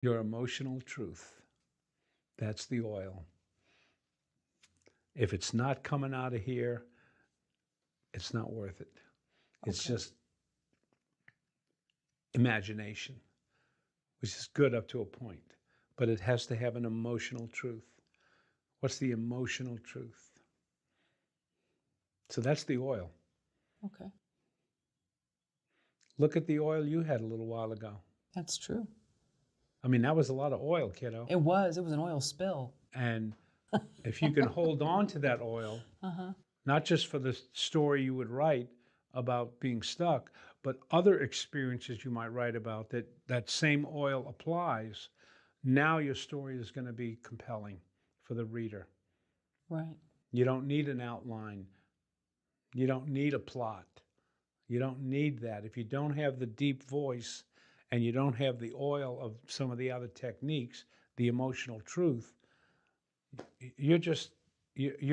Your emotional truth. That's the oil. If it's not coming out of here, it's not worth it. It's Okay. just imagination, which is good up to a point, but it has to have an emotional truth. What's the emotional truth? So that's the oil. Okay. Look at the oil you had a little while ago. That's true. I mean, that was a lot of oil, kiddo. It was an oil spill. And if you can hold on to that oil, not just for the story you would write about being stuck, but other experiences you might write about that same oil applies, now your story is going to be compelling for the reader. Right. You don't need an outline. You don't need a plot. You don't need that. If you don't have the deep voice and you don't have the oil of some of the other techniques, the emotional truth, you're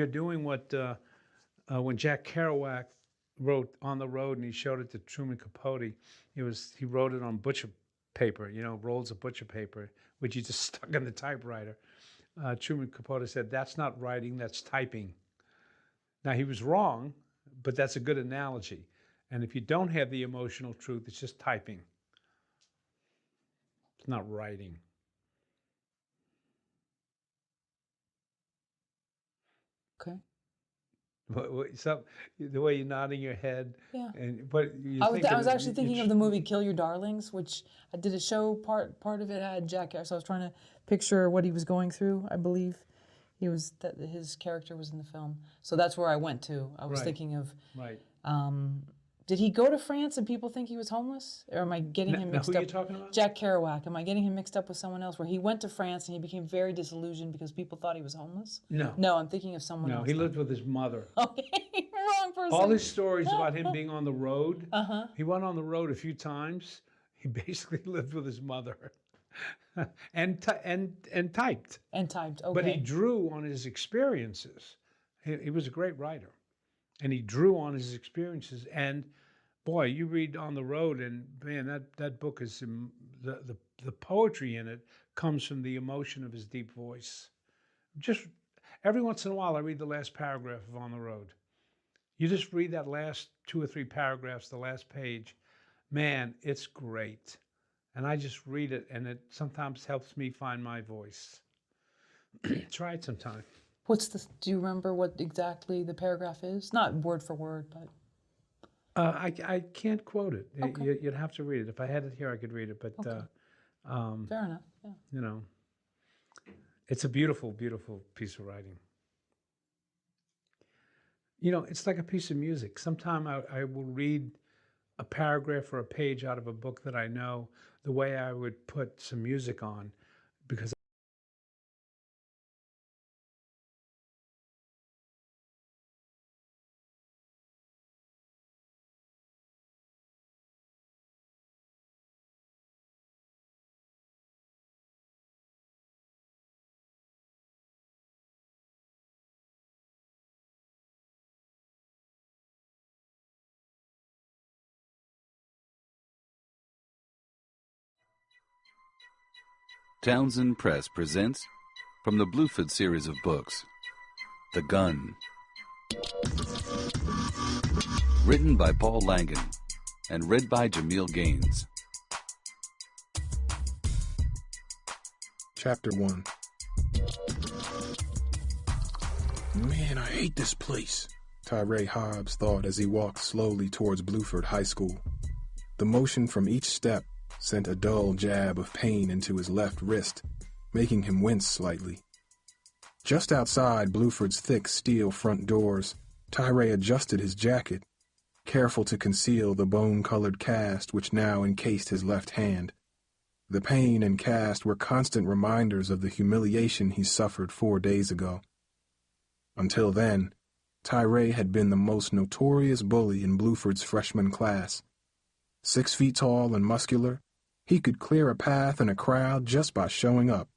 doing what when Jack Kerouac wrote On the Road and he showed it to Truman Capote, he wrote it on butcher paper, rolls of butcher paper, which he just stuck in the typewriter. Truman Capote said, "That's not writing, that's typing." Now he was wrong, but that's a good analogy. And if you don't have the emotional truth, it's just typing. It's not writing. Okay. So the way you're nodding your head, Yeah. but I was actually thinking of the movie Kill Your Darlings, which I did a show. Part of it had Jack, so I was trying to picture what he was going through. I believe his character was in the film, so that's where I went to. I was Right. thinking of Right. Did he go to France and people think he was homeless, or am I getting him mixed who up? are you talking about? Jack Kerouac. Am I getting him mixed up with someone else? Where he went to France and he became very disillusioned because people thought he was homeless. No. No, I'm thinking of someone else. No, he lived with his mother. Okay, wrong person. All his stories about him being on the road, he went on the road a few times. He basically lived with his mother and typed. And typed. Okay. But he drew on his experiences. He was a great writer. And he drew on his experiences. And boy, you read On the Road, and man, that book is the poetry in it comes from the emotion of his deep voice. Just every once in a while, I read the last paragraph of On the Road. You just read that last 2 or 3 paragraphs, the last page. Man, it's great. And I just read it, and it sometimes helps me find my voice. Try it sometime. Do you remember what exactly the paragraph is? Not word for word, but. I can't quote it. Okay. You'd have to read it. If I had it here, I could read it. But Okay. Fair enough. Yeah. It's a beautiful, beautiful piece of writing. It's like a piece of music. Sometime I will read a paragraph or a page out of a book that I know the way I would put some music on, because Townsend Press presents, from the Bluford series of books, The Gun. Written by Paul Langan and read by Jamil Gaines. Chapter 1. Man, I hate this place, Tyree Hobbs thought as he walked slowly towards Bluford High School. The motion from each step sent a dull jab of pain into his left wrist, making him wince slightly. Just outside Bluford's thick steel front doors, Tyree adjusted his jacket, careful to conceal the bone-colored cast which now encased his left hand. The pain and cast were constant reminders of the humiliation he suffered 4 days ago. Until then, Tyree had been the most notorious bully in Bluford's freshman class. 6 feet tall and muscular, he could clear a path in a crowd just by showing up.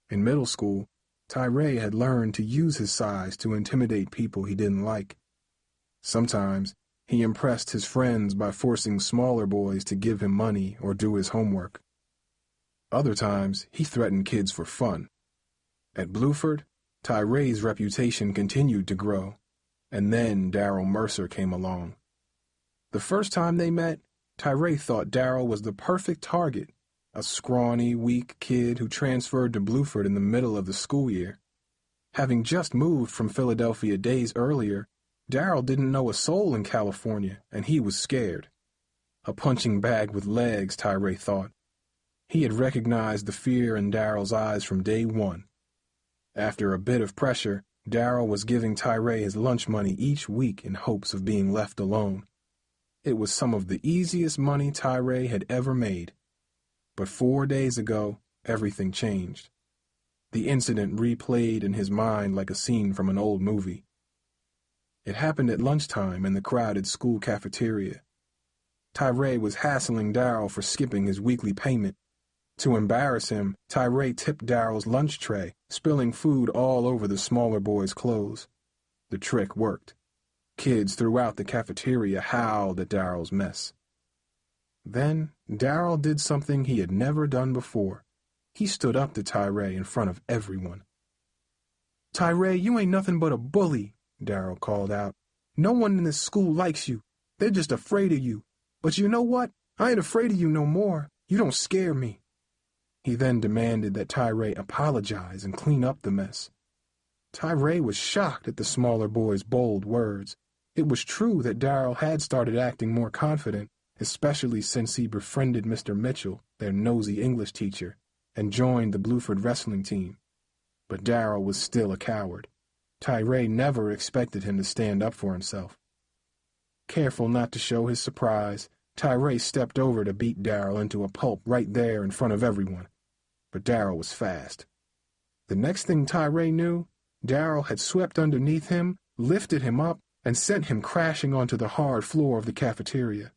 In middle school, Tyree had learned to use his size to intimidate people he didn't like. Sometimes, he impressed his friends by forcing smaller boys to give him money or do his homework. Other times, he threatened kids for fun. At Bluford, Tyree's reputation continued to grow, and then Daryl Mercer came along. The first time they met, Tyree thought Daryl was the perfect target, a scrawny, weak kid who transferred to Bluford in the middle of the school year. Having just moved from Philadelphia days earlier, Daryl didn't know a soul in California, and he was scared. A punching bag with legs, Tyree thought. He had recognized the fear in Daryl's eyes from day one. After a bit of pressure, Daryl was giving Tyree his lunch money each week in hopes of being left alone. It was some of the easiest money Tyree had ever made. But 4 days ago, everything changed. The incident replayed in his mind like a scene from an old movie. It happened at lunchtime in the crowded school cafeteria. Tyree was hassling Daryl for skipping his weekly payment. To embarrass him, Tyree tipped Daryl's lunch tray, spilling food all over the smaller boy's clothes. The trick worked. Kids throughout the cafeteria howled at Daryl's mess. Then, Daryl did something he had never done before. He stood up to Tyree in front of everyone. "Tyree, you ain't nothing but a bully," Daryl called out. "No one in this school likes you. They're just afraid of you. But you know what? I ain't afraid of you no more. You don't scare me." He then demanded that Tyree apologize and clean up the mess. Tyree was shocked at the smaller boy's bold words. It was true that Daryl had started acting more confident, especially since he befriended Mr. Mitchell, their nosy English teacher, and joined the Bluford wrestling team. But Daryl was still a coward. Tyree never expected him to stand up for himself. Careful not to show his surprise, Tyree stepped over to beat Daryl into a pulp right there in front of everyone. But Daryl was fast. The next thing Tyree knew, Daryl had swept underneath him, lifted him up, and sent him crashing onto the hard floor of the cafeteria.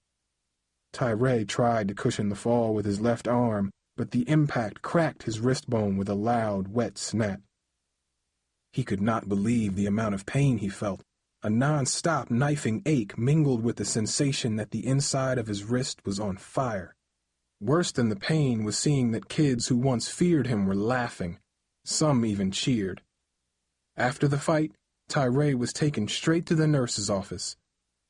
Tyree tried to cushion the fall with his left arm, but the impact cracked his wrist bone with a loud, wet snap. He could not believe the amount of pain he felt. A non-stop knifing ache mingled with the sensation that the inside of his wrist was on fire. Worse than the pain was seeing that kids who once feared him were laughing. Some even cheered. After the fight, Tyree was taken straight to the nurse's office.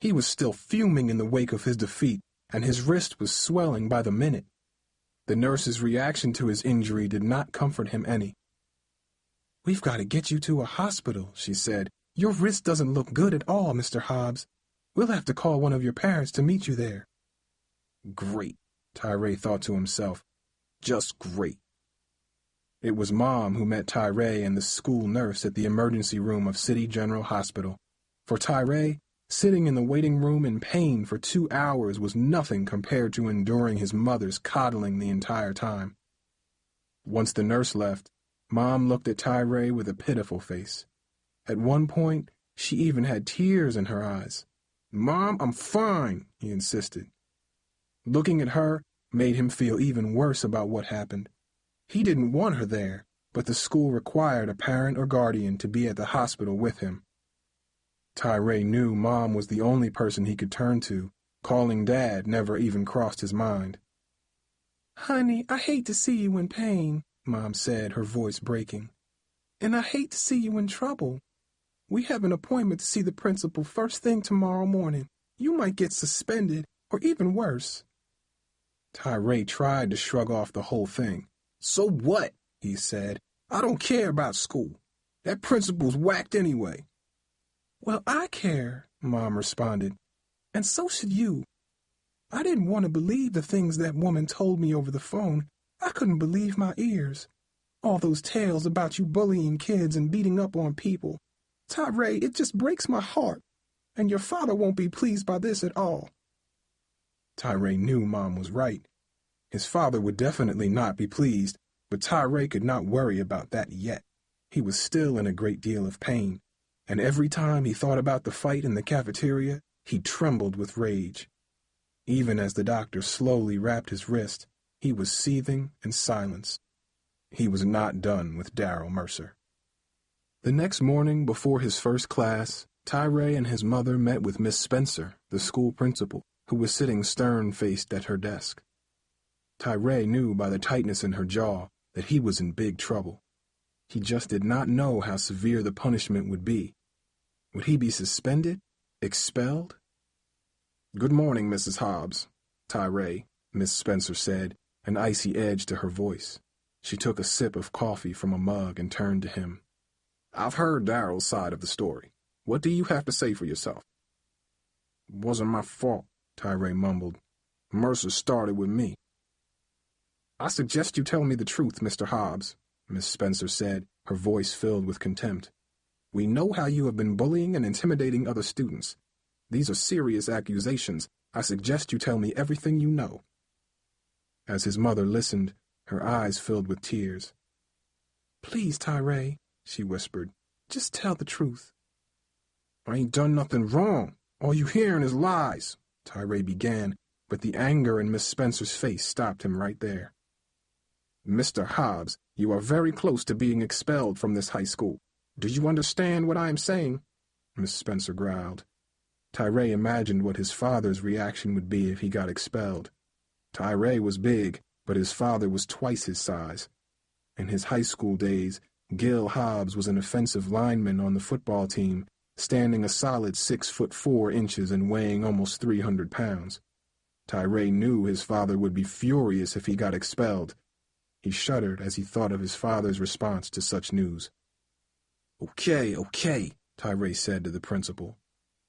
He was still fuming in the wake of his defeat, and his wrist was swelling by the minute. The nurse's reaction to his injury did not comfort him any. "We've got to get you to a hospital," she said. "Your wrist doesn't look good at all, Mr. Hobbs. We'll have to call one of your parents to meet you there." Great, Tyree thought to himself. Just great. It was Mom who met Tyree and the school nurse at the emergency room of City General Hospital. For Tyree, sitting in the waiting room in pain for 2 hours was nothing compared to enduring his mother's coddling the entire time. Once the nurse left, Mom looked at Tyree with a pitiful face. At one point, she even had tears in her eyes. "Mom, I'm fine," he insisted. Looking at her made him feel even worse about what happened. He didn't want her there, but the school required a parent or guardian to be at the hospital with him. Tyree knew Mom was the only person he could turn to. Calling Dad never even crossed his mind. "Honey, I hate to see you in pain," Mom said, her voice breaking. "And I hate to see you in trouble. We have an appointment to see the principal first thing tomorrow morning. You might get suspended, or even worse." Tyree tried to shrug off the whole thing. "So what?" he said. "I don't care about school. That principal's whacked anyway." "Well, I care," Mom responded. "And so should you. I didn't want to believe the things that woman told me over the phone. I couldn't believe my ears. All those tales about you bullying kids and beating up on people. Tyree, it just breaks my heart. And your father won't be pleased by this at all." Tyree knew Mom was right. His father would definitely not be pleased, but Tyree could not worry about that yet. He was still in a great deal of pain, and every time he thought about the fight in the cafeteria, he trembled with rage. Even as the doctor slowly wrapped his wrist, he was seething and silenced. He was not done with Daryl Mercer. The next morning, before his first class, Tyree and his mother met with Miss Spencer, the school principal, who was sitting stern-faced at her desk. Tyree knew by the tightness in her jaw that he was in big trouble. He just did not know how severe the punishment would be. Would he be suspended? Expelled? "Good morning, Mrs. Hobbs. Tyree," Miss Spencer said, an icy edge to her voice. She took a sip of coffee from a mug and turned to him. "I've heard Daryl's side of the story. What do you have to say for yourself?" "It wasn't my fault," Tyree mumbled. "Mercer started with me." "I suggest you tell me the truth, Mr. Hobbs," Miss Spencer said, her voice filled with contempt. "We know how you have been bullying and intimidating other students. These are serious accusations. I suggest you tell me everything you know." As his mother listened, her eyes filled with tears. "Please, Tyree," she whispered, "just tell the truth." "I ain't done nothing wrong. All you hearing is lies," Tyree began, but the anger in Miss Spencer's face stopped him right there. "Mr. Hobbs, you are very close to being expelled from this high school. Do you understand what I am saying?" Miss Spencer growled. Tyree imagined what his father's reaction would be if he got expelled. Tyree was big, but his father was twice his size. In his high school days, Gil Hobbs was an offensive lineman on the football team, standing a solid 6'4" and weighing almost 300 pounds. Tyree knew his father would be furious if he got expelled. He shuddered as he thought of his father's response to such news. Okay, Tyree said to the principal.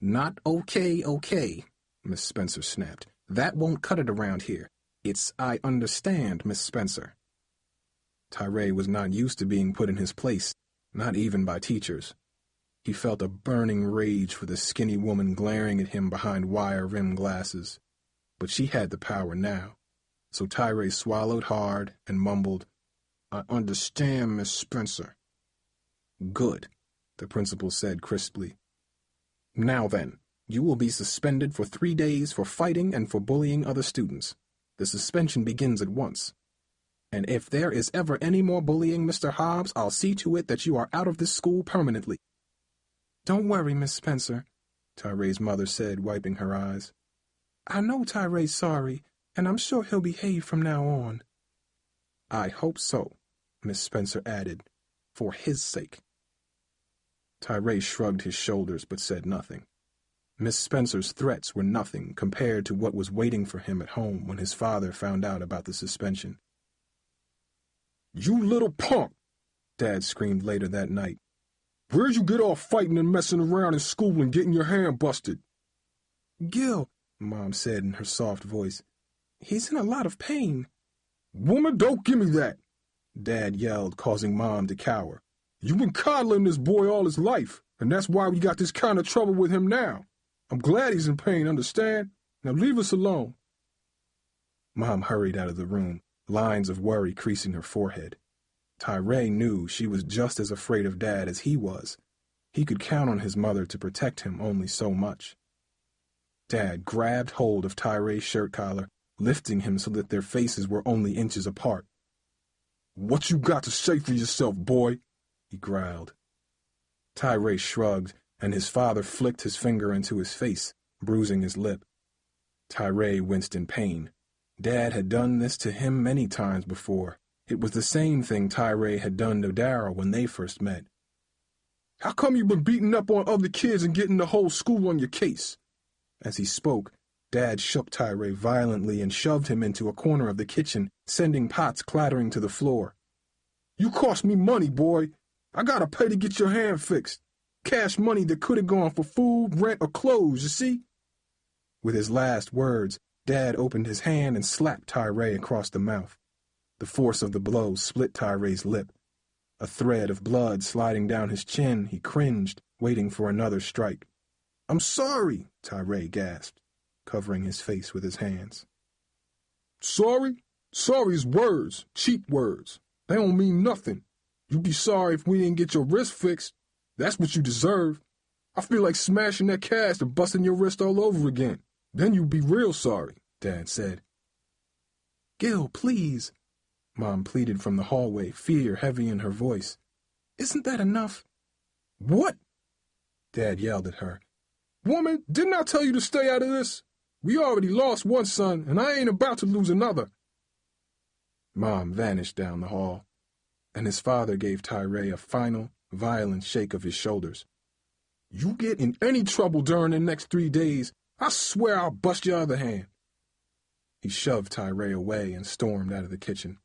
"Not okay, Miss Spencer snapped. "That won't cut it around here. It's I understand, Miss Spencer." Tyree was not used to being put in his place, not even by teachers. He felt a burning rage for the skinny woman glaring at him behind wire-rimmed glasses. But she had the power now. So Tyree swallowed hard and mumbled, "I understand, Miss Spencer." "Good," the principal said crisply. "Now then, you will be suspended for 3 days for fighting and for bullying other students. The suspension begins at once. And if there is ever any more bullying, Mr. Hobbs, I'll see to it that you are out of this school permanently." "Don't worry, Miss Spencer," Tyree's mother said, wiping her eyes. "I know Tyree's sorry, and I'm sure he'll behave from now on." "I hope so," Miss Spencer added, "for his sake." Tyree shrugged his shoulders but said nothing. Miss Spencer's threats were nothing compared to what was waiting for him at home when his father found out about the suspension. "You little punk!" Dad screamed later that night. "Where'd you get off fighting and messing around in school and getting your hand busted?" "Gil," Mom said in her soft voice, "he's in a lot of pain." "Woman, don't give me that!" Dad yelled, causing Mom to cower. "You've been coddling this boy all his life, and that's why we got this kind of trouble with him now. I'm glad he's in pain, understand? Now leave us alone." Mom hurried out of the room, lines of worry creasing her forehead. Tyree knew she was just as afraid of Dad as he was. He could count on his mother to protect him only so much. Dad grabbed hold of Tyree's shirt collar, lifting him so that their faces were only inches apart. "What you got to say for yourself, boy?" he growled. Tyree shrugged, and his father flicked his finger into his face, bruising his lip. Tyree winced in pain. Dad had done this to him many times before. It was the same thing Tyree had done to Daryl when they first met. "How come you been beating up on other kids and getting the whole school on your case?" As he spoke, Dad shook Tyree violently and shoved him into a corner of the kitchen, sending pots clattering to the floor. "You cost me money, boy. I gotta pay to get your hand fixed. Cash money that could have gone for food, rent, or clothes, you see?" With his last words, Dad opened his hand and slapped Tyree across the mouth. The force of the blow split Tyree's lip. A thread of blood sliding down his chin, he cringed, waiting for another strike. "I'm sorry," Tyree gasped, covering his face with his hands. "Sorry? Sorry is words, cheap words. They don't mean nothing. You'd be sorry if we didn't get your wrist fixed. That's what you deserve. I feel like smashing that cast and busting your wrist all over again. Then you'd be real sorry," Dad said. "Gil, please," Mom pleaded from the hallway, fear heavy in her voice. "Isn't that enough?" "What?" Dad yelled at her. "Woman, didn't I tell you to stay out of this? We already lost one son, and I ain't about to lose another." Mom vanished down the hall, and his father gave Tyree a final, violent shake of his shoulders. You get in any trouble during the next 3 days, I swear I'll bust your other hand. He shoved Tyree away and stormed out of the kitchen.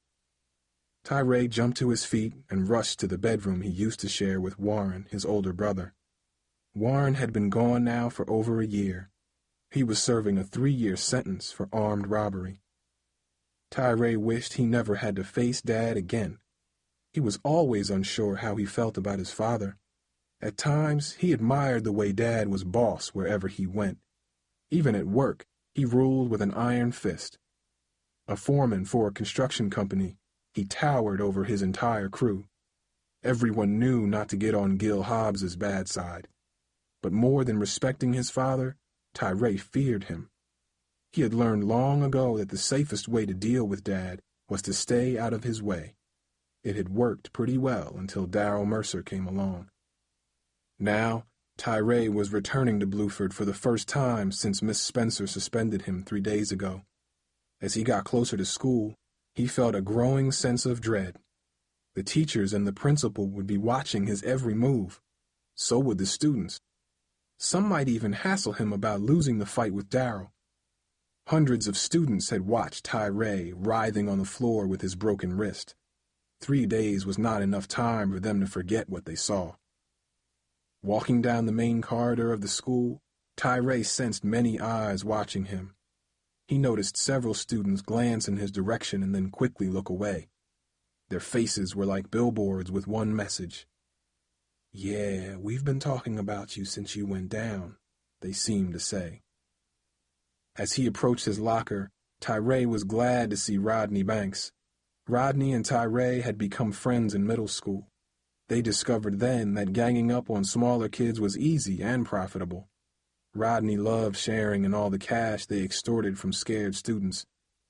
Tyree jumped to his feet and rushed to the bedroom he used to share with Warren, his older brother. Warren had been gone now for over a year. He was serving a 3-year sentence for armed robbery. Tyree wished he never had to face Dad again. He was always unsure how he felt about his father. At times, he admired the way Dad was boss wherever he went. Even at work, he ruled with an iron fist. A foreman for a construction company, he towered over his entire crew. Everyone knew not to get on Gil Hobbs's bad side. But more than respecting his father, Tyree feared him. He had learned long ago that the safest way to deal with Dad was to stay out of his way. It had worked pretty well until Darrell Mercer came along. Now, Tyree was returning to Bluford for the first time since Miss Spencer suspended him 3 days ago. As he got closer to school, he felt a growing sense of dread. The teachers and the principal would be watching his every move. So would the students. Some might even hassle him about losing the fight with Darrell. Hundreds of students had watched Tyree writhing on the floor with his broken wrist. 3 days was not enough time for them to forget what they saw. Walking down the main corridor of the school, Tyree sensed many eyes watching him. He noticed several students glance in his direction and then quickly look away. Their faces were like billboards with one message. "Yeah, we've been talking about you since you went down," they seemed to say. As he approached his locker, Tyree was glad to see Rodney Banks. Rodney and Tyree had become friends in middle school. They discovered then that ganging up on smaller kids was easy and profitable. Rodney loved sharing in all the cash they extorted from scared students.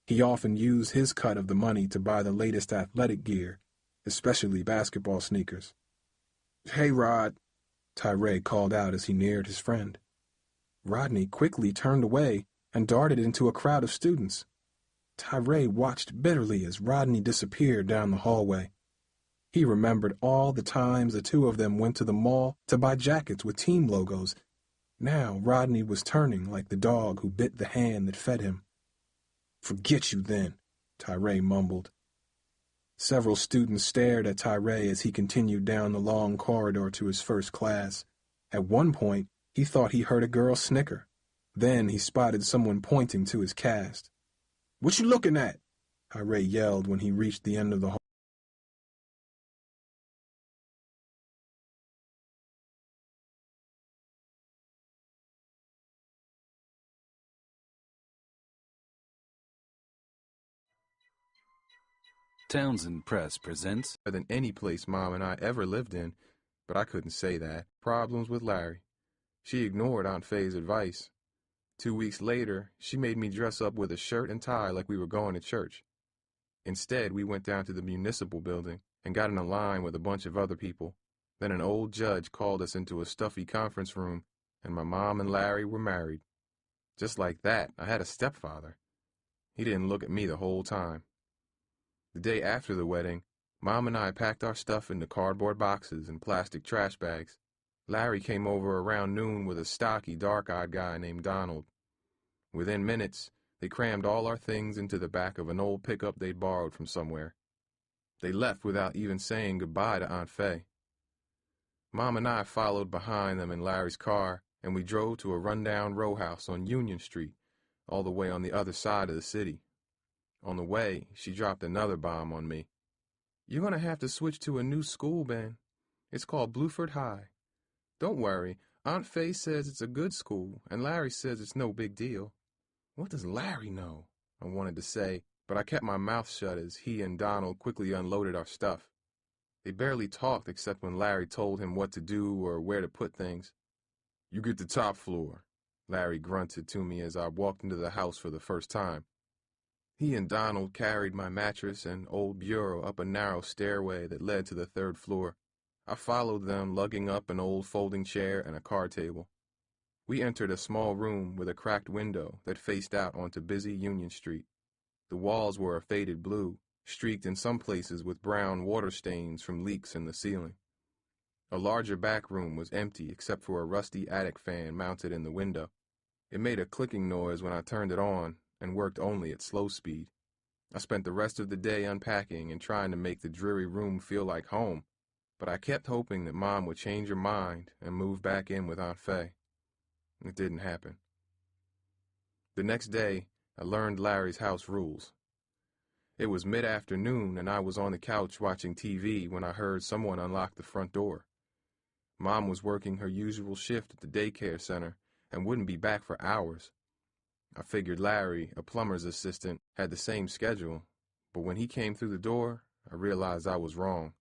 He often used his cut of the money to buy the latest athletic gear, especially basketball sneakers. "Hey, Rod," Tyree called out as he neared his friend. Rodney quickly turned away and darted into a crowd of students. Tyree watched bitterly as Rodney disappeared down the hallway. He remembered all the times the two of them went to the mall to buy jackets with team logos. Now Rodney was turning like the dog who bit the hand that fed him. "Forget you then," Tyree mumbled. Several students stared at Tyree as he continued down the long corridor to his first class. At one point, he thought he heard a girl snicker. Then he spotted someone pointing to his cast. "What you looking at?" Tyree yelled when he reached the end of the hall. Townsend Press presents Than any place Mom and I ever lived in, but I couldn't say that. Problems with Larry. She ignored Aunt Faye's advice. 2 weeks later, she made me dress up with a shirt and tie like we were going to church. Instead, we went down to the municipal building and got in a line with a bunch of other people. Then an old judge called us into a stuffy conference room, and my mom and Larry were married. Just like that, I had a stepfather. He didn't look at me the whole time. The day after the wedding, Mom and I packed our stuff into cardboard boxes and plastic trash bags. Larry came over around noon with a stocky, dark-eyed guy named Donald. Within minutes, they crammed all our things into the back of an old pickup they'd borrowed from somewhere. They left without even saying goodbye to Aunt Faye. Mom and I followed behind them in Larry's car, and we drove to a rundown row house on Union Street, all the way on the other side of the city. On the way, she dropped another bomb on me. "You're going to have to switch to a new school, Ben. It's called Bluford High. Don't worry, Aunt Faye says it's a good school, and Larry says it's no big deal." "What does Larry know?" I wanted to say, but I kept my mouth shut as he and Donald quickly unloaded our stuff. They barely talked except when Larry told him what to do or where to put things. "You get the top floor," Larry grunted to me as I walked into the house for the first time. He and Donald carried my mattress and old bureau up a narrow stairway that led to the third floor. I followed them, lugging up an old folding chair and a card table. We entered a small room with a cracked window that faced out onto busy Union Street. The walls were a faded blue, streaked in some places with brown water stains from leaks in the ceiling. A larger back room was empty except for a rusty attic fan mounted in the window. It made a clicking noise when I turned it on and worked only at slow speed. I spent the rest of the day unpacking and trying to make the dreary room feel like home, but I kept hoping that Mom would change her mind and move back in with Aunt Faye. It didn't happen. The next day, I learned Larry's house rules. It was mid-afternoon and I was on the couch watching TV when I heard someone unlock the front door. Mom was working her usual shift at the daycare center and wouldn't be back for hours. I figured Larry, a plumber's assistant, had the same schedule, but when he came through the door, I realized I was wrong.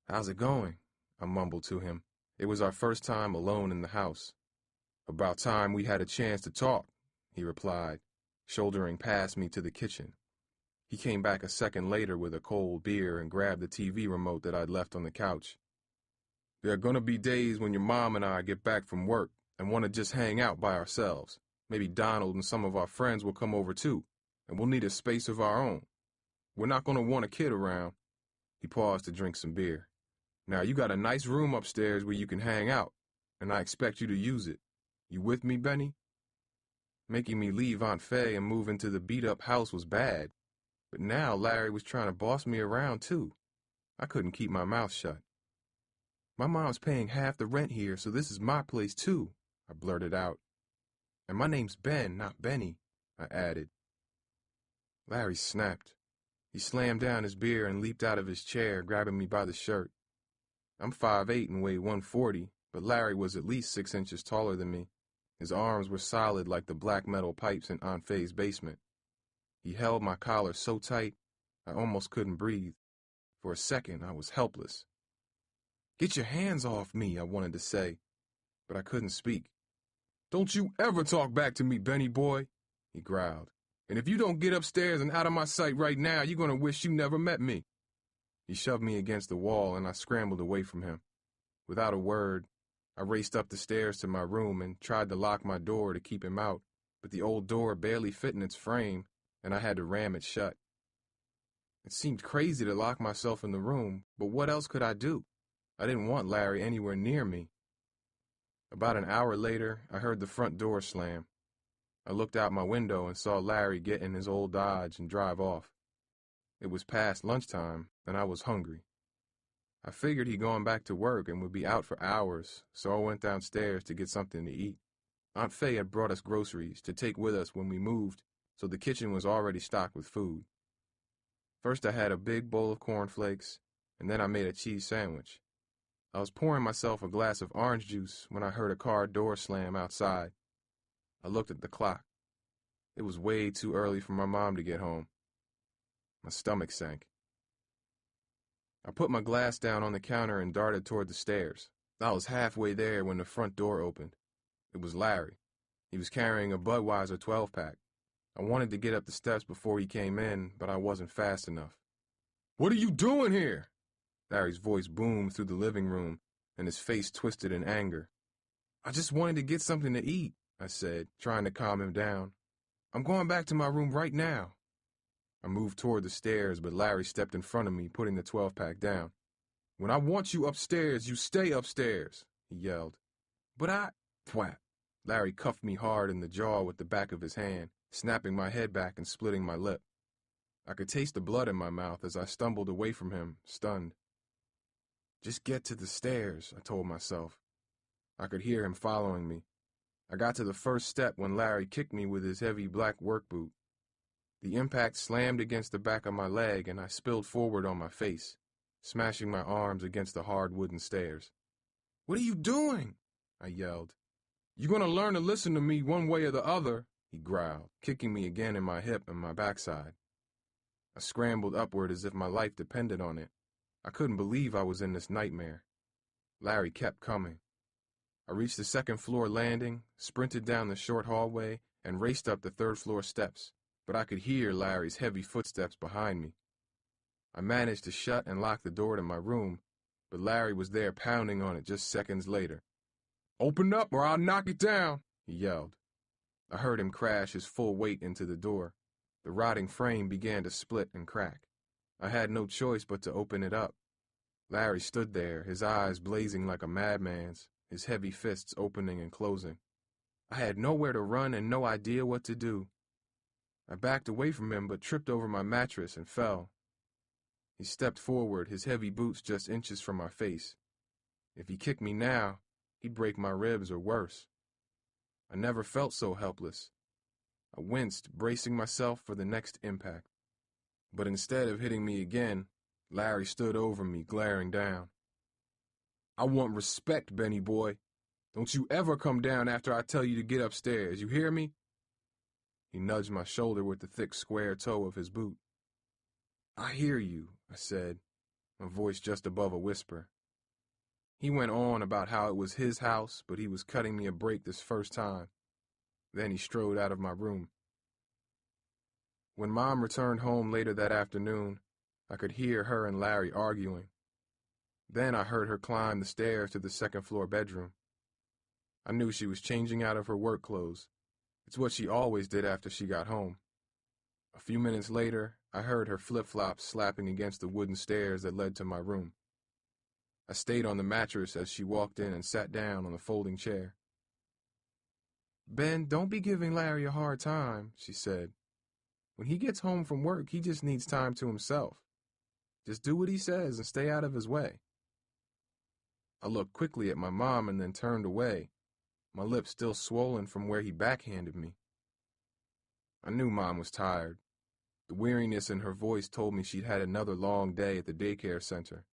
"How's it going?" I mumbled to him. It was our first time alone in the house. "About time we had a chance to talk," he replied, shouldering past me to the kitchen. He came back a second later with a cold beer and grabbed the TV remote that I'd left on the couch. "There are going to be days when your mom and I get back from work and want to just hang out by ourselves. Maybe Donald and some of our friends will come over too, and we'll need a space of our own. We're not going to want a kid around." He paused to drink some beer. "Now, you got a nice room upstairs where you can hang out, and I expect you to use it. You with me, Benny?" Making me leave Aunt Faye and move into the beat-up house was bad, but now Larry was trying to boss me around too. I couldn't keep my mouth shut. "My mom's paying half the rent here, so this is my place too," I blurted out. "And my name's Ben, not Benny," I added. Larry snapped. He slammed down his beer and leaped out of his chair, grabbing me by the shirt. I'm 5'8" and weigh 140, but Larry was at least 6 inches taller than me. His arms were solid like the black metal pipes in Aunt Faye's basement. He held my collar so tight, I almost couldn't breathe. For a second, I was helpless. "Get your hands off me," I wanted to say, but I couldn't speak. "Don't you ever talk back to me, Benny boy," he growled. "And if you don't get upstairs and out of my sight right now, you're going to wish you never met me." He shoved me against the wall, and I scrambled away from him. Without a word, I raced up the stairs to my room and tried to lock my door to keep him out, but the old door barely fit in its frame, and I had to ram it shut. It seemed crazy to lock myself in the room, but what else could I do? I didn't want Larry anywhere near me. About an hour later, I heard the front door slam. I looked out my window and saw Larry get in his old Dodge and drive off. It was past lunchtime, and I was hungry. I figured he'd gone back to work and would be out for hours, so I went downstairs to get something to eat. Aunt Faye had brought us groceries to take with us when we moved, so the kitchen was already stocked with food. First I had a big bowl of cornflakes, and then I made a cheese sandwich. I was pouring myself a glass of orange juice when I heard a car door slam outside. I looked at the clock. It was way too early for my mom to get home. My stomach sank. I put my glass down on the counter and darted toward the stairs. I was halfway there when the front door opened. It was Larry. He was carrying a Budweiser 12-pack. I wanted to get up the steps before he came in, but I wasn't fast enough. "What are you doing here?" Larry's voice boomed through the living room, and his face twisted in anger. "I just wanted to get something to eat," I said, trying to calm him down. "I'm going back to my room right now." I moved toward the stairs, but Larry stepped in front of me, putting the 12-pack down. "When I want you upstairs, you stay upstairs," he yelled. "But I—" Thwap! Larry cuffed me hard in the jaw with the back of his hand, snapping my head back and splitting my lip. I could taste the blood in my mouth as I stumbled away from him, stunned. "Just get to the stairs," I told myself. I could hear him following me. I got to the first step when Larry kicked me with his heavy black work boot. The impact slammed against the back of my leg, and I spilled forward on my face, smashing my arms against the hard wooden stairs. "What are you doing?" I yelled. "You're going to learn to listen to me one way or the other," he growled, kicking me again in my hip and my backside. I scrambled upward as if my life depended on it. I couldn't believe I was in this nightmare. Larry kept coming. I reached the second-floor landing, sprinted down the short hallway, and raced up the third-floor steps, but I could hear Larry's heavy footsteps behind me. I managed to shut and lock the door to my room, but Larry was there pounding on it just seconds later. "Open up or I'll knock it down," he yelled. I heard him crash his full weight into the door. The rotting frame began to split and crack. I had no choice but to open it up. Larry stood there, his eyes blazing like a madman's, his heavy fists opening and closing. I had nowhere to run and no idea what to do. I backed away from him but tripped over my mattress and fell. He stepped forward, his heavy boots just inches from my face. If he kicked me now, he'd break my ribs or worse. I never felt so helpless. I winced, bracing myself for the next impact. But instead of hitting me again, Larry stood over me, glaring down. "I want respect, Benny boy. Don't you ever come down after I tell you to get upstairs, you hear me?" He nudged my shoulder with the thick square toe of his boot. "I hear you," I said, my voice just above a whisper. He went on about how it was his house, but he was cutting me a break this first time. Then he strode out of my room. When Mom returned home later that afternoon, I could hear her and Larry arguing. Then I heard her climb the stairs to the second-floor bedroom. I knew she was changing out of her work clothes. It's what she always did after she got home. A few minutes later, I heard her flip-flops slapping against the wooden stairs that led to my room. I stayed on the mattress as she walked in and sat down on the folding chair. "Ben, don't be giving Larry a hard time," she said. "When he gets home from work, he just needs time to himself. Just do what he says and stay out of his way." I looked quickly at my mom and then turned away, my lips still swollen from where he backhanded me. I knew Mom was tired. The weariness in her voice told me she'd had another long day at the daycare center.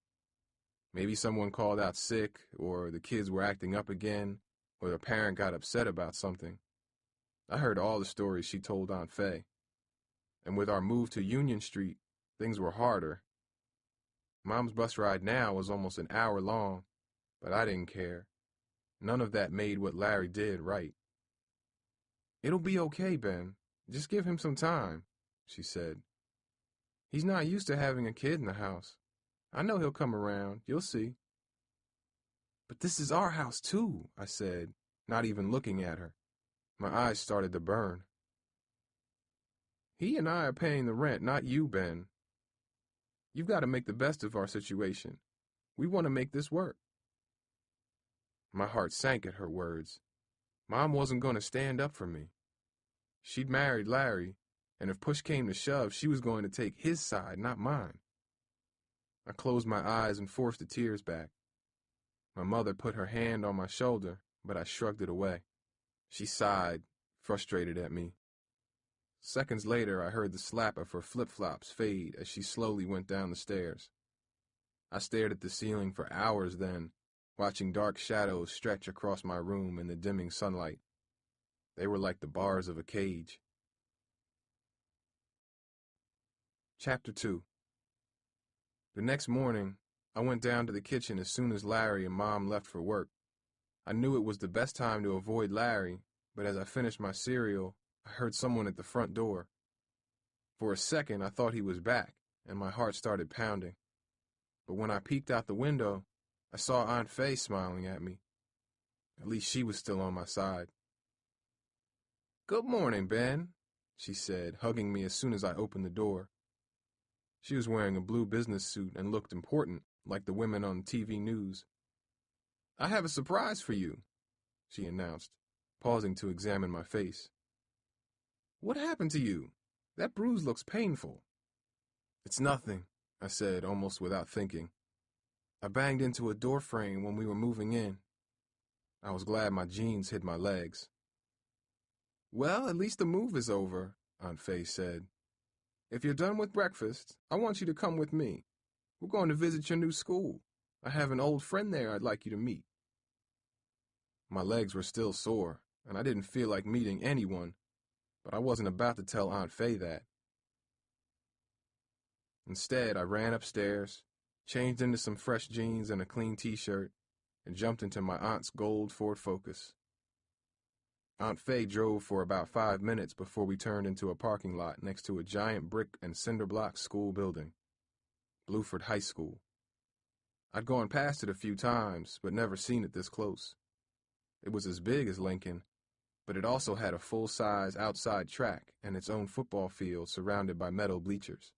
Maybe someone called out sick, or the kids were acting up again, or the parent got upset about something. I heard all the stories she told Aunt Faye. And with our move to Union Street, things were harder. Mom's bus ride now was almost an hour long, but I didn't care. None of that made what Larry did right. "It'll be okay, Ben. Just give him some time," she said. "He's not used to having a kid in the house. I know he'll come around. You'll see." "But this is our house, too," I said, not even looking at her. My eyes started to burn. "He and I are paying the rent, not you, Ben. You've got to make the best of our situation. We want to make this work." My heart sank at her words. Mom wasn't going to stand up for me. She'd married Larry, and if push came to shove, she was going to take his side, not mine. I closed my eyes and forced the tears back. My mother put her hand on my shoulder, but I shrugged it away. She sighed, frustrated at me. Seconds later, I heard the slap of her flip-flops fade as she slowly went down the stairs. I stared at the ceiling for hours then, watching dark shadows stretch across my room in the dimming sunlight. They were like the bars of a cage. Chapter 2. The next morning, I went down to the kitchen as soon as Larry and Mom left for work. I knew it was the best time to avoid Larry, but as I finished my cereal, I heard someone at the front door. For a second, I thought he was back, and my heart started pounding. But when I peeked out the window, I saw Aunt Faye smiling at me. At least she was still on my side. "Good morning, Ben," she said, hugging me as soon as I opened the door. She was wearing a blue business suit and looked important, like the women on TV news. "I have a surprise for you," she announced, pausing to examine my face. "What happened to you? That bruise looks painful." "It's nothing," I said, almost without thinking. "I banged into a door frame when we were moving in." I was glad my jeans hid my legs. "Well, at least the move is over," Aunt Faye said. "If you're done with breakfast, I want you to come with me. We're going to visit your new school. I have an old friend there I'd like you to meet." My legs were still sore, and I didn't feel like meeting anyone, but I wasn't about to tell Aunt Faye that. Instead, I ran upstairs, changed into some fresh jeans and a clean t-shirt, and jumped into my aunt's gold Ford Focus. Aunt Faye drove for about 5 minutes before we turned into a parking lot next to a giant brick and cinder block school building, Bluford High School. I'd gone past it a few times, but never seen it this close. It was as big as Lincoln, but it also had a full-size outside track and its own football field surrounded by metal bleachers.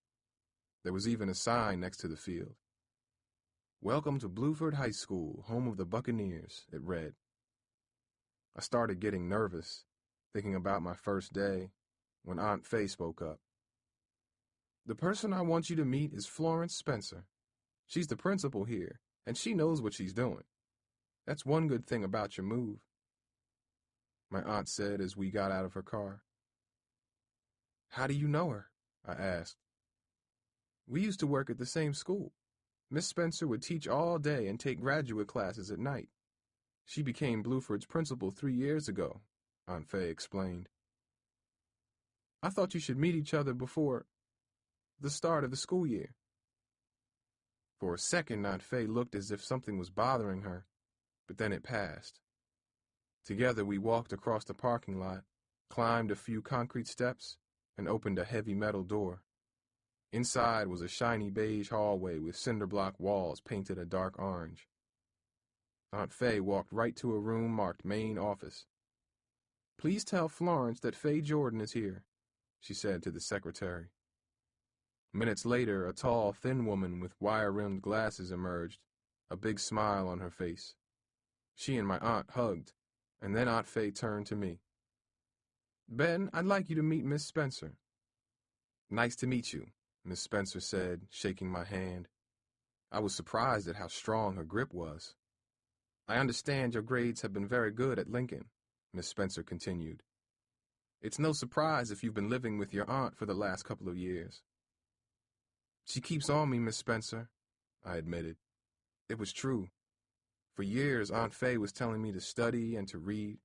There was even a sign next to the field. "Welcome to Bluford High School, home of the Buccaneers," it read. I started getting nervous, thinking about my first day, when Aunt Faye spoke up. "The person I want you to meet is Florence Spencer. She's the principal here, and she knows what she's doing. That's one good thing about your move," my aunt said as we got out of her car. "How do you know her?" I asked. "We used to work at the same school. Miss Spencer would teach all day and take graduate classes at night. She became Bluford's principal 3 years ago," Aunt Faye explained. "I thought you should meet each other before the start of the school year." For a second, Aunt Faye looked as if something was bothering her, but then it passed. Together we walked across the parking lot, climbed a few concrete steps, and opened a heavy metal door. Inside was a shiny beige hallway with cinder block walls painted a dark orange. Aunt Faye walked right to a room marked Main Office. "Please tell Florence that Faye Jordan is here," she said to the secretary. Minutes later, a tall, thin woman with wire-rimmed glasses emerged, a big smile on her face. She and my aunt hugged, and then Aunt Faye turned to me. "Ben, I'd like you to meet Miss Spencer." "Nice to meet you," Miss Spencer said, shaking my hand. I was surprised at how strong her grip was. "I understand your grades have been very good at Lincoln," Miss Spencer continued. "It's no surprise if you've been living with your aunt for the last couple of years." "She keeps on me, Miss Spencer," I admitted. It was true. For years, Aunt Faye was telling me to study and to read.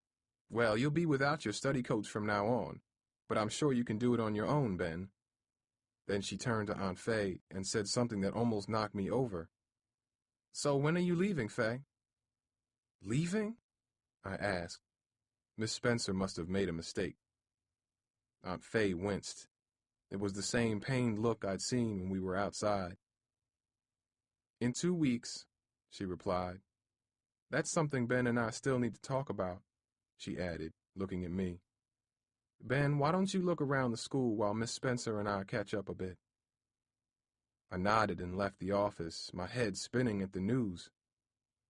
"Well, you'll be without your study coach from now on, but I'm sure you can do it on your own, Ben." Then she turned to Aunt Faye and said something that almost knocked me over. "So when are you leaving, Faye?" "Leaving?" I asked. Miss Spencer must have made a mistake. Aunt Faye winced. It was the same pained look I'd seen when we were outside. "In 2 weeks," she replied. "That's something Ben and I still need to talk about," she added, looking at me. "Ben, why don't you look around the school while Miss Spencer and I catch up a bit?" I nodded and left the office, my head spinning at the news.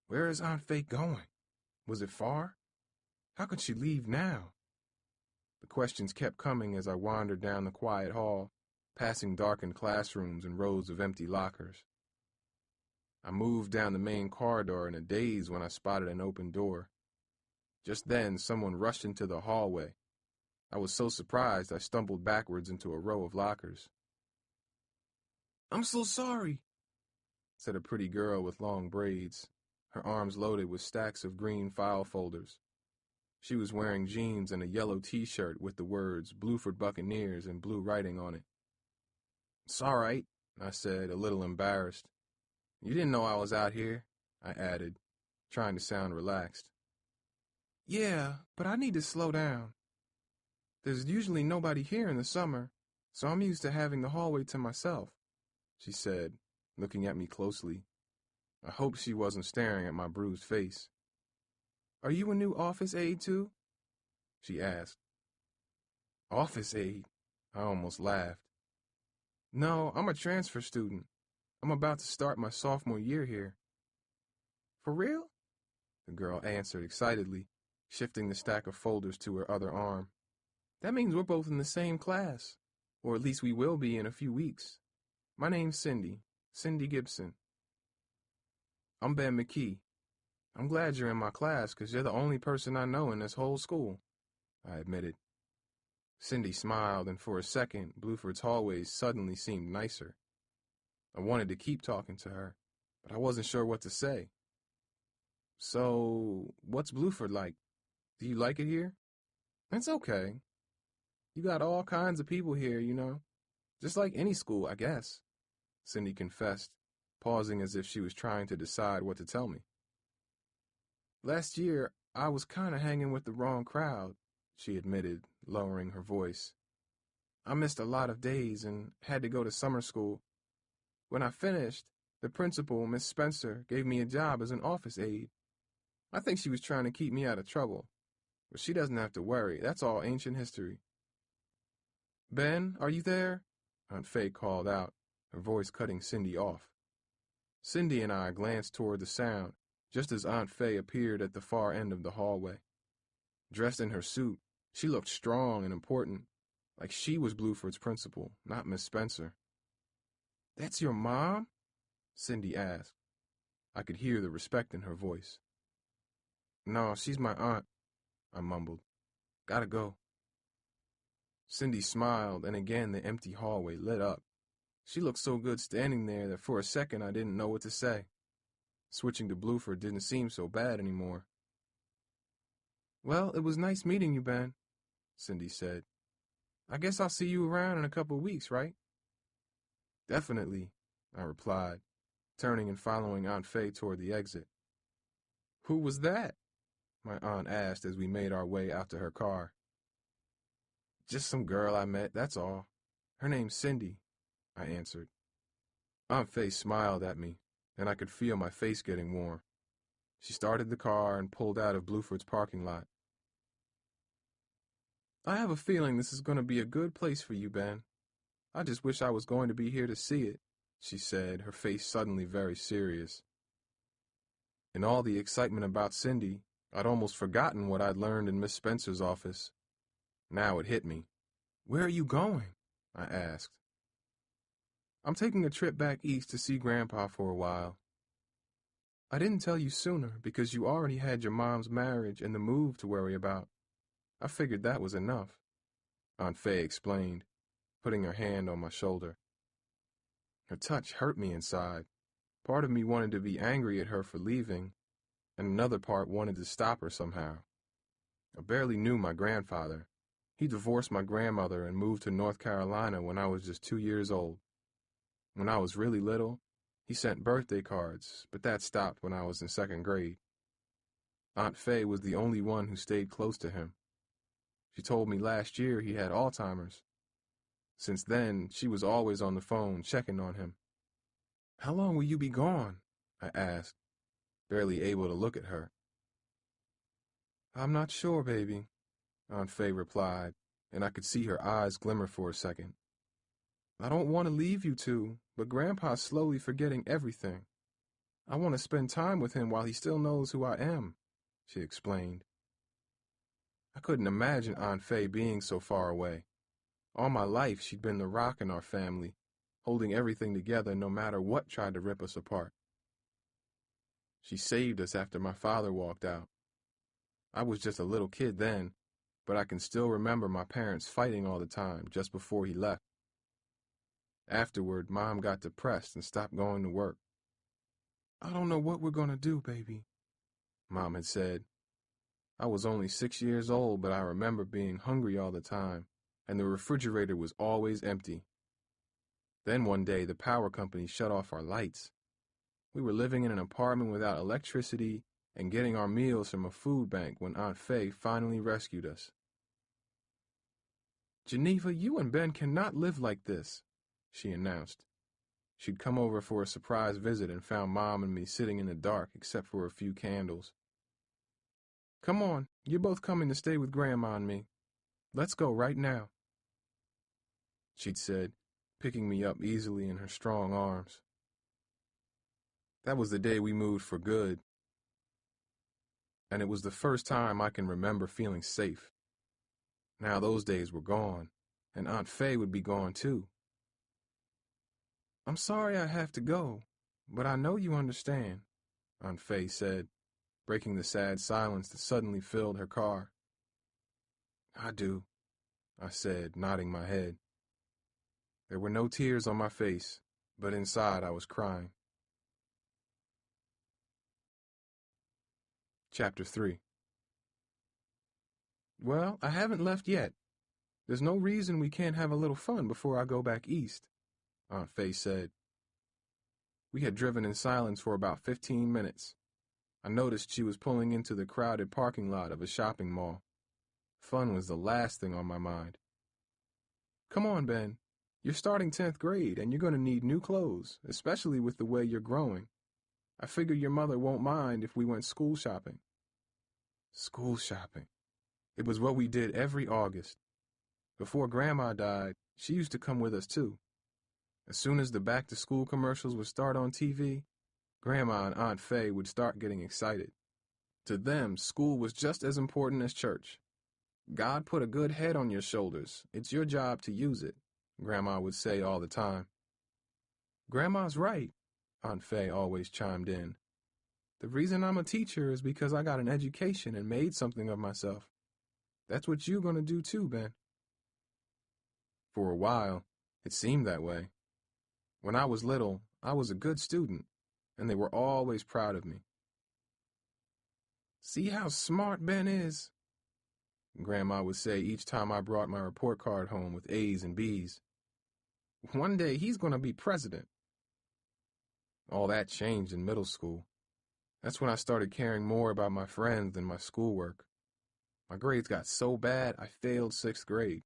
Where is Aunt Faye going? Was it far? How could she leave now? The questions kept coming as I wandered down the quiet hall, passing darkened classrooms and rows of empty lockers. I moved down the main corridor in a daze when I spotted an open door. Just then, someone rushed into the hallway. I was so surprised I stumbled backwards into a row of lockers. "I'm so sorry," said a pretty girl with long braids, her arms loaded with stacks of green file folders. She was wearing jeans and a yellow T-shirt with the words Bluford Buccaneers in blue writing on it. "It's all right," I said, a little embarrassed. "You didn't know I was out here," I added, trying to sound relaxed. "Yeah, but I need to slow down. There's usually nobody here in the summer, so I'm used to having the hallway to myself," she said, looking at me closely. I hoped she wasn't staring at my bruised face. "Are you a new office aide, too?" she asked. "Office aide?" I almost laughed. "No, I'm a transfer student. I'm about to start my sophomore year here." "For real?" the girl answered excitedly, shifting the stack of folders to her other arm. "That means we're both in the same class, or at least we will be in a few weeks. My name's Cindy Gibson." "I'm Ben McKee. I'm glad you're in my class because you're the only person I know in this whole school," I admitted. Cindy smiled, and for a second, Bluford's hallways suddenly seemed nicer. I wanted to keep talking to her, but I wasn't sure what to say. "So, what's Bluford like? Do you like it here?" "It's okay. You got all kinds of people here, you know. Just like any school, I guess," Cindy confessed, pausing as if she was trying to decide what to tell me. "Last year, I was kind of hanging with the wrong crowd," she admitted, lowering her voice. "I missed a lot of days and had to go to summer school. When I finished, the principal, Miss Spencer, gave me a job as an office aide. I think she was trying to keep me out of trouble. But she doesn't have to worry. That's all ancient history. Ben, are you there? Aunt Faye called out, her voice cutting Cindy off. Cindy and I glanced toward the sound, just as Aunt Faye appeared at the far end of the hallway. Dressed in her suit, she looked strong and important, like she was Bluford's principal, not Miss Spencer. "That's your mom?" Cindy asked. I could hear the respect in her voice. "No, she's my aunt," I mumbled. "Gotta go." Cindy smiled, and again the empty hallway lit up. She looked so good standing there that for a second I didn't know what to say. Switching to Bluford didn't seem so bad anymore. "Well, it was nice meeting you, Ben," Cindy said. "I guess I'll see you around in a couple of weeks, right?" "Definitely," I replied, turning and following Aunt Faye toward the exit. "Who was that?" my aunt asked as we made our way out to her car. "Just some girl I met, that's all. Her name's Cindy," I answered. Aunt Faye smiled at me, and I could feel my face getting warm. She started the car and pulled out of Bluford's parking lot. "I have a feeling this is going to be a good place for you, Ben. I just wish I was going to be here to see it," she said, her face suddenly very serious. In all the excitement about Cindy, I'd almost forgotten what I'd learned in Miss Spencer's office. Now it hit me. "Where are you going?" I asked. "I'm taking a trip back east to see Grandpa for a while." "I didn't tell you sooner because you already had your mom's marriage and the move to worry about. I figured that was enough," Aunt Faye explained, putting her hand on my shoulder. Her touch hurt me inside. Part of me wanted to be angry at her for leaving, and another part wanted to stop her somehow. I barely knew my grandfather. He divorced my grandmother and moved to North Carolina when I was just 2 years old. When I was really little, he sent birthday cards, but that stopped when I was in 2nd grade. Aunt Faye was the only one who stayed close to him. She told me last year he had Alzheimer's. Since then, she was always on the phone checking on him. "How long will you be gone?" I asked, barely able to look at her. "I'm not sure, baby," Aunt Faye replied, and I could see her eyes glimmer for a second. "I don't want to leave you two, but Grandpa's slowly forgetting everything. I want to spend time with him while he still knows who I am," she explained. I couldn't imagine Aunt Faye being so far away. All my life she'd been the rock in our family, holding everything together no matter what tried to rip us apart. She saved us after my father walked out. I was just a little kid then, but I can still remember my parents fighting all the time just before he left. Afterward, Mom got depressed and stopped going to work. "I don't know what we're going to do, baby," Mom had said. I was only 6 years old, but I remember being hungry all the time, and the refrigerator was always empty. Then one day, the power company shut off our lights. We were living in an apartment without electricity and getting our meals from a food bank when Aunt Faye finally rescued us. "Geneva, you and Ben cannot live like this," she announced. She'd come over for a surprise visit and found Mom and me sitting in the dark except for a few candles. "Come on, you're both coming to stay with Grandma and me. Let's go right now," she'd said, picking me up easily in her strong arms. That was the day we moved for good, and it was the first time I can remember feeling safe. Now those days were gone, and Aunt Faye would be gone too. "I'm sorry I have to go, but I know you understand," Aunt Faye said, breaking the sad silence that suddenly filled her car. "I do," I said, nodding my head. There were no tears on my face, but inside I was crying. Chapter 3. "Well, I haven't left yet. There's no reason we can't have a little fun before I go back east," Aunt Faye said. We had driven in silence for about 15 minutes. I noticed she was pulling into the crowded parking lot of a shopping mall. Fun was the last thing on my mind. "Come on, Ben. You're starting 10th grade, and you're going to need new clothes, especially with the way you're growing. I figure your mother won't mind if we went school shopping." School shopping. It was what we did every August. Before Grandma died, she used to come with us too. As soon as the back-to-school commercials would start on TV, Grandma and Aunt Faye would start getting excited. To them, school was just as important as church. God put a good head on your shoulders. It's your job to use it, Grandma would say all the time. Grandma's right, Aunt Faye always chimed in. The reason I'm a teacher is because I got an education and made something of myself. That's what you're going to do too, Ben. For a while, it seemed that way. When I was little, I was a good student, and they were always proud of me. See how smart Ben is? Grandma would say each time I brought my report card home with A's and B's. One day he's going to be president. All that changed in middle school. That's when I started caring more about my friends than my schoolwork. My grades got so bad I failed 6th grade.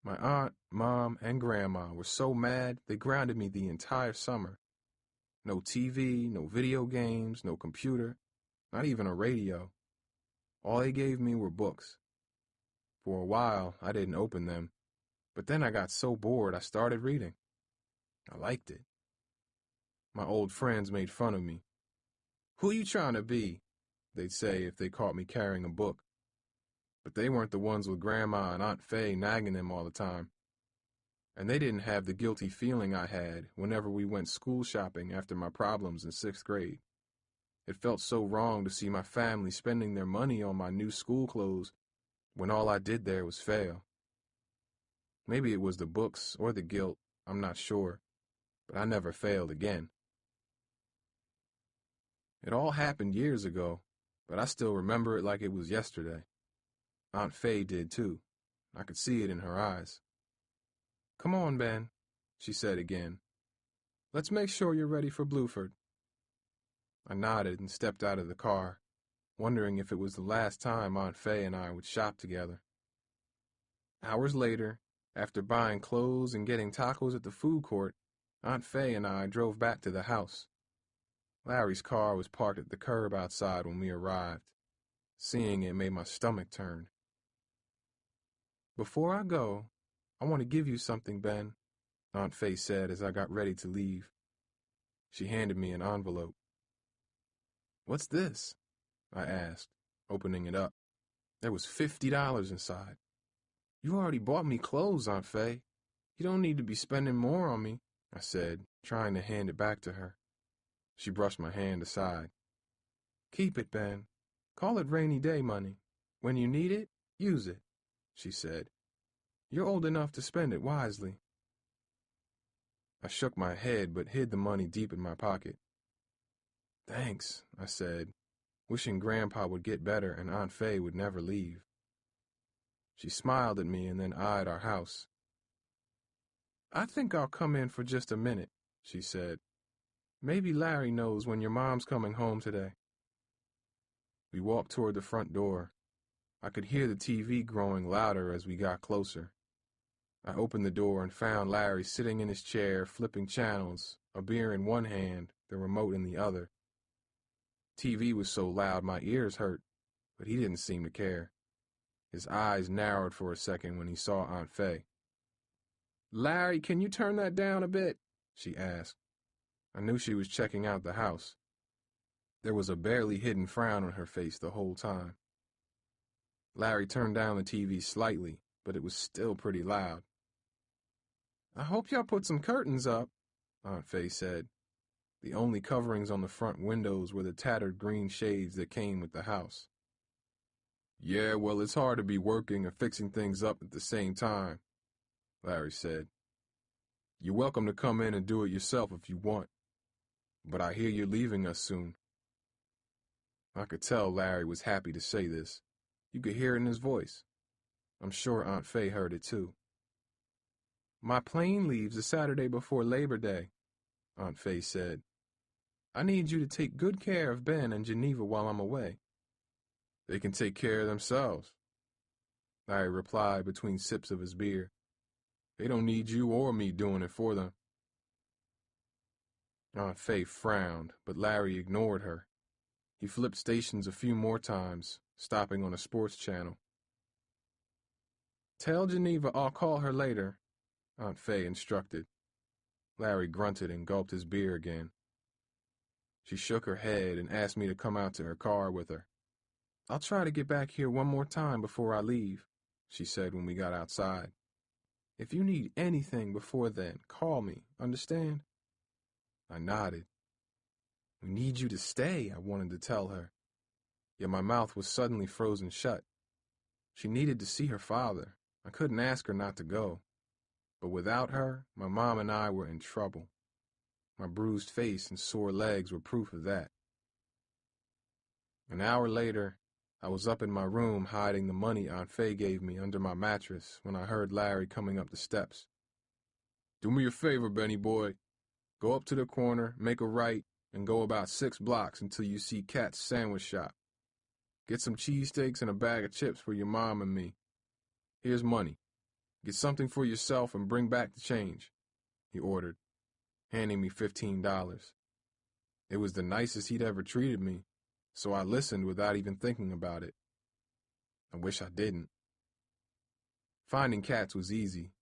My aunt, mom, and grandma were so mad they grounded me the entire summer. No TV, no video games, no computer, not even a radio. All they gave me were books. For a while, I didn't open them, but then I got so bored I started reading. I liked it. My old friends made fun of me. "Who you trying to be?" they'd say if they caught me carrying a book. But they weren't the ones with Grandma and Aunt Faye nagging them all the time. And they didn't have the guilty feeling I had whenever we went school shopping after my problems in 6th grade. It felt so wrong to see my family spending their money on my new school clothes when all I did there was fail. Maybe it was the books or the guilt, I'm not sure, but I never failed again. It all happened years ago, but I still remember it like it was yesterday. Aunt Faye did too. I could see it in her eyes. "Come on, Ben," she said again. "Let's make sure you're ready for Bluford." I nodded and stepped out of the car, wondering if it was the last time Aunt Faye and I would shop together. Hours later, after buying clothes and getting tacos at the food court, Aunt Faye and I drove back to the house. Larry's car was parked at the curb outside when we arrived. Seeing it made my stomach turn. "Before I go, I want to give you something, Ben," Aunt Faye said as I got ready to leave. She handed me an envelope. "What's this?" I asked, opening it up. There was $50 inside. "You already bought me clothes, Aunt Faye. You don't need to be spending more on me," I said, trying to hand it back to her. She brushed my hand aside. "Keep it, Ben. Call it rainy day money. When you need it, use it," she said. "You're old enough to spend it wisely." I shook my head but hid the money deep in my pocket. "Thanks," I said, wishing Grandpa would get better and Aunt Faye would never leave. She smiled at me and then eyed our house. "I think I'll come in for just a minute," she said. "Maybe Larry knows when your mom's coming home today." We walked toward the front door. I could hear the TV growing louder as we got closer. I opened the door and found Larry sitting in his chair, flipping channels, a beer in one hand, the remote in the other. TV was so loud my ears hurt, but he didn't seem to care. His eyes narrowed for a second when he saw Aunt Faye. "Larry, can you turn that down a bit?" she asked. I knew she was checking out the house. There was a barely hidden frown on her face the whole time. Larry turned down the TV slightly, but it was still pretty loud. "I hope y'all put some curtains up," Aunt Faye said. The only coverings on the front windows were the tattered green shades that came with the house. "Yeah, well, it's hard to be working and fixing things up at the same time," Larry said. "You're welcome to come in and do it yourself if you want. But I hear you're leaving us soon." I could tell Larry was happy to say this. You could hear it in his voice. I'm sure Aunt Faye heard it too. "My plane leaves the Saturday before Labor Day," Aunt Faye said. "I need you to take good care of Ben and Geneva while I'm away." "They can take care of themselves," Larry replied between sips of his beer. "They don't need you or me doing it for them." Aunt Faye frowned, but Larry ignored her. He flipped stations a few more times, stopping on a sports channel. "Tell Geneva I'll call her later," Aunt Faye instructed. Larry grunted and gulped his beer again. She shook her head and asked me to come out to her car with her. "I'll try to get back here one more time before I leave," she said when we got outside. "If you need anything before then, call me, understand?" I nodded. "We need you to stay," I wanted to tell her. Yet my mouth was suddenly frozen shut. She needed to see her father. I couldn't ask her not to go. But without her, my mom and I were in trouble. My bruised face and sore legs were proof of that. An hour later, I was up in my room hiding the money Aunt Faye gave me under my mattress when I heard Larry coming up the steps. "Do me a favor, Benny boy. Go up to the corner, make a right, and go about 6 blocks until you see Kat's Sandwich Shop. Get some cheesesteaks and a bag of chips for your mom and me. Here's money. Get something for yourself and bring back the change," he ordered, handing me $15. It was the nicest he'd ever treated me, so I listened without even thinking about it. I wish I didn't. Finding Kat's was easy.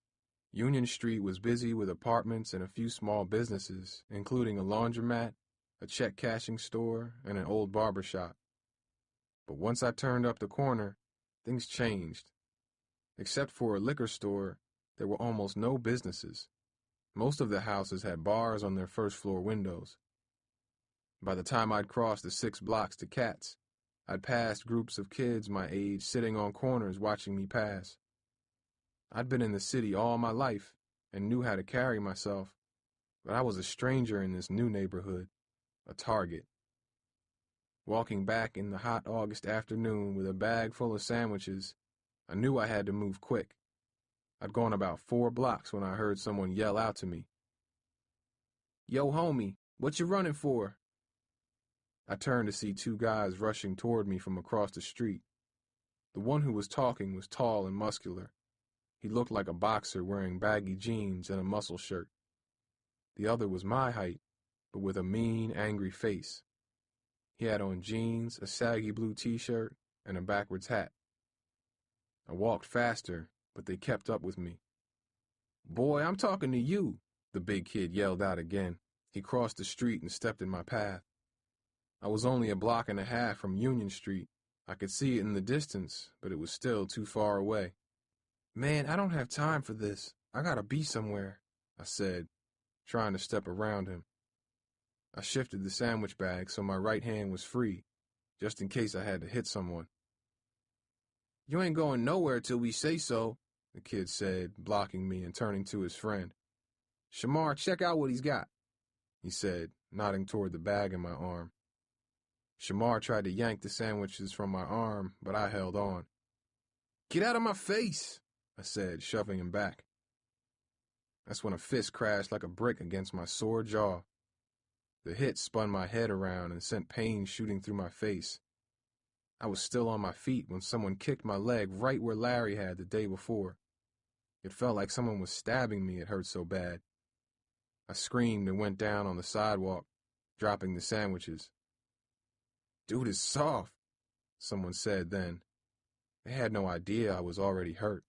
Union Street was busy with apartments and a few small businesses, including a laundromat, a check-cashing store, and an old barber shop. But once I turned up the corner, things changed. Except for a liquor store, there were almost no businesses. Most of the houses had bars on their first-floor windows. By the time I'd crossed the 6 blocks to Kat's, I'd passed groups of kids my age sitting on corners watching me pass. I'd been in the city all my life and knew how to carry myself, but I was a stranger in this new neighborhood, a target. Walking back in the hot August afternoon with a bag full of sandwiches, I knew I had to move quick. I'd gone about 4 blocks when I heard someone yell out to me. "Yo, homie, what you running for?" I turned to see 2 guys rushing toward me from across the street. The one who was talking was tall and muscular. He looked like a boxer wearing baggy jeans and a muscle shirt. The other was my height, but with a mean, angry face. He had on jeans, a saggy blue t-shirt, and a backwards hat. I walked faster, but they kept up with me. "Boy, I'm talking to you," the big kid yelled out again. He crossed the street and stepped in my path. I was only a block and a half from Union Street. I could see it in the distance, but it was still too far away. "Man, I don't have time for this. I gotta be somewhere," I said, trying to step around him. I shifted the sandwich bag so my right hand was free, just in case I had to hit someone. "You ain't going nowhere till we say so," the kid said, blocking me and turning to his friend. "Shamar, check out what he's got," he said, nodding toward the bag in my arm. Shamar tried to yank the sandwiches from my arm, but I held on. "Get out of my face," I said, shoving him back. That's when a fist crashed like a brick against my sore jaw. The hit spun my head around and sent pain shooting through my face. I was still on my feet when someone kicked my leg right where Larry had the day before. It felt like someone was stabbing me, it hurt so bad. I screamed and went down on the sidewalk, dropping the sandwiches. "Dude is soft," someone said then. They had no idea I was already hurt.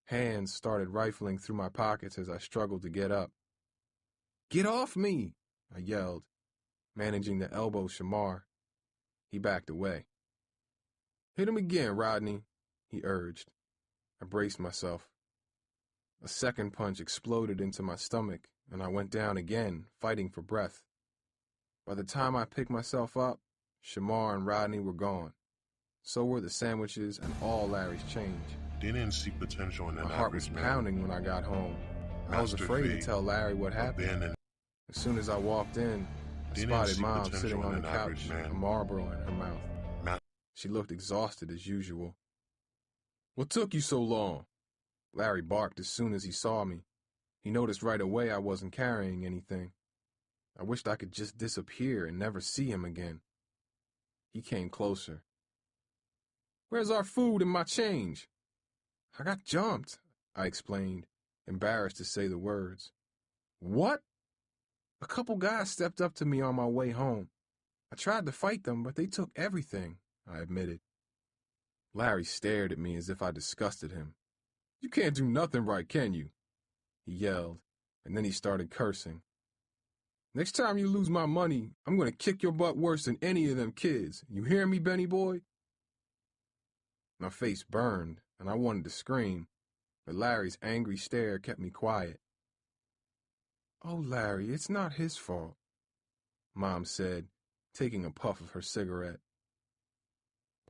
Hands started rifling through my pockets as I struggled to get up. "Get off me!" I yelled, managing to elbow Shamar. He backed away. "Hit him again, Rodney," he urged. I braced myself. A second punch exploded into my stomach, and I went down again, fighting for breath. By the time I picked myself up, Shamar and Rodney were gone. So were the sandwiches and all Larry's change. Didn't see potential in an My heart was average man. pounding when I got home. I was Master afraid to Fate, tell Larry what happened. abandoned. As soon as I walked in, I Didn't spotted see Mom potential sitting in on the an average couch, man. a Marlboro in her mouth. Ma- She looked exhausted as usual. "What took you so long?" Larry barked as soon as he saw me. He noticed right away I wasn't carrying anything. I wished I could just disappear and never see him again. He came closer. "Where's our food and my change?" "I got jumped," I explained, embarrassed to say the words. "What?" "A couple guys stepped up to me on my way home. I tried to fight them, but they took everything, I admitted. Larry stared at me as if I disgusted him. You can't do nothing right, can you? He yelled, and then he started cursing. Next time you lose my money, I'm going to kick your butt worse than any of them kids. You hear me, Benny boy? My face burned, and I wanted to scream, but Larry's angry stare kept me quiet. Oh, Larry, it's not his fault, Mom said, taking a puff of her cigarette.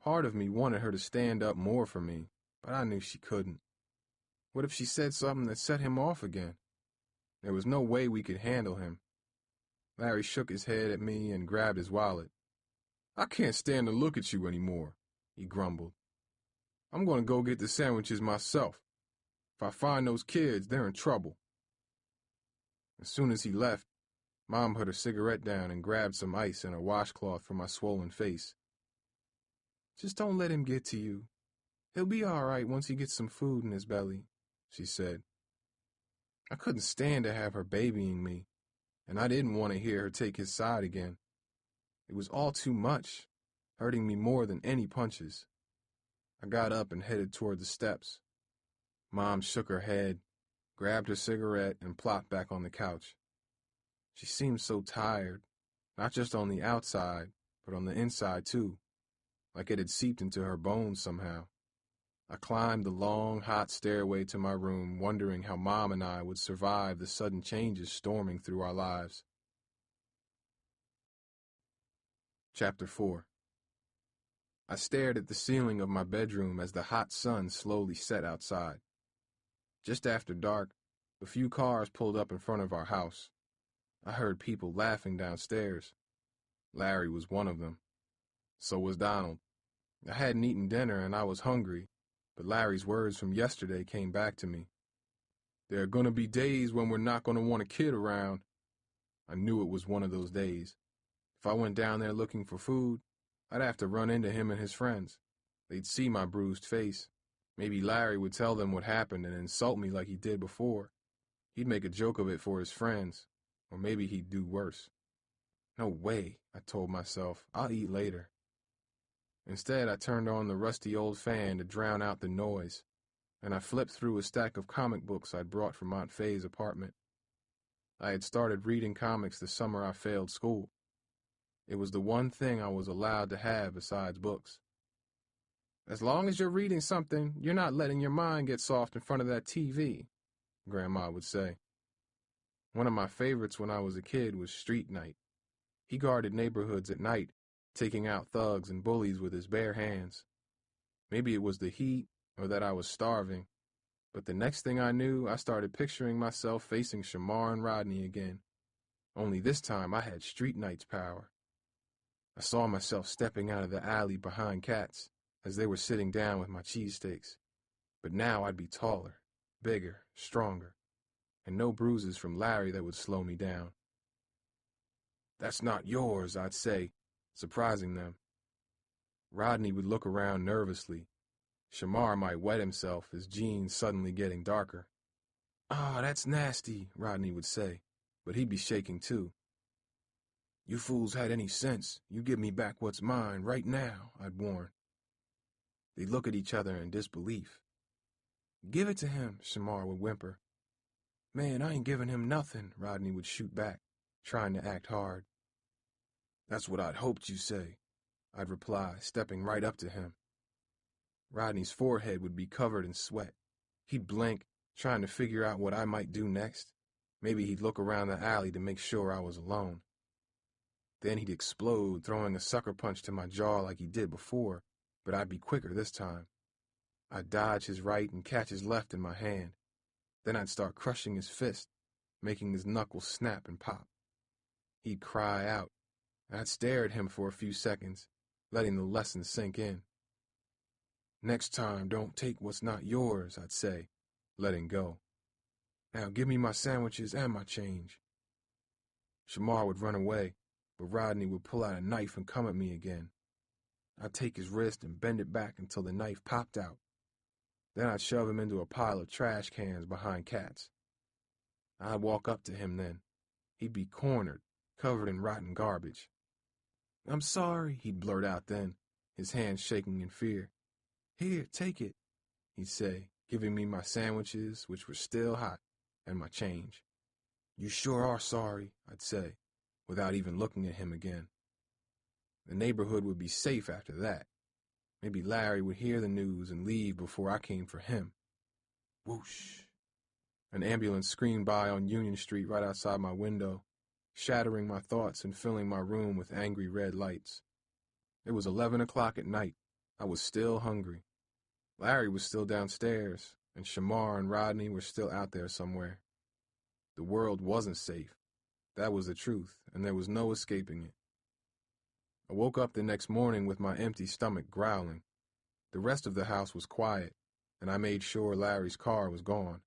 Part of me wanted her to stand up more for me, but I knew she couldn't. What if she said something that set him off again? There was no way we could handle him. Larry shook his head at me and grabbed his wallet. I can't stand to look at you anymore, he grumbled. I'm going to go get the sandwiches myself. If I find those kids, they're in trouble. As soon as he left, Mom put her cigarette down and grabbed some ice and a washcloth for my swollen face. Just don't let him get to you. He'll be all right once he gets some food in his belly, she said. I couldn't stand to have her babying me, and I didn't want to hear her take his side again. It was all too much, hurting me more than any punches. I got up and headed toward the steps. Mom shook her head, grabbed her cigarette, and plopped back on the couch. She seemed so tired, not just on the outside, but on the inside too, like it had seeped into her bones somehow. I climbed the long, hot stairway to my room, wondering how Mom and I would survive the sudden changes storming through our lives. Chapter 4. I stared at the ceiling of my bedroom as the hot sun slowly set outside. Just after dark, a few cars pulled up in front of our house. I heard people laughing downstairs. Larry was one of them. So was Donald. I hadn't eaten dinner and I was hungry, but Larry's words from yesterday came back to me. There are going to be days when we're not going to want a kid around. I knew it was one of those days. If I went down there looking for food, I'd have to run into him and his friends. They'd see my bruised face. Maybe Larry would tell them what happened and insult me like he did before. He'd make a joke of it for his friends, or maybe he'd do worse. No way, I told myself. I'll eat later. Instead, I turned on the rusty old fan to drown out the noise, and I flipped through a stack of comic books I'd brought from Aunt Faye's apartment. I had started reading comics the summer I failed school. It was the one thing I was allowed to have besides books. As long as you're reading something, you're not letting your mind get soft in front of that TV, Grandma would say. One of my favorites when I was a kid was Street Knight. He guarded neighborhoods at night, taking out thugs and bullies with his bare hands. Maybe it was the heat or that I was starving, but the next thing I knew, I started picturing myself facing Shamar and Rodney again. Only this time I had Street Knight's power. I saw myself stepping out of the alley behind Cats as they were sitting down with my cheesesteaks. But now I'd be taller, bigger, stronger, and no bruises from Larry that would slow me down. That's not yours, I'd say, surprising them. Rodney would look around nervously. Shamar might wet himself, his jeans suddenly getting darker. Ah, that's nasty, Rodney would say, but he'd be shaking too. You fools had any sense, you give me back what's mine right now, I'd warn. They'd look at each other in disbelief. Give it to him, Shamar would whimper. Man, I ain't giving him nothing, Rodney would shoot back, trying to act hard. That's what I'd hoped you'd say, I'd reply, stepping right up to him. Rodney's forehead would be covered in sweat. He'd blink, trying to figure out what I might do next. Maybe he'd look around the alley to make sure I was alone. Then he'd explode, throwing a sucker punch to my jaw like he did before, but I'd be quicker this time. I'd dodge his right and catch his left in my hand. Then I'd start crushing his fist, making his knuckles snap and pop. He'd cry out, and I'd stare at him for a few seconds, letting the lesson sink in. Next time, don't take what's not yours, I'd say, letting go. Now give me my sandwiches and my change. Shamar would run away, but Rodney would pull out a knife and come at me again. I'd take his wrist and bend it back until the knife popped out. Then I'd shove him into a pile of trash cans behind Cats. I'd walk up to him then. He'd be cornered, covered in rotten garbage. I'm sorry, he'd blurt out then, his hands shaking in fear. Here, take it, he'd say, giving me my sandwiches, which were still hot, and my change. You sure are sorry, I'd say, without even looking at him again. The neighborhood would be safe after that. Maybe Larry would hear the news and leave before I came for him. Whoosh. An ambulance screamed by on Union Street right outside my window, shattering my thoughts and filling my room with angry red lights. It was 11 o'clock at night. I was still hungry. Larry was still downstairs, and Shamar and Rodney were still out there somewhere. The world wasn't safe. That was the truth, and there was no escaping it. I woke up the next morning with my empty stomach growling. The rest of the house was quiet, and I made sure Larry's car was gone.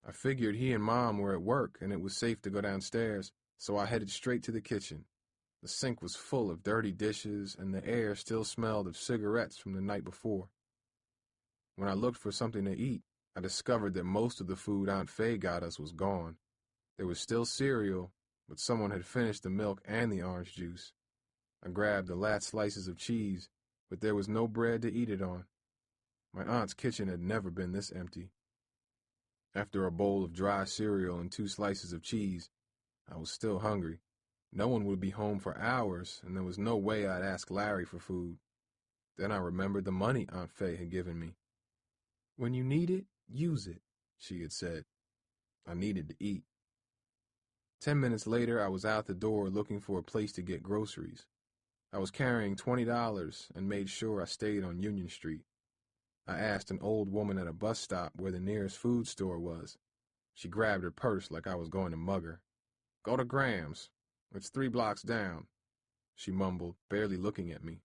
I figured he and Mom were at work and it was safe to go downstairs, so I headed straight to the kitchen. The sink was full of dirty dishes, and the air still smelled of cigarettes from the night before. When I looked for something to eat, I discovered that most of the food Aunt Faye got us was gone. There was still cereal, but someone had finished the milk and the orange juice. I grabbed the last slices of cheese, but there was no bread to eat it on. My aunt's kitchen had never been this empty. After a bowl of dry cereal and 2 slices of cheese, I was still hungry. No one would be home for hours, and there was no way I'd ask Larry for food. Then I remembered the money Aunt Faye had given me. When you need it, use it, she had said. I needed to eat. 10 minutes later, I was out the door looking for a place to get groceries. I was carrying $20 and made sure I stayed on Union Street. I asked an old woman at a bus stop where the nearest food store was. She grabbed her purse like I was going to mug her. Go to Graham's. It's 3 blocks down, she mumbled, barely looking at me.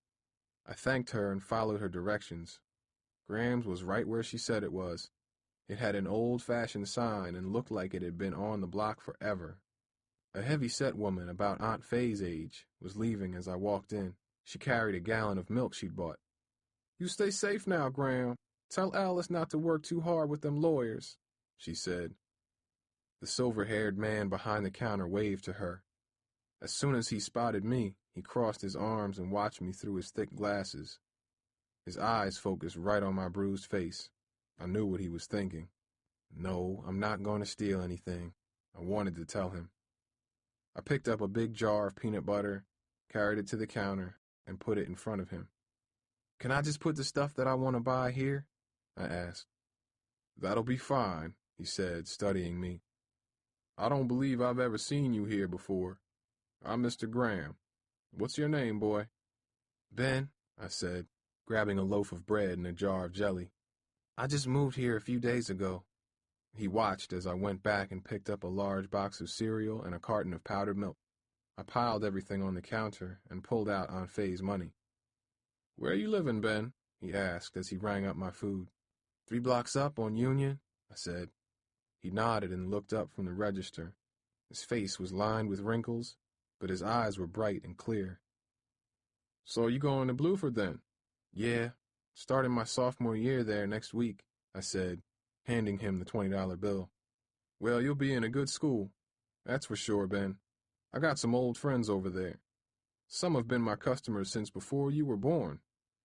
I thanked her and followed her directions. Graham's was right where she said it was. It had an old-fashioned sign and looked like it had been on the block forever. A heavy-set woman about Aunt Faye's age was leaving as I walked in. She carried a gallon of milk she'd bought. You stay safe now, Graham. Tell Alice not to work too hard with them lawyers, she said. The silver-haired man behind the counter waved to her. As soon as he spotted me, he crossed his arms and watched me through his thick glasses. His eyes focused right on my bruised face. I knew what he was thinking. No, I'm not going to steal anything, I wanted to tell him. I picked up a big jar of peanut butter, carried it to the counter, and put it in front of him. Can I just put the stuff that I want to buy here? I asked. That'll be fine, he said, studying me. I don't believe I've ever seen you here before. I'm Mr. Graham. What's your name, boy? Ben, I said, grabbing a loaf of bread and a jar of jelly. I just moved here a few days ago. He watched as I went back and picked up a large box of cereal and a carton of powdered milk. I piled everything on the counter and pulled out Aunt Faye's money. Where are you living, Ben? He asked as he rang up my food. 3 blocks up on Union, I said. He nodded and looked up from the register. His face was lined with wrinkles, but his eyes were bright and clear. So you going to Bluford then? Yeah, starting my sophomore year there next week, I said, handing him the $20 bill. Well, you'll be in a good school. That's for sure, Ben. I got some old friends over there. Some have been my customers since before you were born,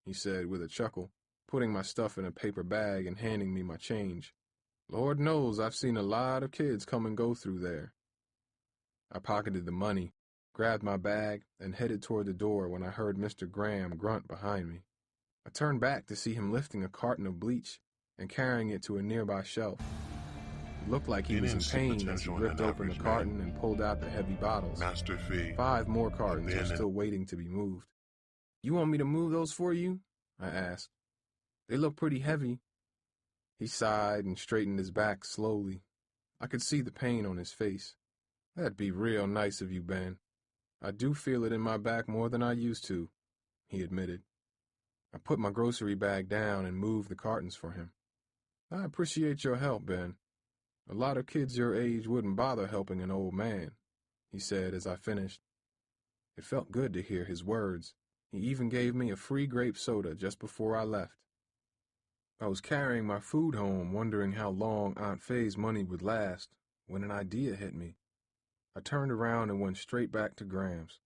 he said with a chuckle, putting my stuff in a paper bag and handing me my change. Lord knows I've seen a lot of kids come and go through there. I pocketed the money, grabbed my bag, and headed toward the door when I heard Mr. Graham grunt behind me. I turned back to see him lifting a carton of bleach and carrying it to a nearby shelf. It looked like he was in pain as he ripped open the carton and pulled out the heavy bottles. Master Fee. 5 more cartons were still waiting to be moved. You want me to move those for you? I asked. They look pretty heavy. He sighed and straightened his back slowly. I could see the pain on his face. That'd be real nice of you, Ben. I do feel it in my back more than I used to, he admitted. I put my grocery bag down and moved the cartons for him. I appreciate your help, Ben. A lot of kids your age wouldn't bother helping an old man, he said as I finished. It felt good to hear his words. He even gave me a free grape soda just before I left. I was carrying my food home, wondering how long Aunt Faye's money would last, when an idea hit me. I turned around and went straight back to Graham's.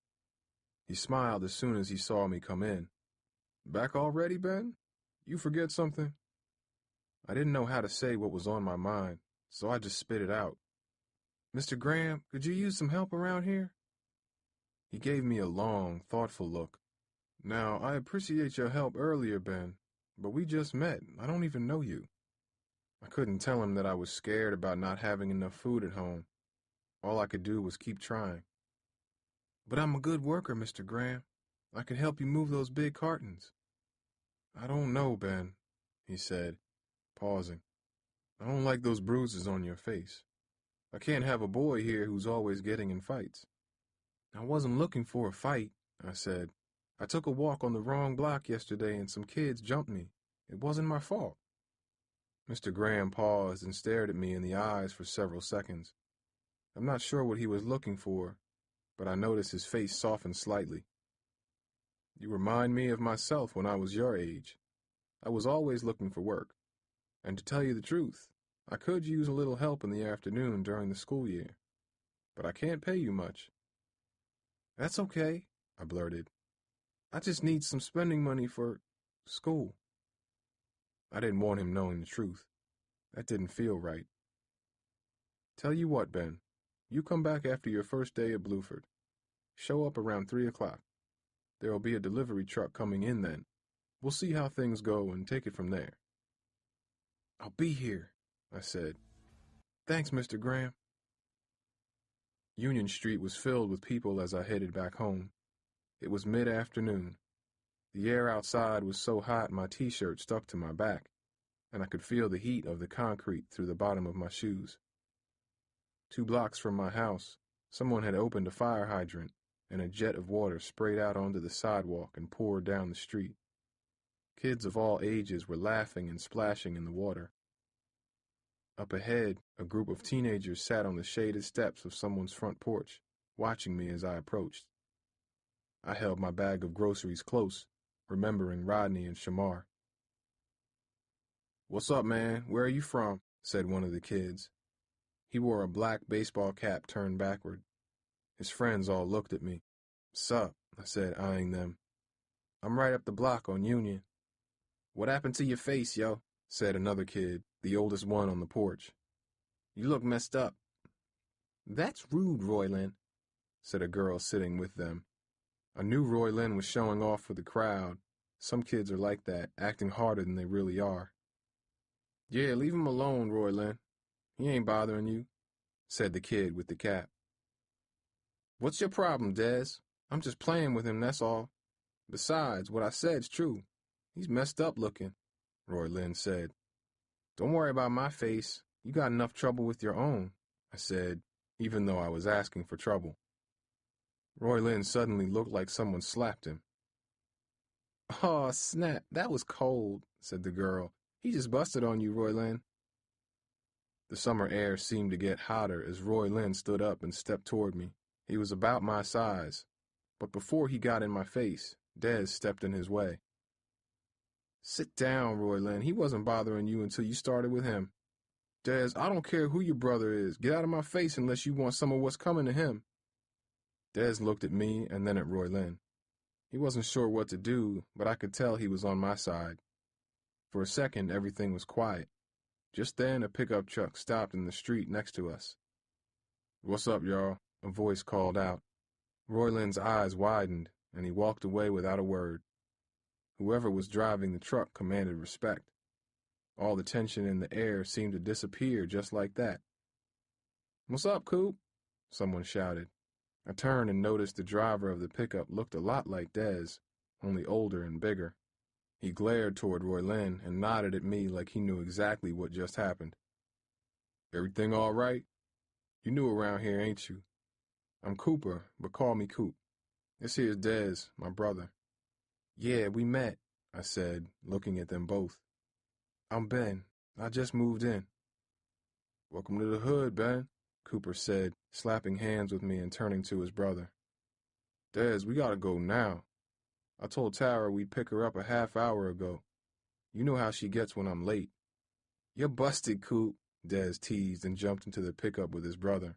He smiled as soon as he saw me come in. Back already, Ben? You forget something? I didn't know how to say what was on my mind, so I just spit it out. Mr. Graham, could you use some help around here? He gave me a long, thoughtful look. Now, I appreciate your help earlier, Ben, but we just met. I don't even know you. I couldn't tell him that I was scared about not having enough food at home. All I could do was keep trying. But I'm a good worker, Mr. Graham. I can help you move those big cartons. I don't know, Ben, he said, pausing. I don't like those bruises on your face. I can't have a boy here who's always getting in fights. I wasn't looking for a fight, I said. I took a walk on the wrong block yesterday and some kids jumped me. It wasn't my fault. Mr. Graham paused and stared at me in the eyes for several seconds. I'm not sure what he was looking for, but I noticed his face soften slightly. You remind me of myself when I was your age. I was always looking for work. And to tell you the truth, I could use a little help in the afternoon during the school year. But I can't pay you much. That's okay, I blurted. I just need some spending money for school. I didn't want him knowing the truth. That didn't feel right. Tell you what, Ben. You come back after your first day at Bluford. Show up around 3 o'clock. There will be a delivery truck coming in then. We'll see how things go and take it from there. I'll be here, I said. Thanks, Mr. Graham. Union Street was filled with people as I headed back home. It was mid-afternoon. The air outside was so hot my t-shirt stuck to my back, and I could feel the heat of the concrete through the bottom of my shoes. 2 blocks from my house, someone had opened a fire hydrant, and a jet of water sprayed out onto the sidewalk and poured down the street. Kids of all ages were laughing and splashing in the water. Up ahead, a group of teenagers sat on the shaded steps of someone's front porch, watching me as I approached. I held my bag of groceries close, remembering Rodney and Shamar. What's up, man? Where are you from? Said one of the kids. He wore a black baseball cap turned backward. His friends all looked at me. Sup, I said, eyeing them. I'm right up the block on Union. What happened to your face, yo? Said another kid, the oldest one on the porch. You look messed up. That's rude, Roylin, said a girl sitting with them. I knew Roylin was showing off for the crowd. Some kids are like that, acting harder than they really are. Yeah, leave him alone, Roylin. He ain't bothering you, said the kid with the cap. What's your problem, Dez? I'm just playing with him, that's all. Besides, what I said's true. He's messed up looking, Roylin said. Don't worry about my face. You got enough trouble with your own, I said, even though I was asking for trouble. Roylin suddenly looked like someone slapped him. Oh, snap, that was cold, said the girl. He just busted on you, Roylin. The summer air seemed to get hotter as Roylin stood up and stepped toward me. He was about my size, but before he got in my face, Dez stepped in his way. Sit down, Roylin. He wasn't bothering you until you started with him. Dez, I don't care who your brother is. Get out of my face unless you want some of what's coming to him. Dez looked at me and then at Roylin. He wasn't sure what to do, but I could tell he was on my side. For a second, everything was quiet. Just then, a pickup truck stopped in the street next to us. What's up, y'all? A voice called out. Roylin's eyes widened, and he walked away without a word. Whoever was driving the truck commanded respect. All the tension in the air seemed to disappear just like that. What's up, Coop? Someone shouted. I turned and noticed the driver of the pickup looked a lot like Dez, only older and bigger. He glared toward Roylin and nodded at me like he knew exactly what just happened. Everything all right? You new around here, ain't you? I'm Cooper, but call me Coop. This here's Dez, my brother. Yeah, we met, I said, looking at them both. I'm Ben. I just moved in. Welcome to the hood, Ben, Cooper said, slapping hands with me and turning to his brother. Dez, we gotta go now. I told Tara we'd pick her up a half hour ago. You know how she gets when I'm late. You're busted, Coop, Dez teased and jumped into the pickup with his brother.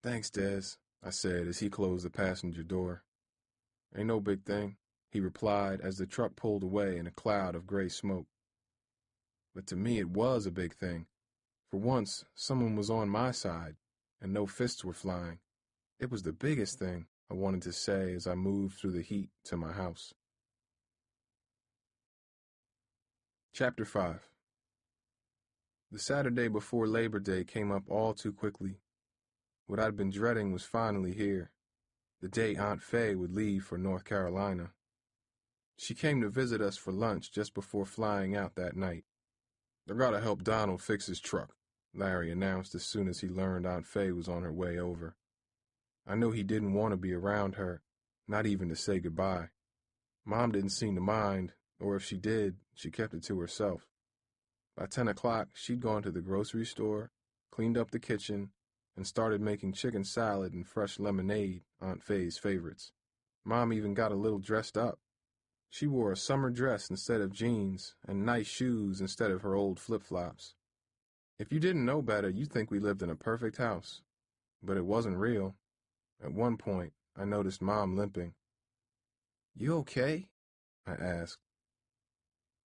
Thanks, Dez, I said as he closed the passenger door. Ain't no big thing, he replied as the truck pulled away in a cloud of gray smoke. But to me it was a big thing. For once, someone was on my side, and no fists were flying. It was the biggest thing, I wanted to say as I moved through the heat to my house. Chapter 5. The Saturday before Labor Day came up all too quickly. What I'd been dreading was finally here, the day Aunt Faye would leave for North Carolina. She came to visit us for lunch just before flying out that night. "I gotta help Donald fix his truck," Larry announced as soon as he learned Aunt Faye was on her way over. I knew he didn't want to be around her, not even to say goodbye. Mom didn't seem to mind, or if she did, she kept it to herself. By 10 o'clock, she'd gone to the grocery store, cleaned up the kitchen, and started making chicken salad and fresh lemonade, Aunt Faye's favorites. Mom even got a little dressed up. She wore a summer dress instead of jeans and nice shoes instead of her old flip-flops. If you didn't know better, you'd think we lived in a perfect house. But it wasn't real. At one point, I noticed Mom limping. "You okay?" I asked.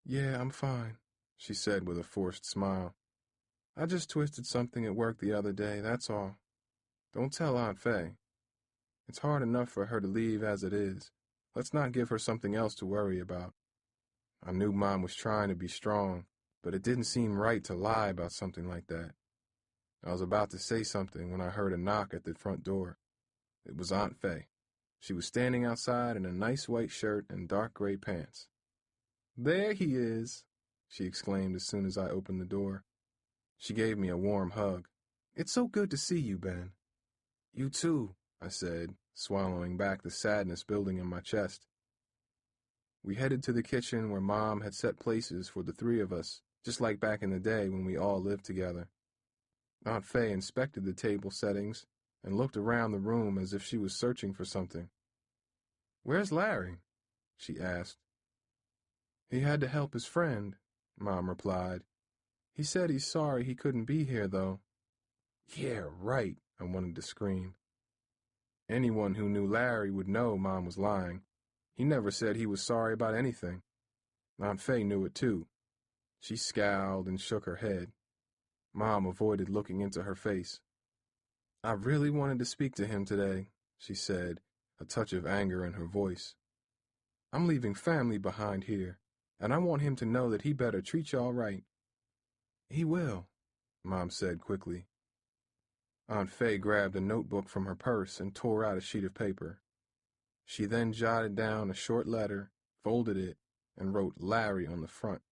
"Yeah, I'm fine," she said with a forced smile. "I just twisted something at work the other day, that's all. Don't tell Aunt Faye. It's hard enough for her to leave as it is. Let's not give her something else to worry about." I knew Mom was trying to be strong, but it didn't seem right to lie about something like that. I was about to say something when I heard a knock at the front door. It was Aunt Faye. She was standing outside in a nice white shirt and dark gray pants. "There he is," she exclaimed as soon as I opened the door. She gave me a warm hug. "It's so good to see you, Ben." "You too," I said, swallowing back the sadness building in my chest. We headed to the kitchen where Mom had set places for the three of us, just like back in the day when we all lived together. Aunt Faye inspected the table settings and looked around the room as if she was searching for something. "Where's Larry?" she asked. "He had to help his friend," Mom replied. "He said he's sorry he couldn't be here, though." "Yeah, right," I wanted to scream. Anyone who knew Larry would know Mom was lying. He never said he was sorry about anything. Aunt Faye knew it, too. She scowled and shook her head. Mom avoided looking into her face. "I really wanted to speak to him today," she said, a touch of anger in her voice. "I'm leaving family behind here, and I want him to know that he better treat y'all right." "He will," Mom said quickly. Aunt Faye grabbed a notebook from her purse and tore out a sheet of paper. She then jotted down a short letter, folded it, and wrote Larry on the front.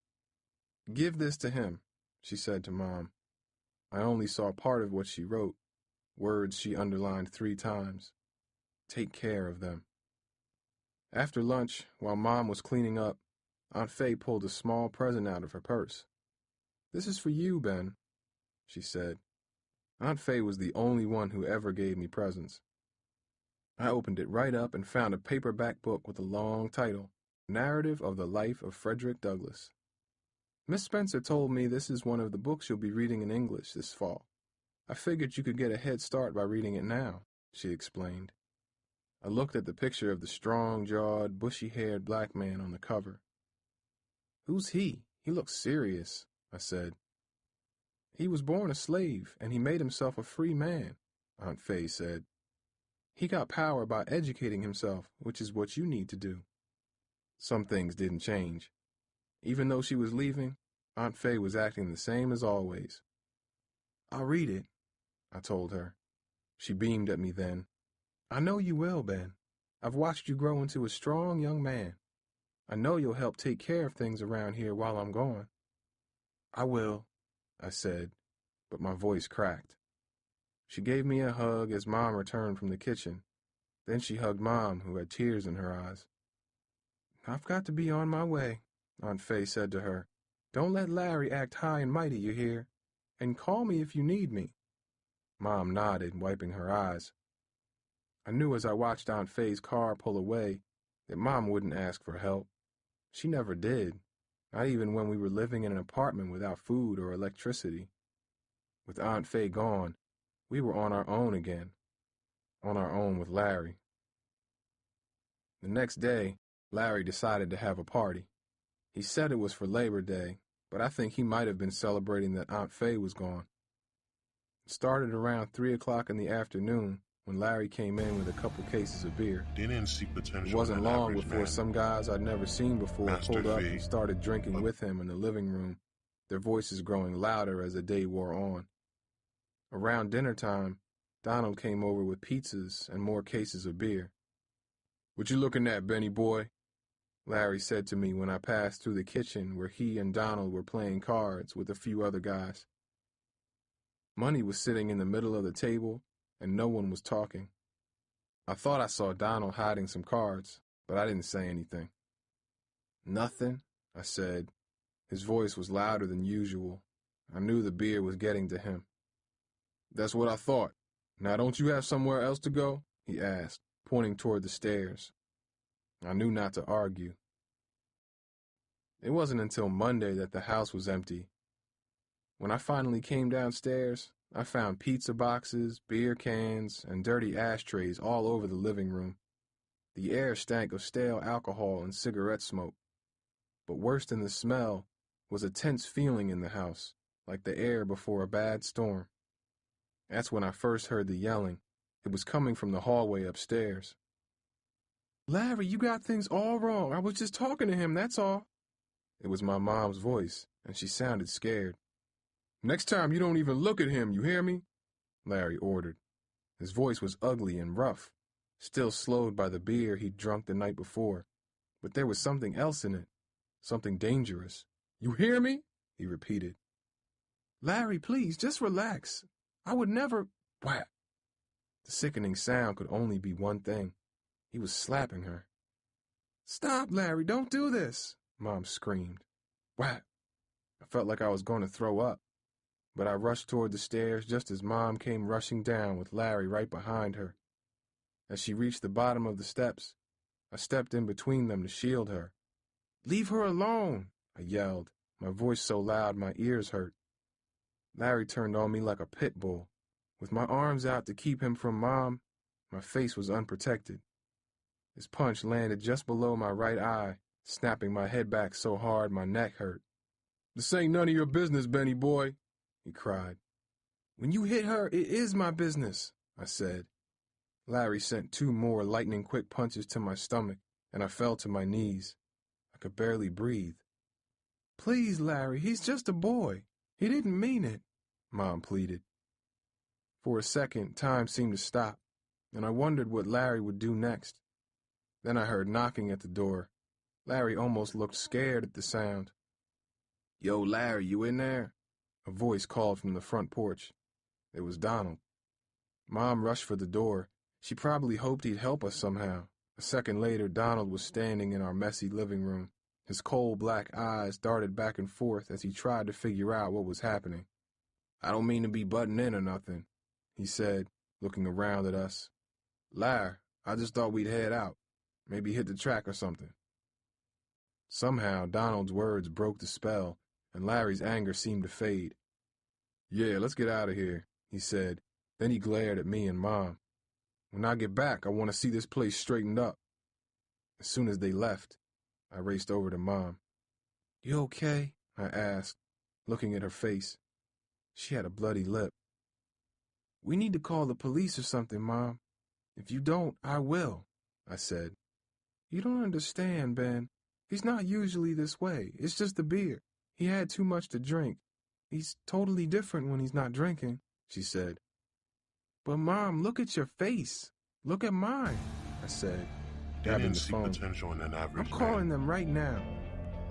"Give this to him," she said to Mom. I only saw part of what she wrote, words she underlined 3 times. Take care of them. After lunch, while Mom was cleaning up, Aunt Faye pulled a small present out of her purse. "This is for you, Ben," she said. Aunt Faye was the only one who ever gave me presents. I opened it right up and found a paperback book with a long title, Narrative of the Life of Frederick Douglass. "Miss Spencer told me this is one of the books you'll be reading in English this fall. I figured you could get a head start by reading it now," she explained. I looked at the picture of the strong-jawed, bushy-haired black man on the cover. "Who's he? He looks serious," I said. "He was born a slave, and he made himself a free man," Aunt Faye said. "He got power by educating himself, which is what you need to do." Some things didn't change. Even though she was leaving, Aunt Faye was acting the same as always. "I'll read it," I told her. She beamed at me then. "I know you will, Ben. I've watched you grow into a strong young man. I know you'll help take care of things around here while I'm gone." "I will," I said, but my voice cracked. She gave me a hug as Mom returned from the kitchen. Then she hugged Mom, who had tears in her eyes. "I've got to be on my way," Aunt Faye said to her. "Don't let Larry act high and mighty, you hear? And call me if you need me." Mom nodded, wiping her eyes. I knew as I watched Aunt Faye's car pull away that Mom wouldn't ask for help. She never did, not even when we were living in an apartment without food or electricity. With Aunt Faye gone, we were on our own again, on our own with Larry. The next day, Larry decided to have a party. He said it was for Labor Day, but I think he might have been celebrating that Aunt Faye was gone. It started around 3 o'clock in the afternoon when Larry came in with a couple cases of beer. Didn't see potential It wasn't in an long average before man. some guys I'd never seen before Master pulled up Fee. and started drinking with him in the living room, their voices growing louder as the day wore on. Around dinner time, Donald came over with pizzas and more cases of beer. "What you looking at, Benny boy?" Larry said to me when I passed through the kitchen where he and Donald were playing cards with a few other guys. Money was sitting in the middle of the table, and no one was talking. I thought I saw Donald hiding some cards, but I didn't say anything. "Nothing," I said. His voice was louder than usual. I knew the beer was getting to him. "That's what I thought. Now don't you have somewhere else to go?" he asked, pointing toward the stairs. I knew not to argue. It wasn't until Monday that the house was empty. When I finally came downstairs, I found pizza boxes, beer cans, and dirty ashtrays all over the living room. The air stank of stale alcohol and cigarette smoke. But worse than the smell was a tense feeling in the house, like the air before a bad storm. That's when I first heard the yelling. It was coming from the hallway upstairs. "Larry, you got things all wrong. I was just talking to him, that's all." It was my mom's voice, and she sounded scared. "Next time you don't even look at him, you hear me?" Larry ordered. His voice was ugly and rough, still slowed by the beer he'd drunk the night before. But there was something else in it, something dangerous. "You hear me?" he repeated. "Larry, please, just relax. I would never—" Whack! The sickening sound could only be one thing. He was slapping her. "Stop, Larry, don't do this," Mom screamed. Whack! I felt like I was going to throw up, but I rushed toward the stairs just as Mom came rushing down with Larry right behind her. As she reached the bottom of the steps, I stepped in between them to shield her. "Leave her alone," I yelled, my voice so loud my ears hurt. Larry turned on me like a pit bull. With my arms out to keep him from Mom, my face was unprotected. His punch landed just below my right eye, snapping my head back so hard my neck hurt. "This ain't none of your business, Benny boy," he cried. "When you hit her, it is my business," I said. Larry sent 2 more lightning-quick punches to my stomach, and I fell to my knees. I could barely breathe. "Please, Larry, he's just a boy. He didn't mean it," Mom pleaded. For a second, time seemed to stop, and I wondered what Larry would do next. Then I heard knocking at the door. Larry almost looked scared at the sound. "Yo, Larry, you in there?" A voice called from the front porch. It was Donald. Mom rushed for the door. She probably hoped he'd help us somehow. A second later, Donald was standing in our messy living room. His cold black eyes darted back and forth as he tried to figure out what was happening. "I don't mean to be butting in or nothing," he said, looking around at us. "Larry, I just thought we'd head out. Maybe hit the track or something." Somehow, Donald's words broke the spell, and Larry's anger seemed to fade. "Yeah, let's get out of here," he said. Then he glared at me and Mom. "When I get back, I want to see this place straightened up." As soon as they left, I raced over to Mom. "You okay?" I asked, looking at her face. She had a bloody lip. "We need to call the police or something, Mom. If you don't, I will," I said. "You don't understand, Ben. He's not usually this way. It's just the beer. He had too much to drink. He's totally different when he's not drinking," she said. "But, Mom, look at your face. Look at mine," I said, grabbing Didn't the see phone. potential in an "I'm average calling man. them right now."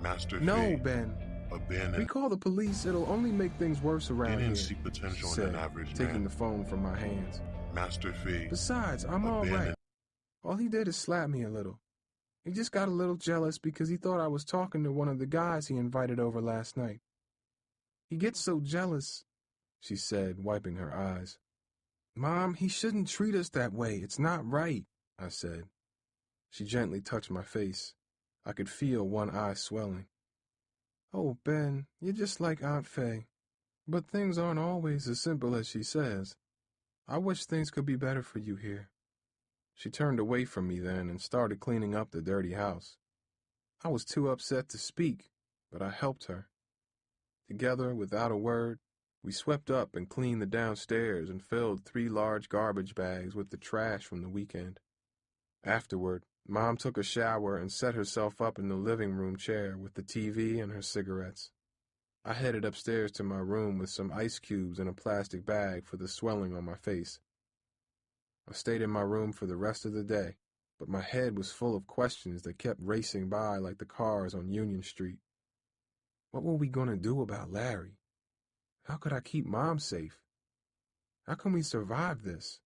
Master "No, Fee. Ben. We Abandoned. call the police. It'll only make things worse around Didn't here," see she potential in said, an average taking man. the phone from my hands. Master Fee. "Besides, I'm all right. Abandoned. All he did is slap me a little. He just got a little jealous because he thought I was talking to one of the guys he invited over last night. He gets so jealous," she said, wiping her eyes. "Mom, he shouldn't treat us that way. It's not right," I said. She gently touched my face. I could feel one eye swelling. "Oh, Ben, you're just like Aunt Faye. But things aren't always as simple as she says. I wish things could be better for you here." She turned away from me then and started cleaning up the dirty house. I was too upset to speak, but I helped her. Together, without a word, we swept up and cleaned the downstairs and filled 3 large garbage bags with the trash from the weekend. Afterward, Mom took a shower and set herself up in the living room chair with the TV and her cigarettes. I headed upstairs to my room with some ice cubes in a plastic bag for the swelling on my face. I stayed in my room for the rest of the day, but my head was full of questions that kept racing by like the cars on Union Street. What were we going to do about Larry? How could I keep Mom safe? How can we survive this?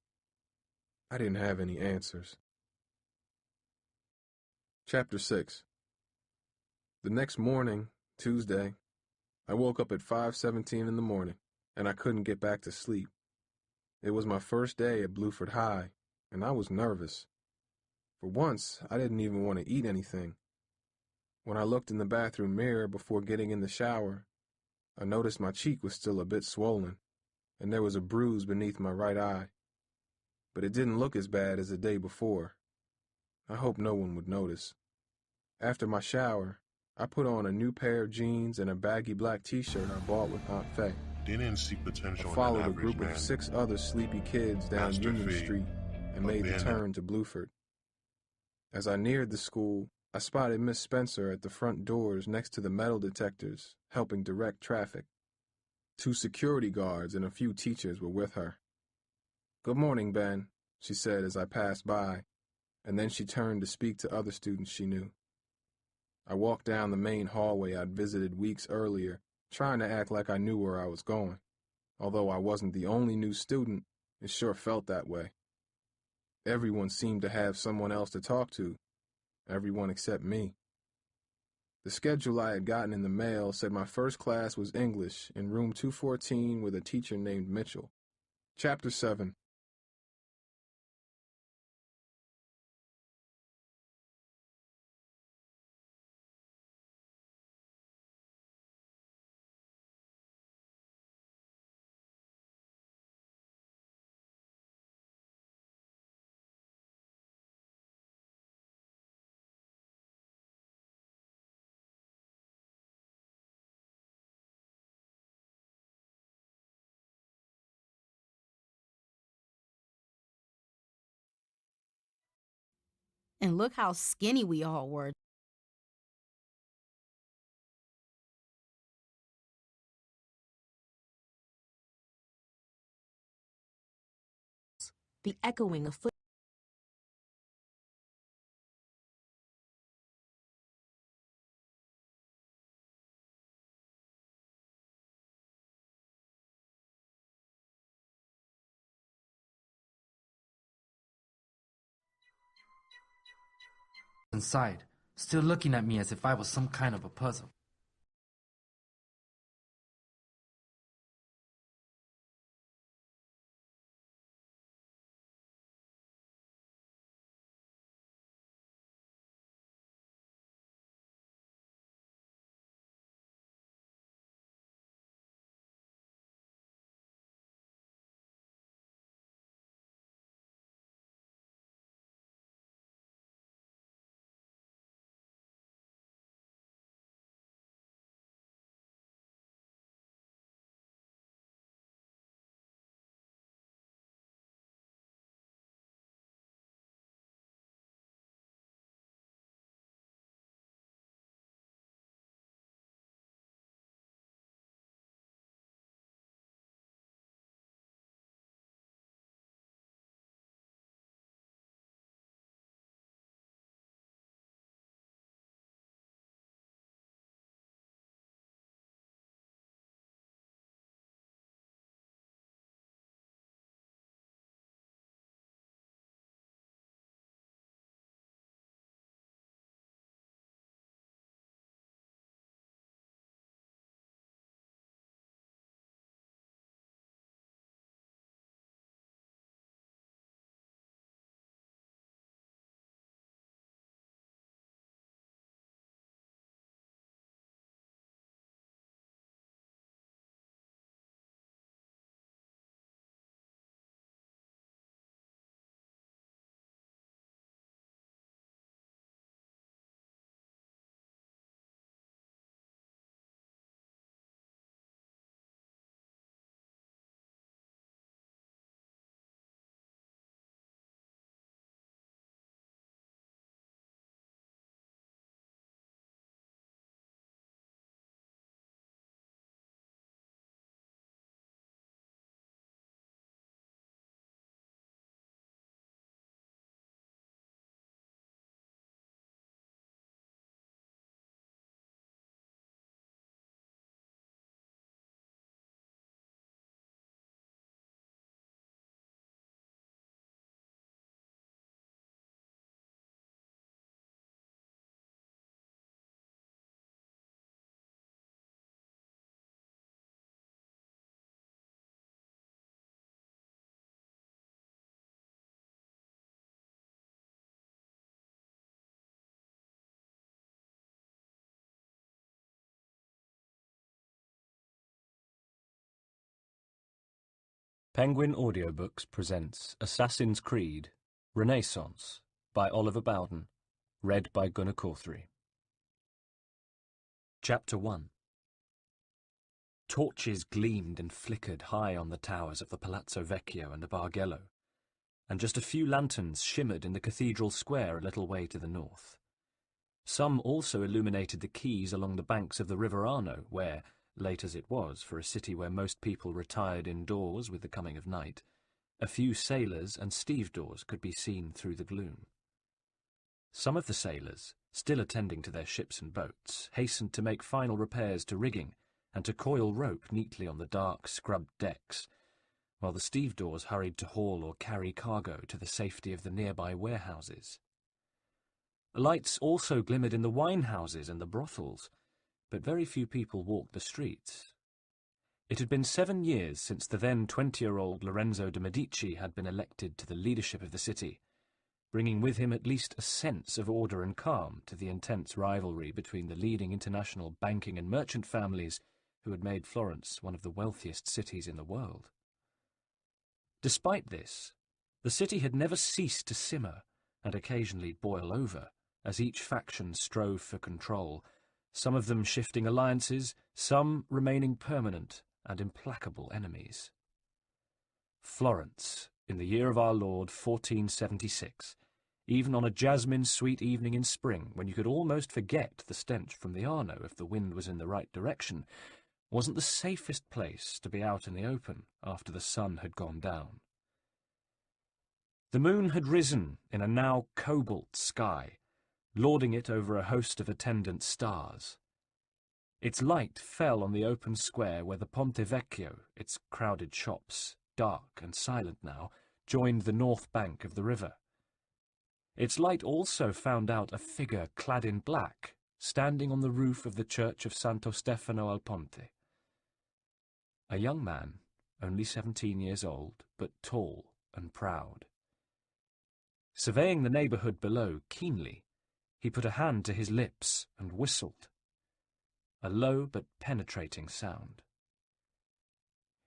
I didn't have any answers. Chapter 6. The next morning, Tuesday, I woke up at 5:17 in the morning, and I couldn't get back to sleep. It was my first day at Bluford High, and I was nervous. For once, I didn't even want to eat anything. When I looked in the bathroom mirror before getting in the shower, I noticed my cheek was still a bit swollen, and there was a bruise beneath my right eye. But it didn't look as bad as the day before. I hoped no one would notice. After my shower, I put on a new pair of jeans and a baggy black t-shirt I bought with Aunt Faye. Didn't see I potential in an followed a average group man. of 6 other sleepy kids down Master Union Fee, Street and made the abandoned. turn to Bluford. As I neared the school, I spotted Miss Spencer at the front doors next to the metal detectors, helping direct traffic. 2 security guards and a few teachers were with her. "Good morning, Ben," she said as I passed by, and then she turned to speak to other students she knew. I walked down the main hallway I'd visited weeks earlier, trying to act like I knew where I was going. Although I wasn't the only new student, it sure felt that way. Everyone seemed to have someone else to talk to, everyone except me. The schedule I had gotten in the mail said my first class was English in room 214 with a teacher named Mitchell. Chapter 7. And look how skinny we all were. The echoing of foot. Inside, still looking at me as if I was some kind of a puzzle. Penguin Audiobooks presents Assassin's Creed Renaissance by Oliver Bowden, read by Gunnar Corthery. Chapter 1. Torches gleamed and flickered high on the towers of the Palazzo Vecchio and the Bargello, and just a few lanterns shimmered in the cathedral square a little way to the north. Some also illuminated the quays along the banks of the River Arno, where, late as it was for a city where most people retired indoors with the coming of night, a few sailors and stevedores could be seen through the gloom. Some of the sailors, still attending to their ships and boats, hastened to make final repairs to rigging and to coil rope neatly on the dark, scrubbed decks, while the stevedores hurried to haul or carry cargo to the safety of the nearby warehouses. Lights also glimmered in the wine-houses and the brothels, but very few people walked the streets. It had been 7 years since the then 20-year-old Lorenzo de' Medici had been elected to the leadership of the city, bringing with him at least a sense of order and calm to the intense rivalry between the leading international banking and merchant families who had made Florence one of the wealthiest cities in the world. Despite this, the city had never ceased to simmer and occasionally boil over, as each faction strove for control, some of them shifting alliances, some remaining permanent and implacable enemies. Florence, in the year of our Lord 1476, even on a jasmine-sweet evening in spring, when you could almost forget the stench from the Arno if the wind was in the right direction, wasn't the safest place to be out in the open after the sun had gone down. The moon had risen in a now cobalt sky, lording it over a host of attendant stars. Its light fell on the open square where the Ponte Vecchio, its crowded shops, dark and silent now, joined the north bank of the river. Its light also found out a figure clad in black, standing on the roof of the church of Santo Stefano al Ponte. A young man, only 17 years old, but tall and proud. Surveying the neighbourhood below keenly, he put a hand to his lips and whistled. A low but penetrating sound.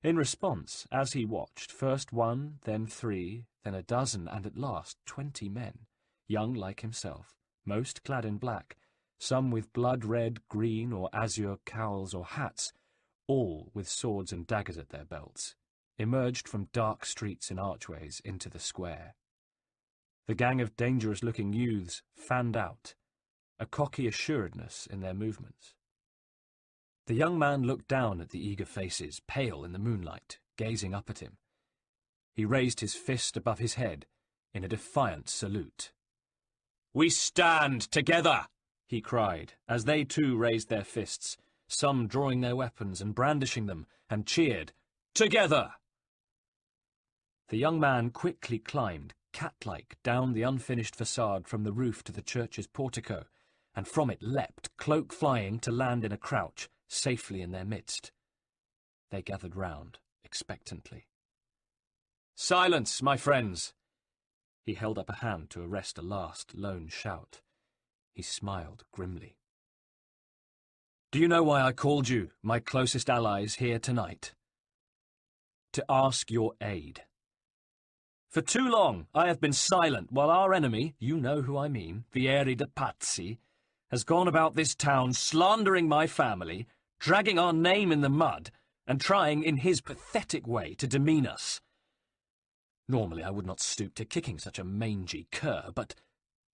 In response, as he watched, first 1, then 3, then a dozen, and at last 20 men, young like himself, most clad in black, some with blood-red, green, or azure cowls or hats, all with swords and daggers at their belts, emerged from dark streets and archways into the square. The gang of dangerous-looking youths fanned out, a cocky assuredness in their movements. The young man looked down at the eager faces, pale in the moonlight, gazing up at him. He raised his fist above his head in a defiant salute. "We stand together!" he cried, as they too raised their fists, some drawing their weapons and brandishing them, and cheered, "Together!" The young man quickly climbed, cat-like, down the unfinished facade from the roof to the church's portico, and from it leapt, cloak flying, to land in a crouch, safely in their midst. They gathered round, expectantly. "Silence, my friends!" He held up a hand to arrest a last, lone shout. He smiled grimly. "Do you know why I called you, my closest allies, here tonight? To ask your aid. For too long I have been silent while our enemy, you know who I mean, Vieri de' Pazzi, has gone about this town slandering my family, dragging our name in the mud, and trying in his pathetic way to demean us. Normally I would not stoop to kicking such a mangy cur, but—"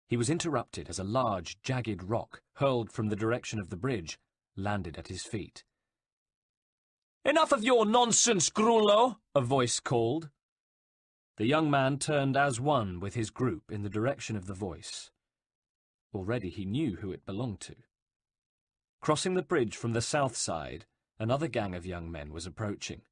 He was interrupted as a large, jagged rock, hurled from the direction of the bridge, landed at his feet. "Enough of your nonsense, Grullo!" a voice called. The young man turned as one with his group in the direction of the voice. Already he knew who it belonged to. Crossing the bridge from the south side, another gang of young men was approaching.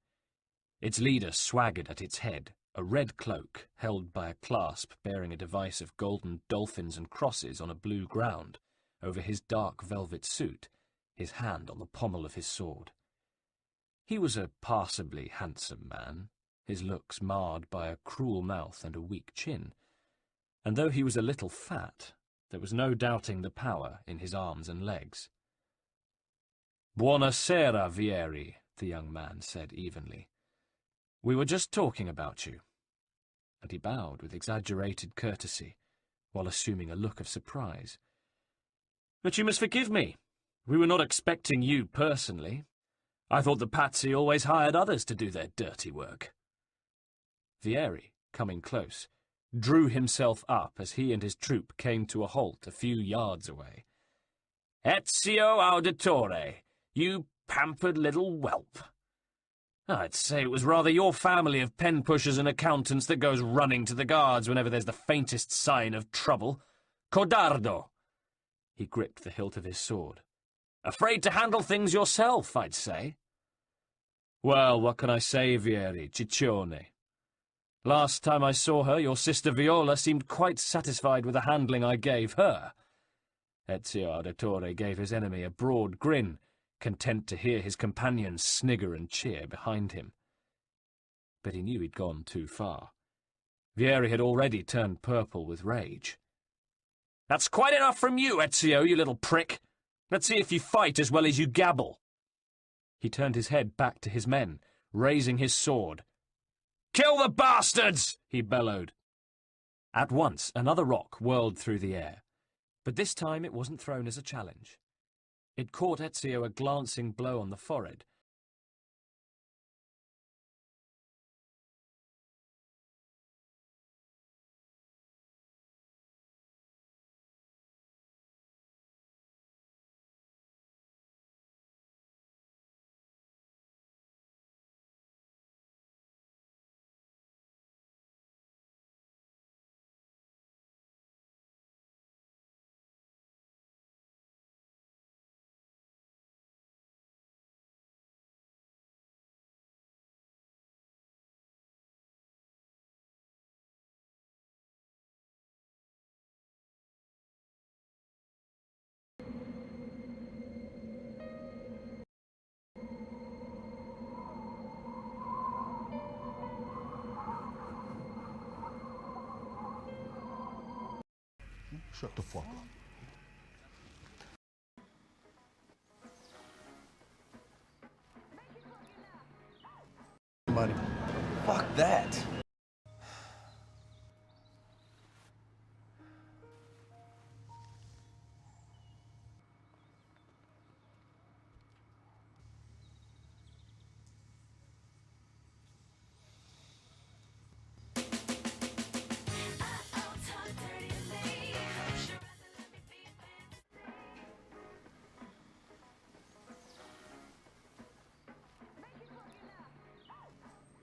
Its leader swaggered at its head, a red cloak held by a clasp bearing a device of golden dolphins and crosses on a blue ground, over his dark velvet suit, his hand on the pommel of his sword. He was a passably handsome man, his looks marred by a cruel mouth and a weak chin, and though he was a little fat, there was no doubting the power in his arms and legs. "Buona sera, Vieri," the young man said evenly. We were just talking about you. And he bowed with exaggerated courtesy, while assuming a look of surprise. But you must forgive me. We were not expecting you personally. I thought the Patsy always hired others to do their dirty work. Vieri, coming close, drew himself up as he and his troop came to a halt a few yards away. Ezio Auditore, you pampered little whelp. I'd say it was rather your family of pen-pushers and accountants that goes running to the guards whenever there's the faintest sign of trouble. Codardo! He gripped the hilt of his sword. Afraid to handle things yourself, I'd say. Well, what can I say, Vieri, Ciccione? Last time I saw her, your sister Viola seemed quite satisfied with the handling I gave her. Ezio Auditore gave his enemy a broad grin, content to hear his companions snigger and cheer behind him. But he knew he'd gone too far. Vieri had already turned purple with rage. That's quite enough from you, Ezio, you little prick. Let's see if you fight as well as you gabble. He turned his head back to his men, raising his sword. Kill the bastards! He bellowed. At once, another rock whirled through the air, but this time it wasn't thrown as a challenge. It caught Ezio a glancing blow on the forehead. Shut the fuck up. Money. Fuck that.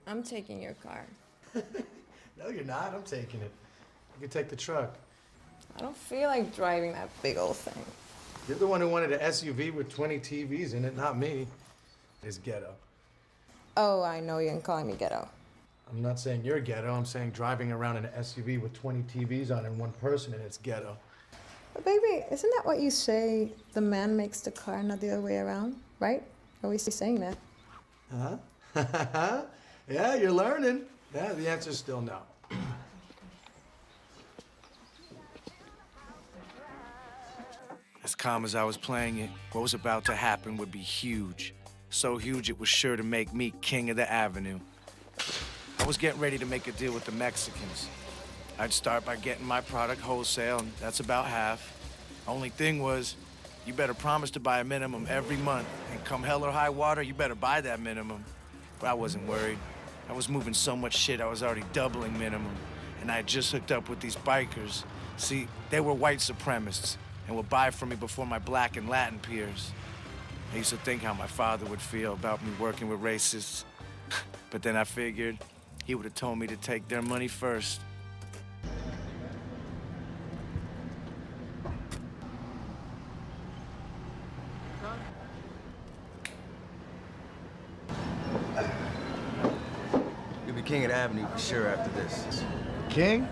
I'm taking your car. No, you're not. I'm taking it. You can take the truck. I don't feel like driving that big old thing. You're the one who wanted an SUV with 20 TVs in it, not me. It's ghetto. Oh, I know you're calling me ghetto. I'm not saying you're ghetto. I'm saying driving around in an SUV with 20 TVs on and one person in it's ghetto. But baby, isn't that what you say? The man makes the car, not the other way around, right? Always saying that. Huh? Yeah, you're learning. Yeah, the answer's still no. As calm as I was playing it, what was about to happen would be huge. So huge it was sure to make me king of the avenue. I was getting ready to make a deal with the Mexicans. I'd start by getting my product wholesale, and that's about half. Only thing was, you better promise to buy a minimum every month, and come hell or high water, you better buy that minimum. But I wasn't worried. I was moving so much shit, I was already doubling minimum. And I had just hooked up with these bikers. See, they were white supremacists and would buy from me before my black and Latin peers. I used to think how my father would feel about me working with racists. But then I figured he would have told me to take their money first. You'll be king of the avenue for sure after this. King?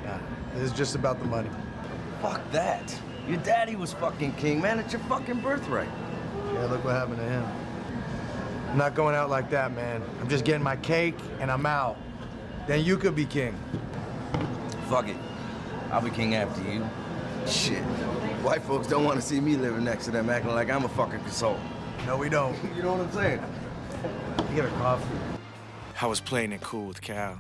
Nah, this is just about the money. Fuck that. Your daddy was fucking king, man. It's your fucking birthright. Yeah, look what happened to him. I'm not going out like that, man. I'm just getting my cake and I'm out. Then you could be king. Fuck it. I'll be king after you. Shit. White folks don't want to see me living next to them acting like I'm a fucking consultant. No, we don't. You know what I'm saying? You get a coffee. I was playing it cool with Cal.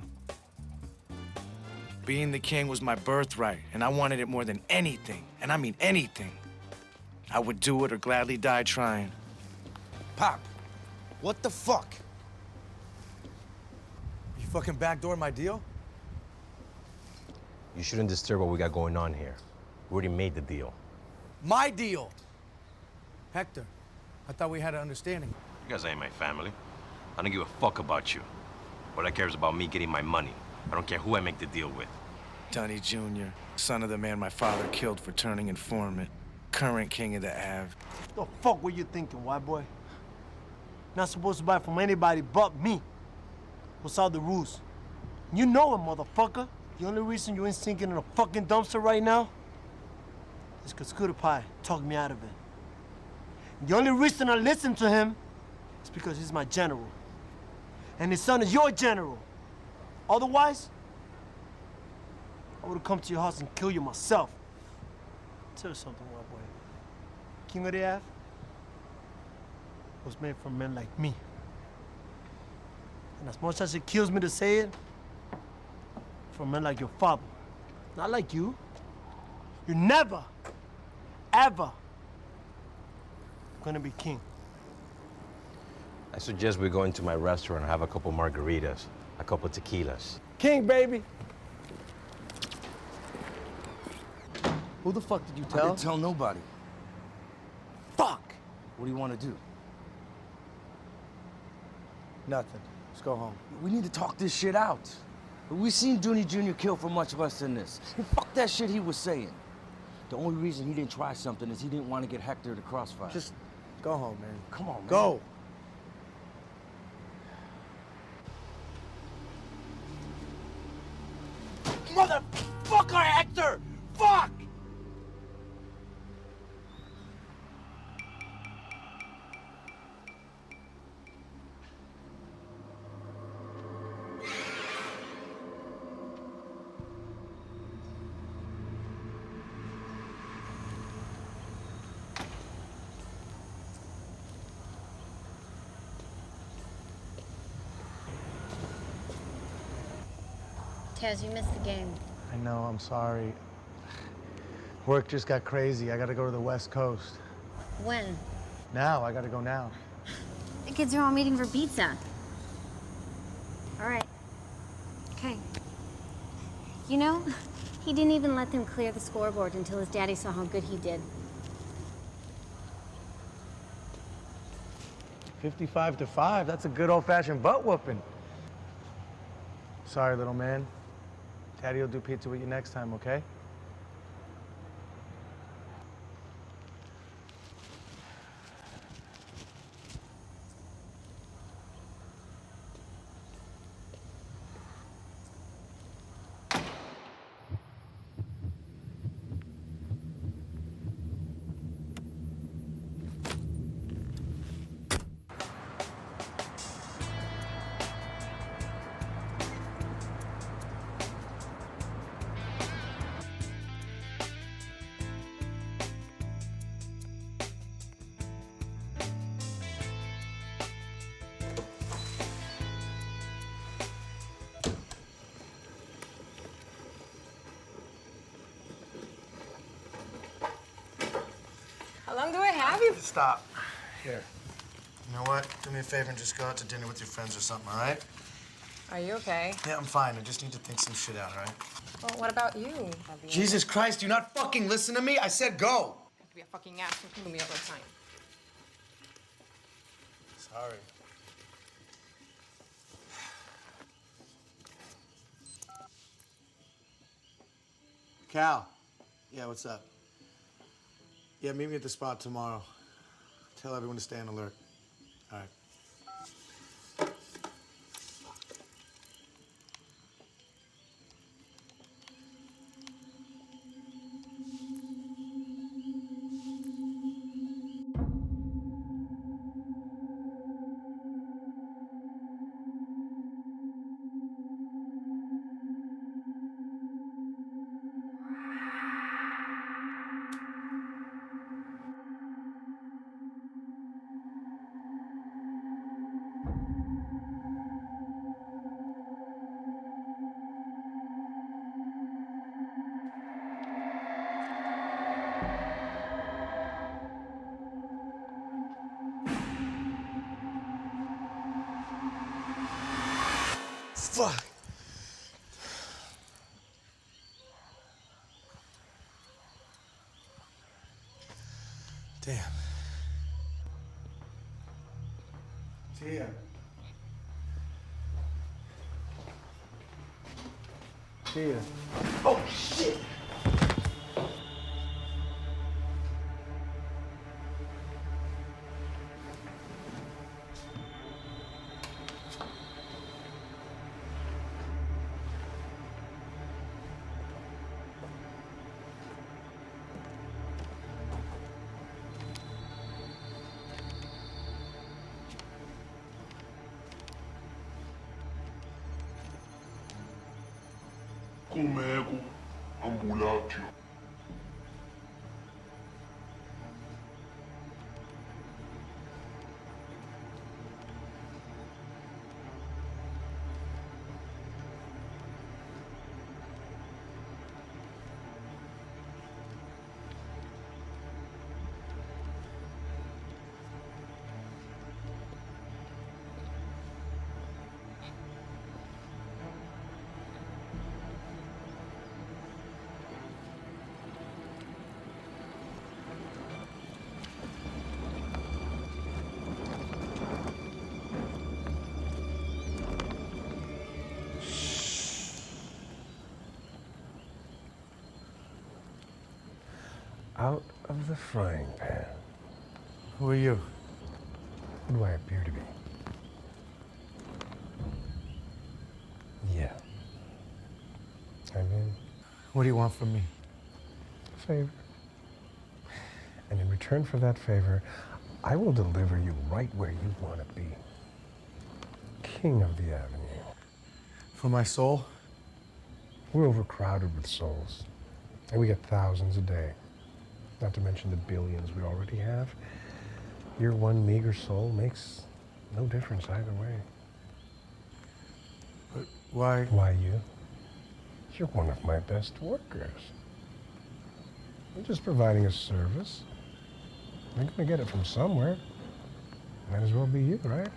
Being the king was my birthright, and I wanted it more than anything. And I mean anything. I would do it or gladly die trying. Pop, what the fuck? You fucking backdoored my deal? You shouldn't disturb what we got going on here. We already made the deal. My deal! Hector, I thought we had an understanding. You guys ain't my family. I don't give a fuck about you. All I care is about me getting my money. I don't care who I make the deal with. Dunny Jr., son of the man my father killed for turning informant. Current king of the Ave. The fuck were you thinking, white boy? Not supposed to buy from anybody but me. What's all the rules? You know it, motherfucker. The only reason you ain't sinking in a fucking dumpster right now is because Scooter Pie talked me out of it. The only reason I listen to him is because he's my general. And his son is your general. Otherwise, I would have come to your house and killed you myself. I'll tell you something, white boy. King of the Ave was made for men like me. And as much as it kills me to say it, for men like your father, not like you. You're never, ever gonna be king. I suggest we go into my restaurant and have a couple margaritas, a couple tequilas. King, baby. Who the fuck did you I tell? didn't tell nobody. Fuck! What do you want to do? Nothing. Let's go home. We need to talk this shit out. We've seen Dooney Jr. kill for much less than this. And fuck that shit he was saying. The only reason he didn't try something is he didn't want to get Hector to crossfire. Just go home, man. Come on, man. Go! Motherfucker, Hector! Fuck! Taz, you missed the game. I know, I'm sorry. Work just got crazy. I gotta go to the West Coast. When? Now, I gotta go now. The kids are all meeting for pizza. All right. Okay. You know, he didn't even let them clear the scoreboard until his daddy saw how good he did. 55-5, that's a good old-fashioned butt whooping. Sorry, little man. Daddy will do pizza with you next time, okay? How long do I have you? Stop. Here. You know what? Do me a favor and just go out to dinner with your friends or something, all right? Are you okay? Yeah, I'm fine. I just need to think some shit out, all right? Well, what about you? Jesus Christ, do you not fucking listen to me? I said go! You have to be a fucking ass to me all the time. Sorry. Cal. Yeah, what's up? Yeah, meet me at the spot tomorrow. Tell everyone to stay on alert. All right. fuck. Damn. Tia. Tia. Oh, shit! Kumeko ambulaccio. Out of the frying pan. Who are you? Who do I appear to be? Yeah. I'm in. What do you want from me? A favor. And in return for that favor, I will deliver you right where you want to be. King of the Avenue. For my soul? We're overcrowded with souls. And we get thousands a day. Not to mention the billions we already have. Your one meager soul makes no difference either way. But why? Why you? You're one of my best workers. I'm just providing a service. I'm gonna get it from somewhere. Might as well be you, right?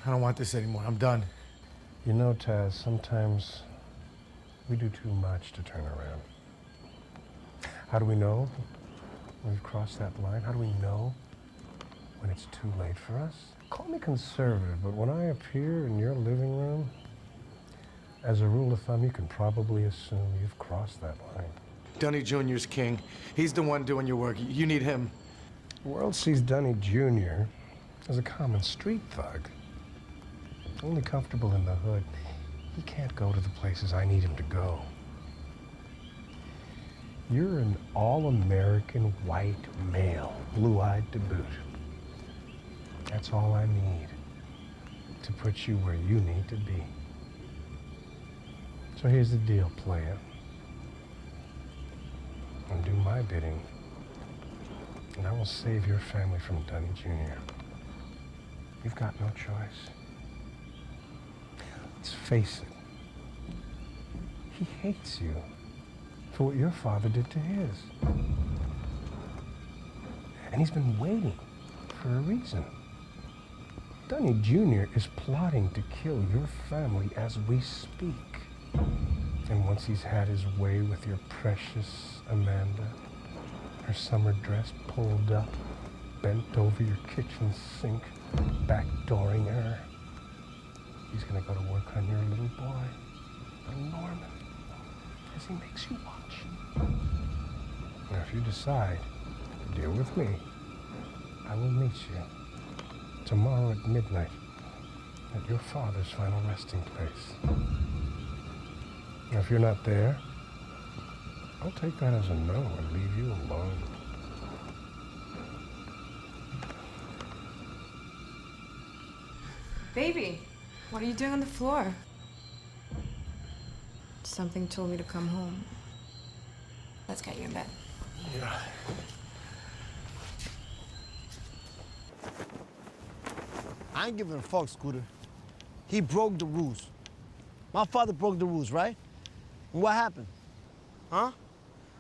I don't want this anymore. I'm done. You know, Taz, sometimes we do too much to turn around. How do we know when we've crossed that line? How do we know when it's too late for us? Call me conservative, but when I appear in your living room, as a rule of thumb, you can probably assume you've crossed that line. Dunny Jr.'s king. He's the one doing your work. You need him. The world sees Dunny Jr. as a common street thug. Only comfortable in the hood. He can't go to the places I need him to go. You're an all-American white male, blue-eyed to boot. That's all I need to put you where you need to be. So here's the deal, player. And do my bidding, and I will save your family from Dunny Jr. You've got no choice. Let's face it. He hates you for what your father did to his. And he's been waiting for a reason. Dunny Jr. is plotting to kill your family as we speak. And once he's had his way with your precious Amanda, her summer dress pulled up, bent over your kitchen sink, backdooring her, he's gonna go to work on your little boy, little Norman, as he makes you watch. Now, if you decide to deal with me, I will meet you tomorrow at midnight at your father's final resting place. Now, if you're not there, I'll take that as a no and leave you alone. Baby, what are you doing on the floor? Something told me to come home. Let's get you in bed. Yeah. I ain't giving a fuck, Scooter. He broke the rules. My father broke the rules, right? And what happened? Huh?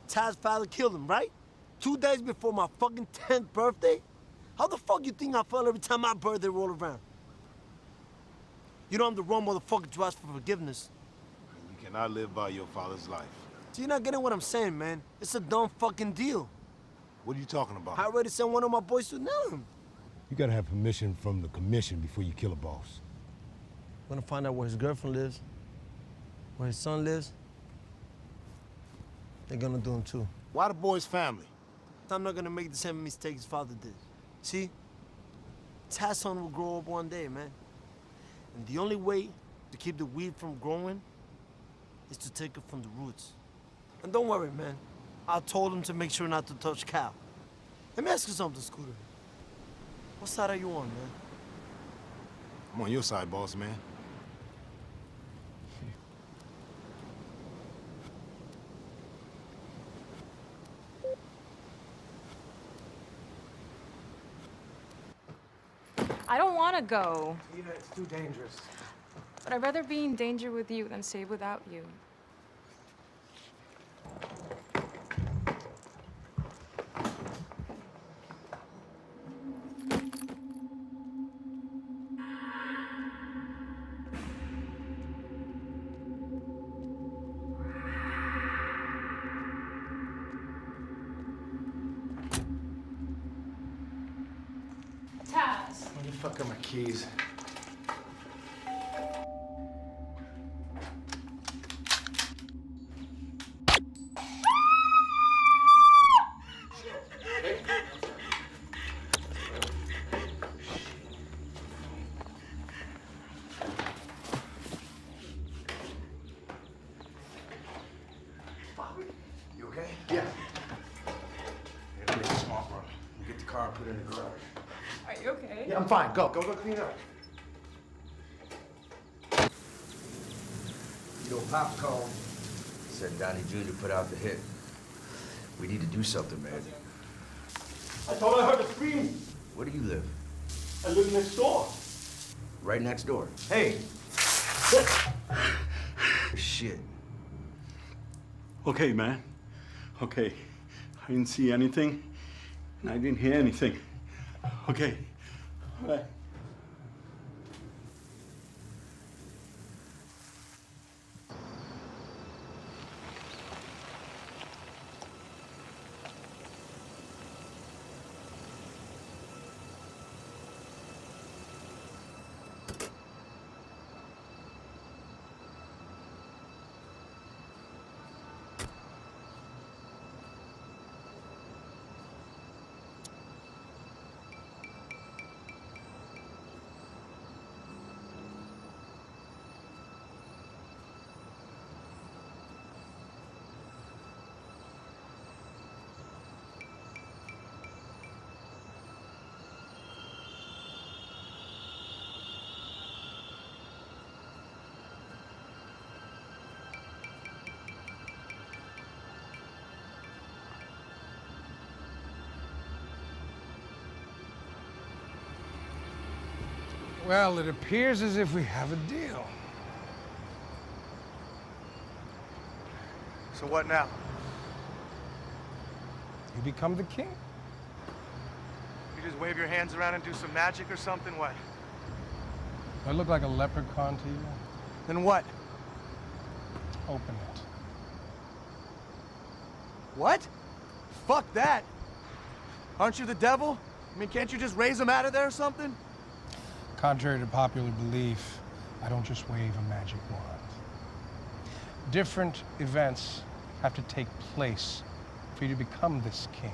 Taz's father killed him, right? 2 days before my fucking 10th birthday? How the fuck you think I felt every time my birthday rolled around? You know I'm the wrong motherfucker to ask for forgiveness. You cannot live by your father's life. So you're not getting what I'm saying, man. It's a dumb fucking deal. What are you talking about? I already sent one of my boys to nail him. You gotta have permission from the commission before you kill a boss. I'm gonna find out where his girlfriend lives, where his son lives. They're gonna do him too. Why the boy's family? I'm not gonna make the same mistake his father did. See? Tad's son will grow up one day, man. And the only way to keep the weed from growing is to take it from the roots. And don't worry, man. I told him to make sure not to touch Cal. Let me ask you something, Scooter. What side are you on, man? I'm on your side, boss man. I don't want to go, Tina, it's too dangerous. but I'd rather be in danger with you than safe without you. Taz. Where the fuck are my keys? You okay? Yeah. Make a smart run. You get the car and put it in the garage. Are you okay? Yeah, I'm fine. Go clean it up. You know, Pop called. Said Donnie Jr. put out the hit. We need to do something, man. I thought I heard a scream. Where do you live? I live next door. Right next door. Hey! Shit. Okay, man. Okay. I didn't see anything, and I didn't hear anything. Okay. All right. Well, it appears as if we have a deal. So what now? You become the king. You just wave your hands around and do some magic or something? What? Do I look like a leprechaun to you? Then what? Open it. What? Fuck that. Aren't you the devil? I mean, can't you just raise him out of there or something? Contrary to popular belief, I don't just wave a magic wand. Different events have to take place for you to become this king.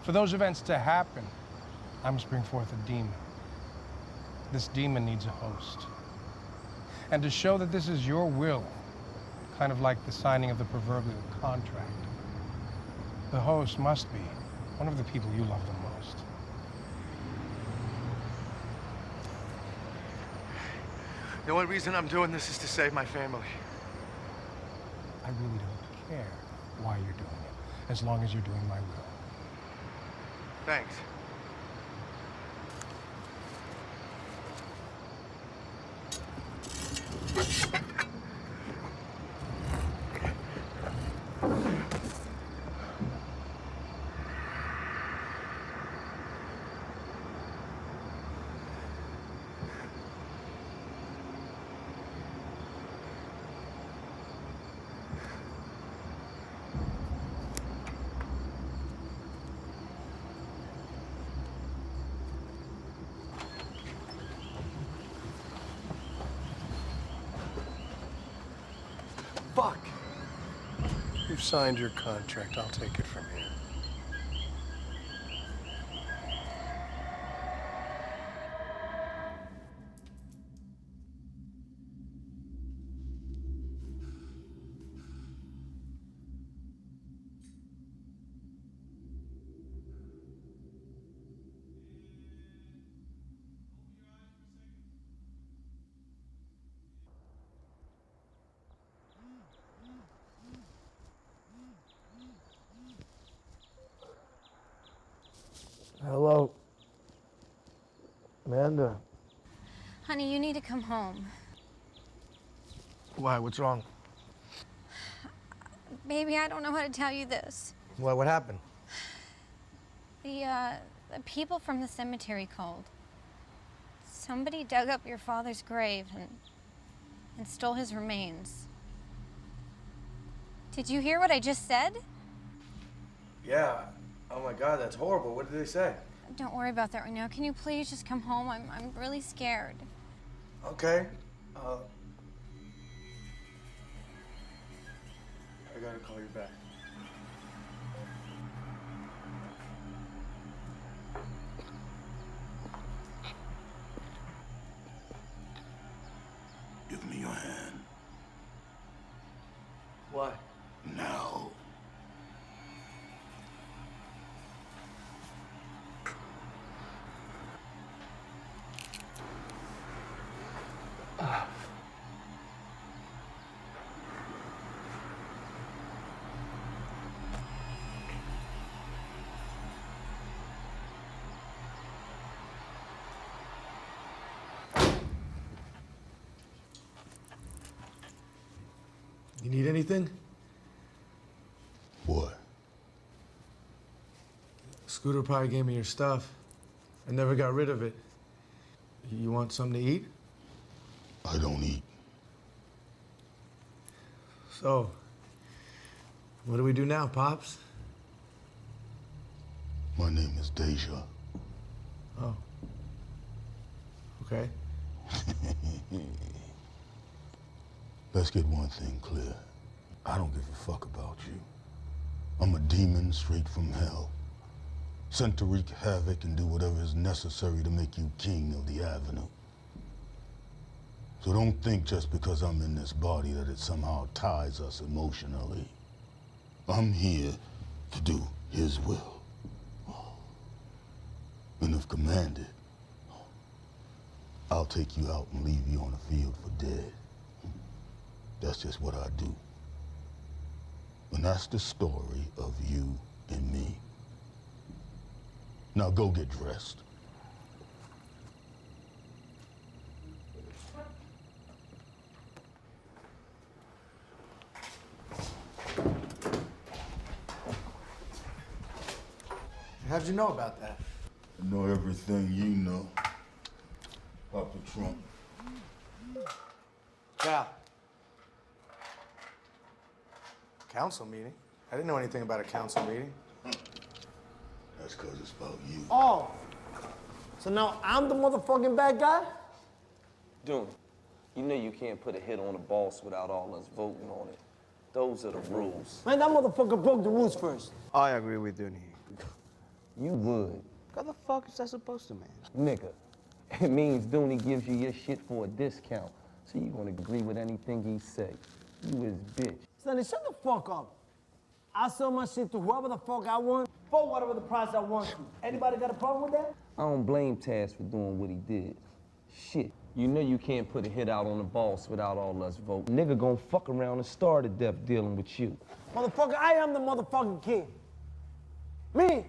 For those events to happen, I must bring forth a demon. This demon needs a host. And to show that this is your will, kind of like the signing of the proverbial contract, the host must be one of the people you love the most. The only reason I'm doing this is to save my family. I really don't care why you're doing it, as long as you're doing my will. Thanks. fuck? You've signed your contract. I'll take it from here. Hello. Amanda. Honey, you need to come home. Why? What's wrong? Baby, I don't know how to tell you this. Why? What happened? The people from the cemetery called. Somebody dug up your father's grave and stole his remains. Did you hear what I just said? Yeah. Oh my God, that's horrible. What did they say? Don't worry about that right now. Can you please just come home? I'm really scared. Okay. I gotta call you back. Give me your hand. Why? Now. You need anything? What? Scooter probably gave me your stuff. I never got rid of it. You want something to eat? I don't eat. So, what do we do now, Pops? My name is Deja. Oh. Okay. Let's get one thing clear. I don't give a fuck about you. I'm a demon straight from hell, sent to wreak havoc and do whatever is necessary to make you king of the Avenue. So don't think just because I'm in this body that it somehow ties us emotionally. I'm here to do his will. And if commanded, I'll take you out and leave you on the field for dead. That's just what I do. And that's the story of you and me. Now go get dressed. How'd you know about that? I know everything you know. Pop the trunk. Cal. Council meeting? I didn't know anything about a council meeting. That's because it's about you. Oh, so now I'm the motherfucking bad guy? Dooney, you know you can't put a hit on the boss without all us voting on it. Those are the rules. Man, that motherfucker broke the rules first. I agree with Dooney. You would. What the fuck is that supposed to mean? Nigga, it means Dooney gives you your shit for a discount. So you gonna agree with anything he say. You his bitch. Sonny, shut the fuck up. I sell my shit to whoever the fuck I want for whatever the price I want to. Anybody got a problem with that? I don't blame Taz for doing what he did. Shit, you know you can't put a hit out on the boss without all us voting. Nigga gonna fuck around and starve to death dealing with you. Motherfucker, I am the motherfucking king. Me.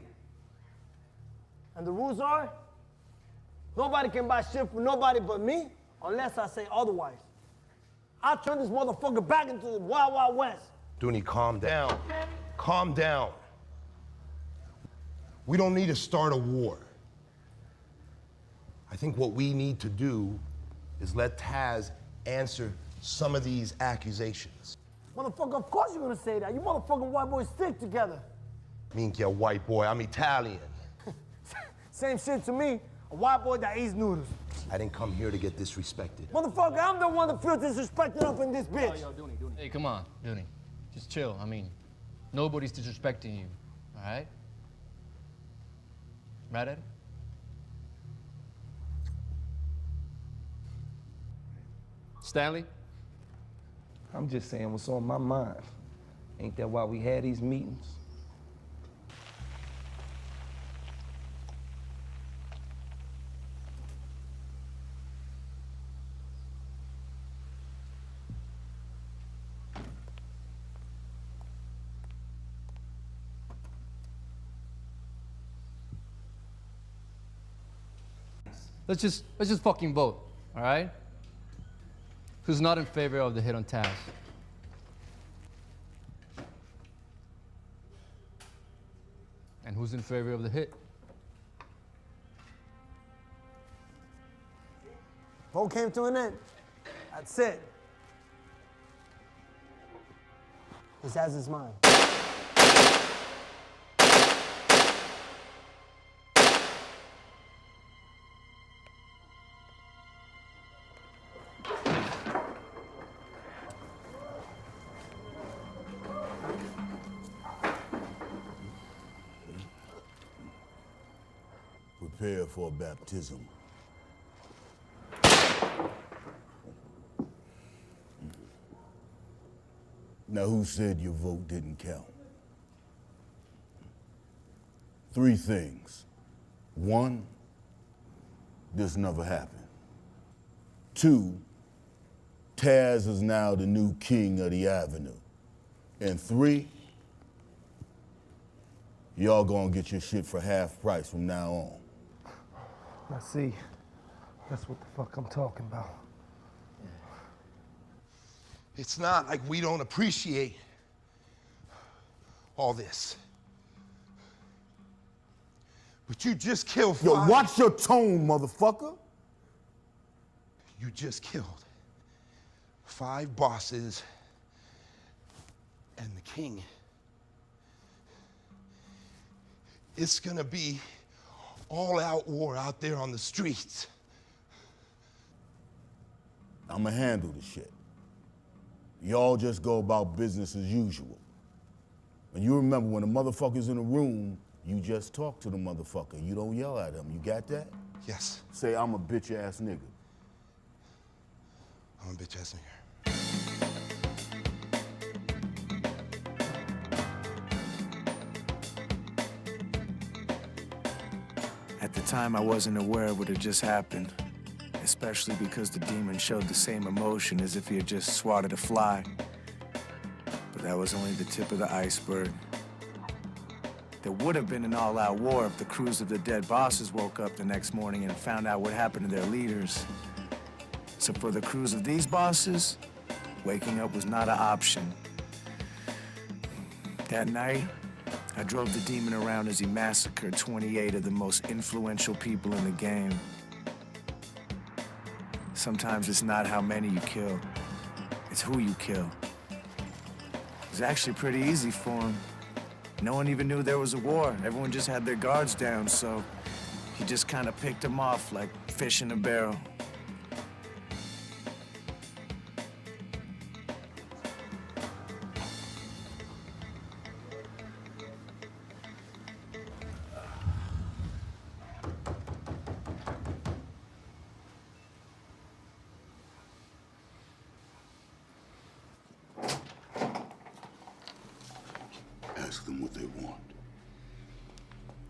And the rules are, nobody can buy shit from nobody but me unless I say otherwise. I'll turn this motherfucker back into the Wild Wild West. Dooney, calm down. Calm down. We don't need to start a war. I think what we need to do is let Taz answer some of these accusations. Motherfucker, of course you're gonna say that. You motherfucking white boys stick together. Minchia, white boy, I'm Italian. Same shit to me, a white boy that eats noodles. I didn't come here to get disrespected. Motherfucker, I'm the one that feels disrespected up in this bitch. Hey, come on, Dooney. Just chill. I mean, nobody's disrespecting you, all right? Right, Ed? Stanley? I'm just saying what's on my mind. Ain't that why we had these meetings? Let's just fucking vote, all right? Who's not in favor of the hit on Taz? And who's in favor of the hit? Vote came to an end. That's it. This has his mind. Prepare for a baptism. Now, who said your vote didn't count? 3 things. 1, this never happened. 2, Taz is now the new king of the Avenue. And 3, y'all gonna get your shit for half price from now on. Now see, that's what the fuck I'm talking about. It's not like we don't appreciate all this. But you just killed 5. Yo, watch your tone, motherfucker. You just killed 5 bosses and the king. It's gonna be all-out war out there on the streets. I'ma handle the shit. Y'all just go about business as usual. And you remember when the motherfucker's in a room, you just talk to the motherfucker. You don't yell at him. You got that? Yes. Say, I'm a bitch-ass nigga. I'm a bitch-ass nigga. At the time, I wasn't aware of what had just happened, especially because the demon showed the same emotion as if he had just swatted a fly. But that was only the tip of the iceberg. There would have been an all-out war if the crews of the dead bosses woke up the next morning and found out what happened to their leaders. So for the crews of these bosses, waking up was not an option. That night, I drove the demon around as he massacred 28 of the most influential people in the game. Sometimes it's not how many you kill, it's who you kill. It was actually pretty easy for him. No one even knew there was a war. Everyone just had their guards down, so he just kind of picked them off like fish in a barrel. Ask them what they want.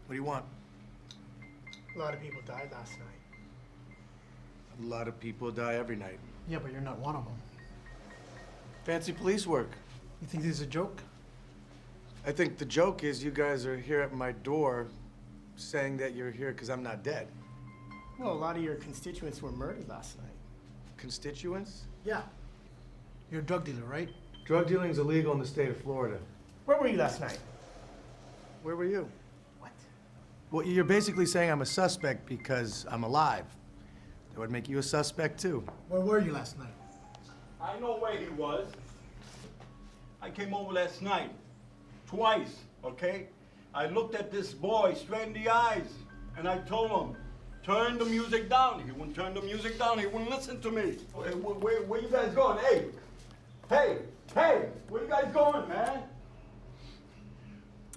What do you want? A lot of people died last night. A lot of people die every night. Yeah, but you're not one of them. Fancy police work. You think this is a joke? I think the joke is you guys are here at my door saying that you're here because I'm not dead. Well, a lot of your constituents were murdered last night. Constituents? Yeah. You're a drug dealer, right? Drug dealing is illegal in the state of Florida. Where were you last night? Where were you? What? Well, you're basically saying I'm a suspect because I'm alive. That would make you a suspect too. Where were you last night? I know where he was. I came over last night. Twice, okay? I looked at this boy straight in the eyes, and I told him, turn the music down. He wouldn't turn the music down. He wouldn't listen to me. Where you guys going? Hey, where you guys going, man?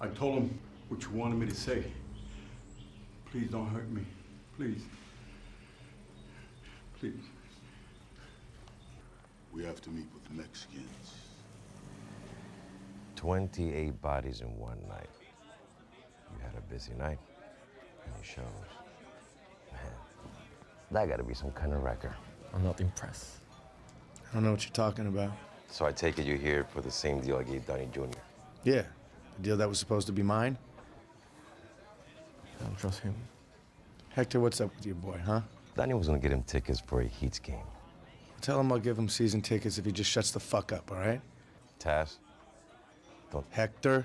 I told him what you wanted me to say. Please don't hurt me. Please. Please. We have to meet with Mexicans. 28 bodies in one night. You had a busy night. Any shows? Man, that gotta be some kind of record. I'm not impressed. I don't know what you're talking about. So I take it you're here for the same deal I gave Donnie Jr. Yeah, the deal that was supposed to be mine. I don't trust him. Hector, what's up with your boy, huh? Donnie was gonna get him tickets for a Heats game. Tell him I'll give him season tickets if he just shuts the fuck up, all right? Taz, don't. Hector,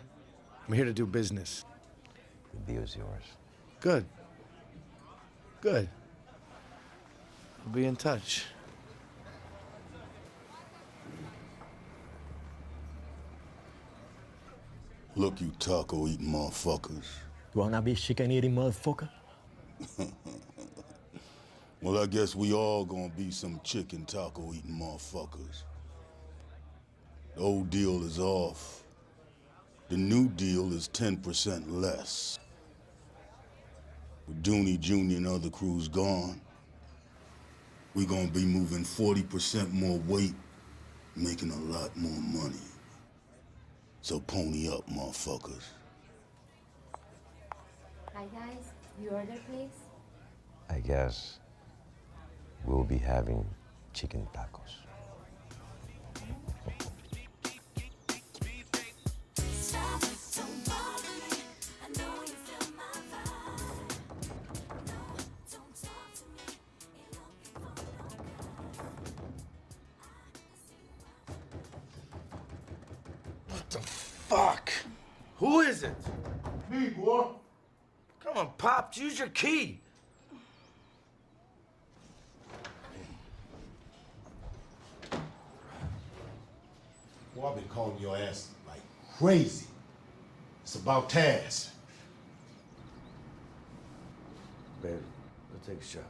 I'm here to do business. The deal's yours. Good. Good. I'll be in touch. Look, you taco-eating motherfuckers. You wanna be chicken-eating motherfucker? Well, I guess we all gonna be some chicken taco-eating motherfuckers. The old deal is off. The new deal is 10% less. With Dooney Jr. and other crews gone, we're gonna be moving 40% more weight, making a lot more money. So pony up, motherfuckers. Hi, guys. You order, please? I guess we'll be having chicken tacos. What the fuck? Who is it? Me, boy. Come on, Pops, use your key. Boy, I've been calling your ass like crazy. It's about Taz. Baby, go take a shower.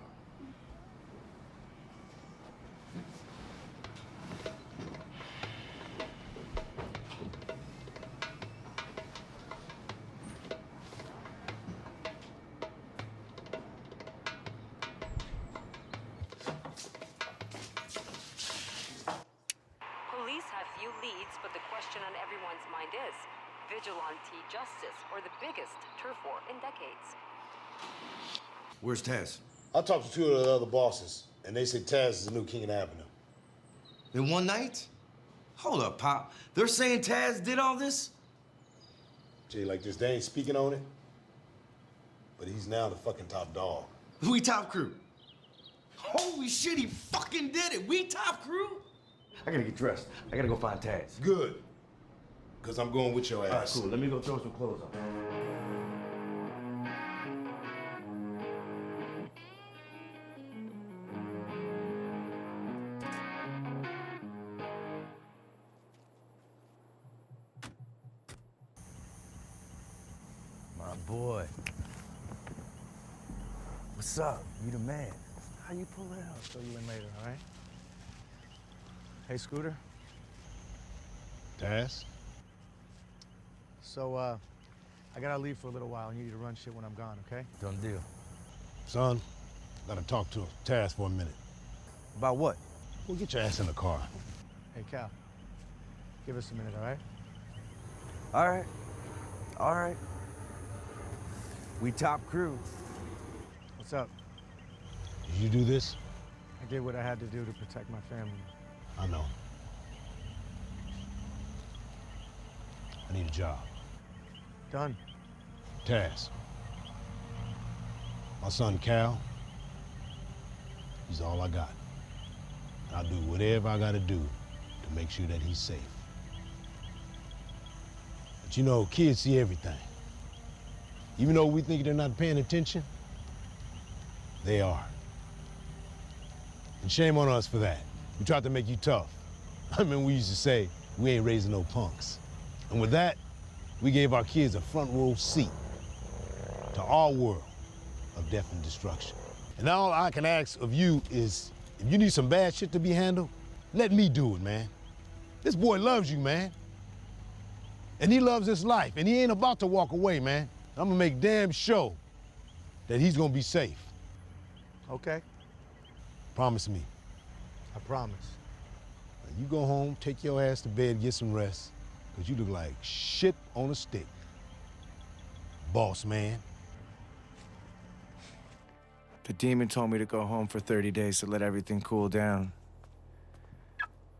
Police have few leads, but the question on everyone's mind is vigilante justice, or the biggest turf war in decades. Where's Taz? I talked to two of the other bosses, and they say Taz is the new king of the avenue. In one night? Hold up, Pop. They're saying Taz did all this? Jay, like this, they ain't speaking on it, but he's now the fucking top dog. We top crew. Holy shit, he fucking did it. We top crew? I gotta get dressed. I gotta go find Taz. Good. Because I'm going with your ass. All right, cool. Let me go throw some clothes on. My boy. What's up? You the man. How you pull it out? Fill you in later, all right? Hey, Scooter. Taz? So, I gotta leave for a little while. I need you to run shit when I'm gone, okay? Done deal. Son, gotta talk to Taz for a minute. About what? Well, get your ass in the car. Hey, Cal. Give us a minute, all right? All right. All right. We top crew. What's up? Did you do this? I did what I had to do to protect my family. I know. I need a job. Done. Taz. My son Cal, he's all I got. I'll do whatever I gotta do to make sure that he's safe. But you know, kids see everything. Even though we think they're not paying attention, they are. And shame on us for that. We tried to make you tough. I mean, we used to say, we ain't raising no punks. And with that, we gave our kids a front row seat to our world of death and destruction. And all I can ask of you is, if you need some bad shit to be handled, let me do it, man. This boy loves you, man. And he loves his life, and he ain't about to walk away, man. I'm gonna make damn sure that he's gonna be safe. Okay. Promise me. I promise. Now you go home, take your ass to bed, get some rest, because you look like shit on a stick. Boss man. The demon told me to go home for 30 days to let everything cool down.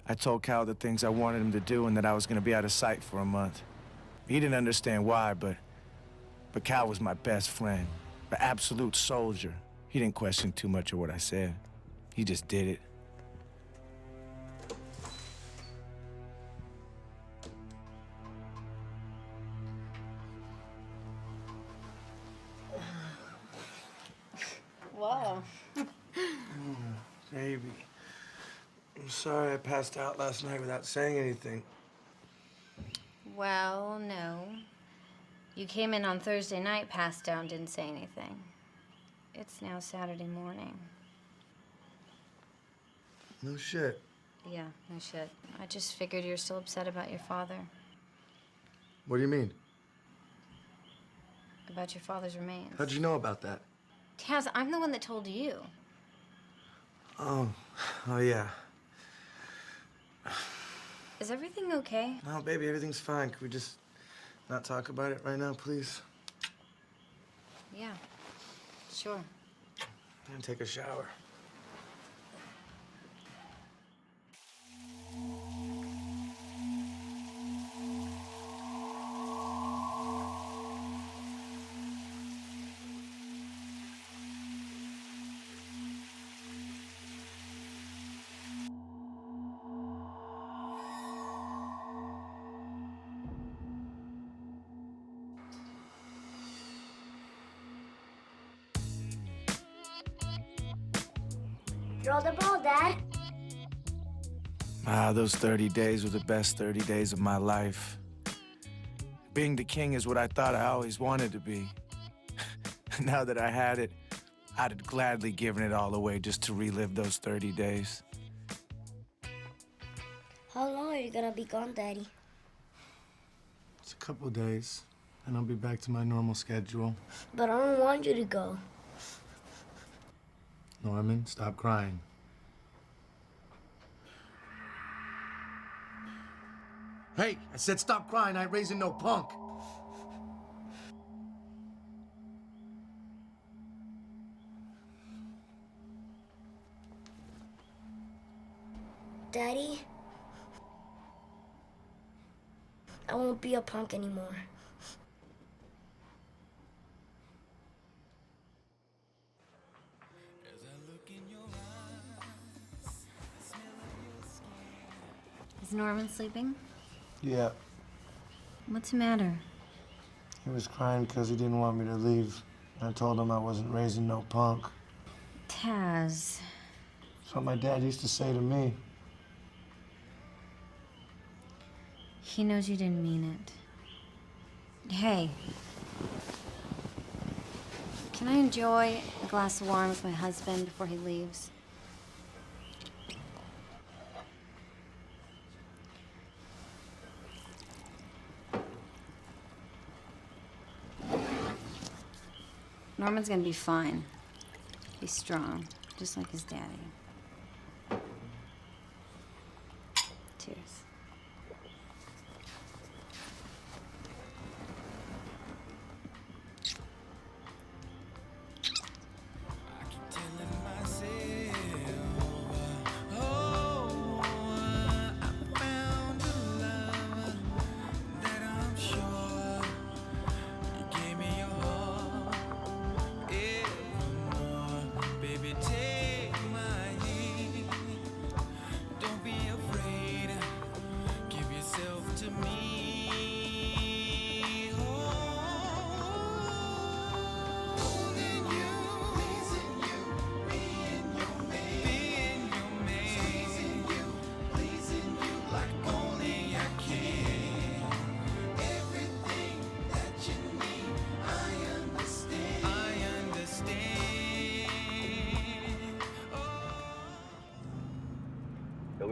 I told Cal the things I wanted him to do and that I was gonna be out of sight for a month. He didn't understand why, but Cal was my best friend, an absolute soldier. He didn't question too much of what I said. He just did it. Whoa. Baby. I'm sorry I passed out last night without saying anything. Well, no. You came in on Thursday night, passed out, didn't say anything. It's now Saturday morning. No shit. Yeah, no shit. I just figured you're still upset about your father. What do you mean? About your father's remains. How'd you know about that? Taz, I'm the one that told you. Oh yeah. Is everything okay? No, baby, everything's fine. Can we just not talk about it right now, please? Yeah, sure. And take a shower. Throw the ball, Dad. Ah, those 30 days were the best 30 days of my life. Being the king is what I thought I always wanted to be. Now that I had it, I'd have gladly given it all away just to relive those 30 days. How long are you gonna be gone, Daddy? It's a couple days, and I'll be back to my normal schedule. But I don't want you to go. Norman, stop crying. Hey, I said stop crying. I ain't raising no punk. Daddy, I won't be a punk anymore. Is Norman sleeping? Yeah, What's the matter? he was crying because he didn't want me to leave. I told him I wasn't raising no punk. Taz. That's what my dad used to say to me. He knows you didn't mean it. Hey. Can I enjoy a glass of wine with my husband before he leaves? Norman's gonna be fine. He's strong, just like his daddy. Cheers.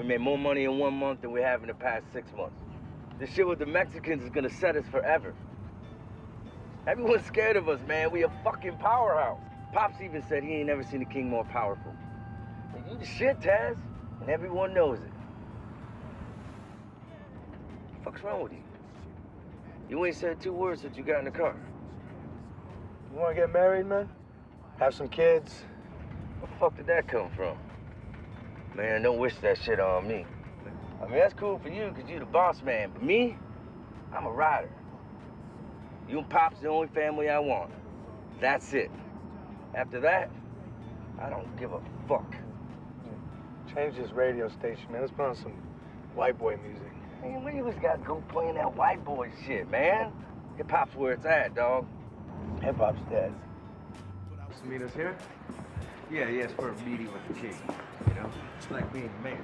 We made more money in 1 month than we have in the past 6 months. This shit with the Mexicans is gonna set us forever. Everyone's scared of us, man. We a fucking powerhouse. Pops even said he ain't never seen a king more powerful. And you the shit, Taz, and everyone knows it. What the fuck's wrong with you? You ain't said 2 words since you got in the car. You wanna get married, man? Have some kids? Where the fuck did that come from? Man, don't wish that shit on me. I mean, that's cool for you, because you the boss man. But me, I'm a rider. You and Pop's the only family I want. That's it. After that, I don't give a fuck. Change this radio station, man. Let's put on some white boy music. Man, we always got to go playing that white boy shit, man. Hip-hop's where it's at, dog. Hip-hop's dead. Meet us here? Yeah, it's for a meeting with the king. You know, it's like being a man.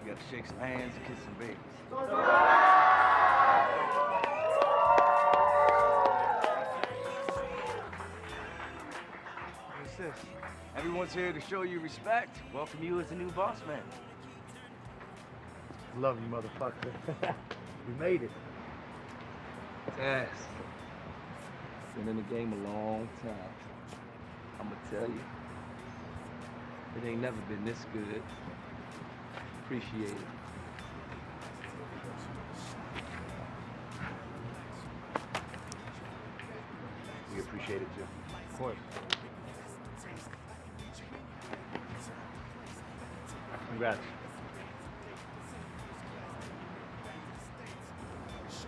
You got to shake some hands and kiss some babies. What's this? Everyone's here to show you respect. Welcome you as the new boss man. Love you, motherfucker. We made it. Taz. Been in the game a long time. I'ma tell you, it ain't never been this good. Appreciate it. We appreciate it too. Of course. Congrats.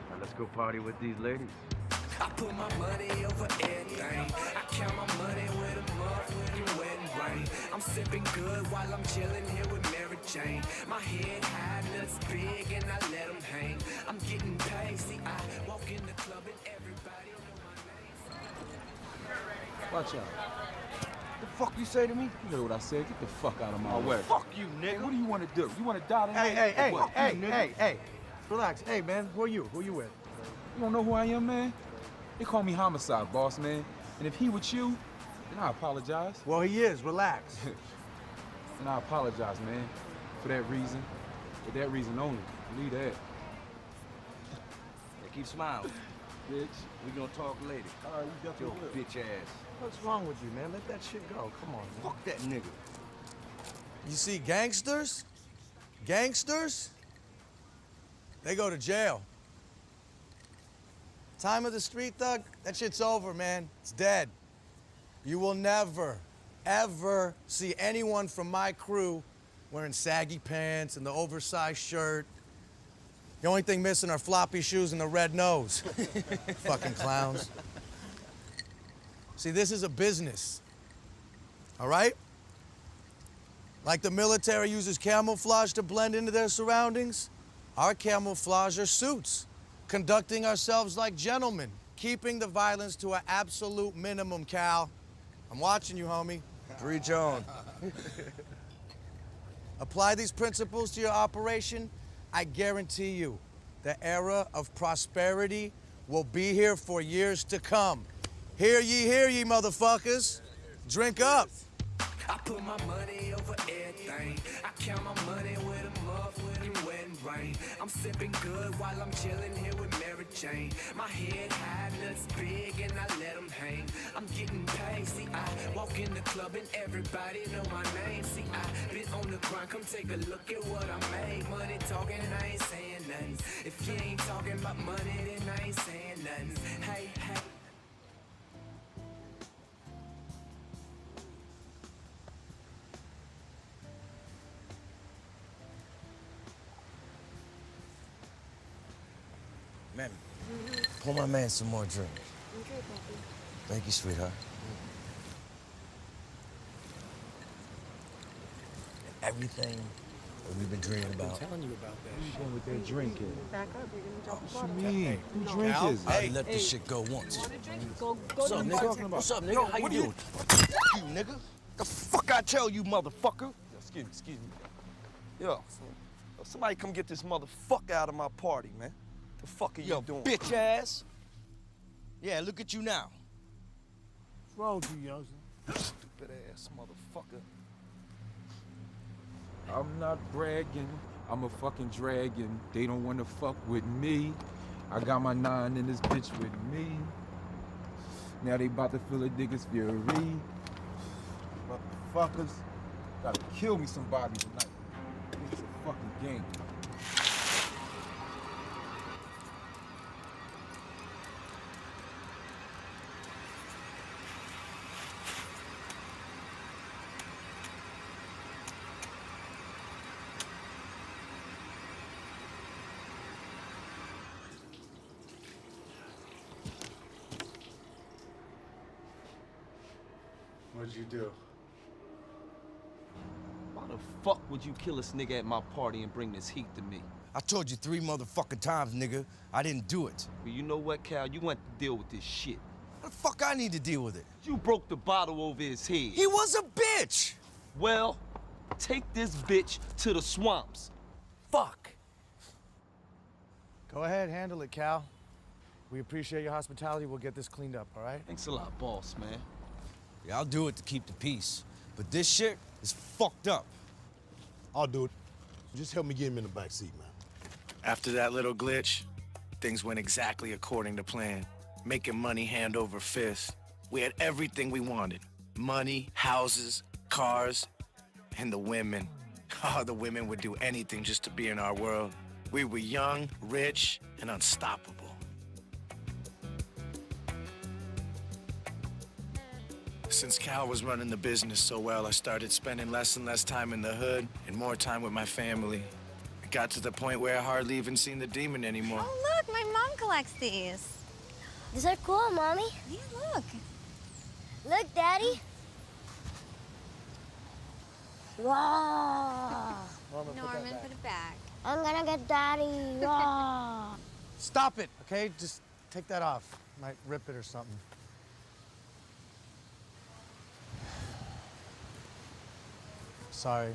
Now let's go party with these ladies. I put my money over everything. I count my money with a month with the wedding ring. I'm sipping good while I'm chilling here with Mary Jane. My head high, nuts big, and I let them hang. I'm getting paid, see, I walk in the club and everybody know my name. Watch out. The fuck you say to me? You heard what I said. Get the fuck out of my way. Fuck you, nigga. What do you want to do? You want to die tonight? Hey. Relax. Hey, man, who are you? Who you with? You don't know who I am, man? They call me Homicide, boss, man. And if he with you, then I apologize. Well, he is. Relax. And I apologize, man. For that reason. For that reason only. Believe that. Hey, keep smiling. Bitch. We gonna talk later. All right, you Yo, definitely bitch ass. What's wrong with you, man? Let that shit go. Come on, man. Fuck that nigga. You see gangsters? Gangsters? They go to jail. Time of the street thug, that shit's over, man. It's dead. You will never, ever see anyone from my crew wearing saggy pants and the oversized shirt. The only thing missing are floppy shoes and the red nose. Fucking clowns. See, this is a business, all right? Like the military uses camouflage to blend into their surroundings, our camouflage are suits, conducting ourselves like gentlemen, keeping the violence to an absolute minimum, Cal. I'm watching you, homie. Reach on. Apply these principles to your operation, I guarantee you, the era of prosperity will be here for years to come. Hear ye, motherfuckers. Drink up. I put my money over everything. I count my money with a muff with a wedding ring. I'm sipping good while I'm chilling here with Mary Jane. My head high, nuts big, and I let them hang. I'm getting paid, see, I walk in the club and everybody know my name. See, I been on the grind, come take a look at what I made. Money talking, I ain't saying nothing. If you ain't talking about money, then I ain't saying nothing. Hey. Man, pour my man some more drink. Okay, Papi. Thank you, sweetheart. Everything that we've been dreaming about. I'm telling you about that shit. With that drinking. Back up, you're gonna drop the What bottle. you mean? Who drink Cal, is it? I let this shit go once. Go What's up, nigga? What's up, nigga? Yo, How you what doing? you, nigga? The fuck I tell you, motherfucker? Excuse me. Yo, somebody come get this motherfucker out of my party, man. The fuck are you doing? Bitch ass. Yeah, look at you now. What's wrong with you, youngster? Stupid ass motherfucker. I'm not bragging. I'm a fucking dragon. They don't wanna fuck with me. I got my 9 in this bitch with me. Now they about to feel a nigga's fury. Motherfuckers. Gotta kill me somebody tonight. This is a fucking game. What'd you do? Why the fuck would you kill this nigga at my party and bring this heat to me? I told you 3 motherfucking times, nigga. I didn't do it. Well, you know what, Cal? You want to deal with this shit. How the fuck I need to deal with it? You broke the bottle over his head. He was a bitch! Well, take this bitch to the swamps. Fuck. Go ahead, handle it, Cal. We appreciate your hospitality. We'll get this cleaned up, all right? Thanks a lot, boss, man. Yeah, I'll do it to keep the peace. But this shit is fucked up. I'll do it. Just help me get him in the back seat, man. After that little glitch, things went exactly according to plan. Making money hand over fist. We had everything we wanted. Money, houses, cars, and the women. Oh, the women would do anything just to be in our world. We were young, rich, and unstoppable. Since Cal was running the business so well, I started spending less and less time in the hood and more time with my family. It got to the point where I hardly even seen the demon anymore. Oh, look, my mom collects these. These are cool, Mommy. Yeah, look. Look, Daddy. Wow. Norman, put it back. I'm gonna get Daddy. Wow. Stop it, okay? Just take that off. Might rip it or something. Sorry.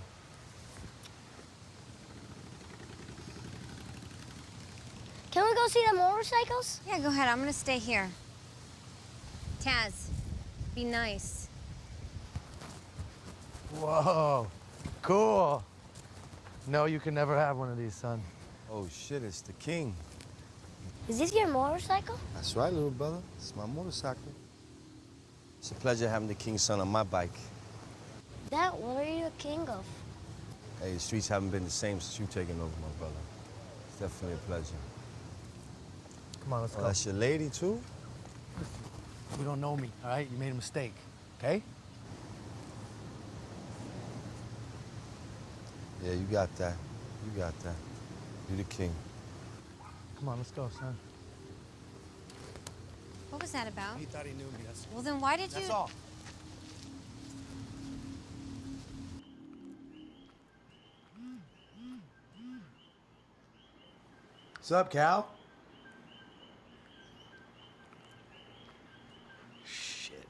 Can we go see the motorcycles? Yeah, go ahead. I'm gonna stay here. Taz, be nice. Whoa, cool. No, you can never have one of these, son. Oh shit, it's the king. Is this your motorcycle? That's right, little brother. It's my motorcycle. It's a pleasure having the king's son on my bike. Dad, what are you a king of? Hey, the streets haven't been the same since you've taken over, my brother. It's definitely a pleasure. Come on, let's Oh, go. that's your lady, too? You don't know me, all right? You made a mistake, okay? Yeah, you got that. You got that. You're the king. Come on, let's go, son. What was that about? He thought he knew me, that's Well, then why did you... That's all. What's up, Cal? Shit.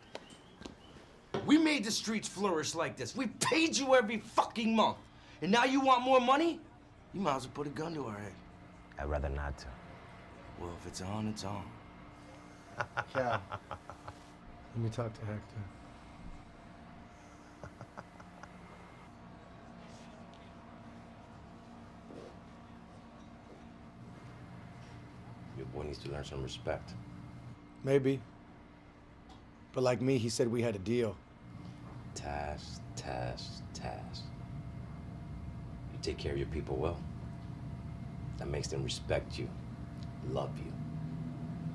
We made the streets flourish like this. We paid you every fucking month. And now you want more money? You might as well put a gun to our head. I'd rather not to. Well, if it's on, it's on. Cal, let me talk to Hector. Your boy needs to learn some respect. Maybe. But like me, he said we had a deal. Taz. You take care of your people well. That makes them respect you, love you.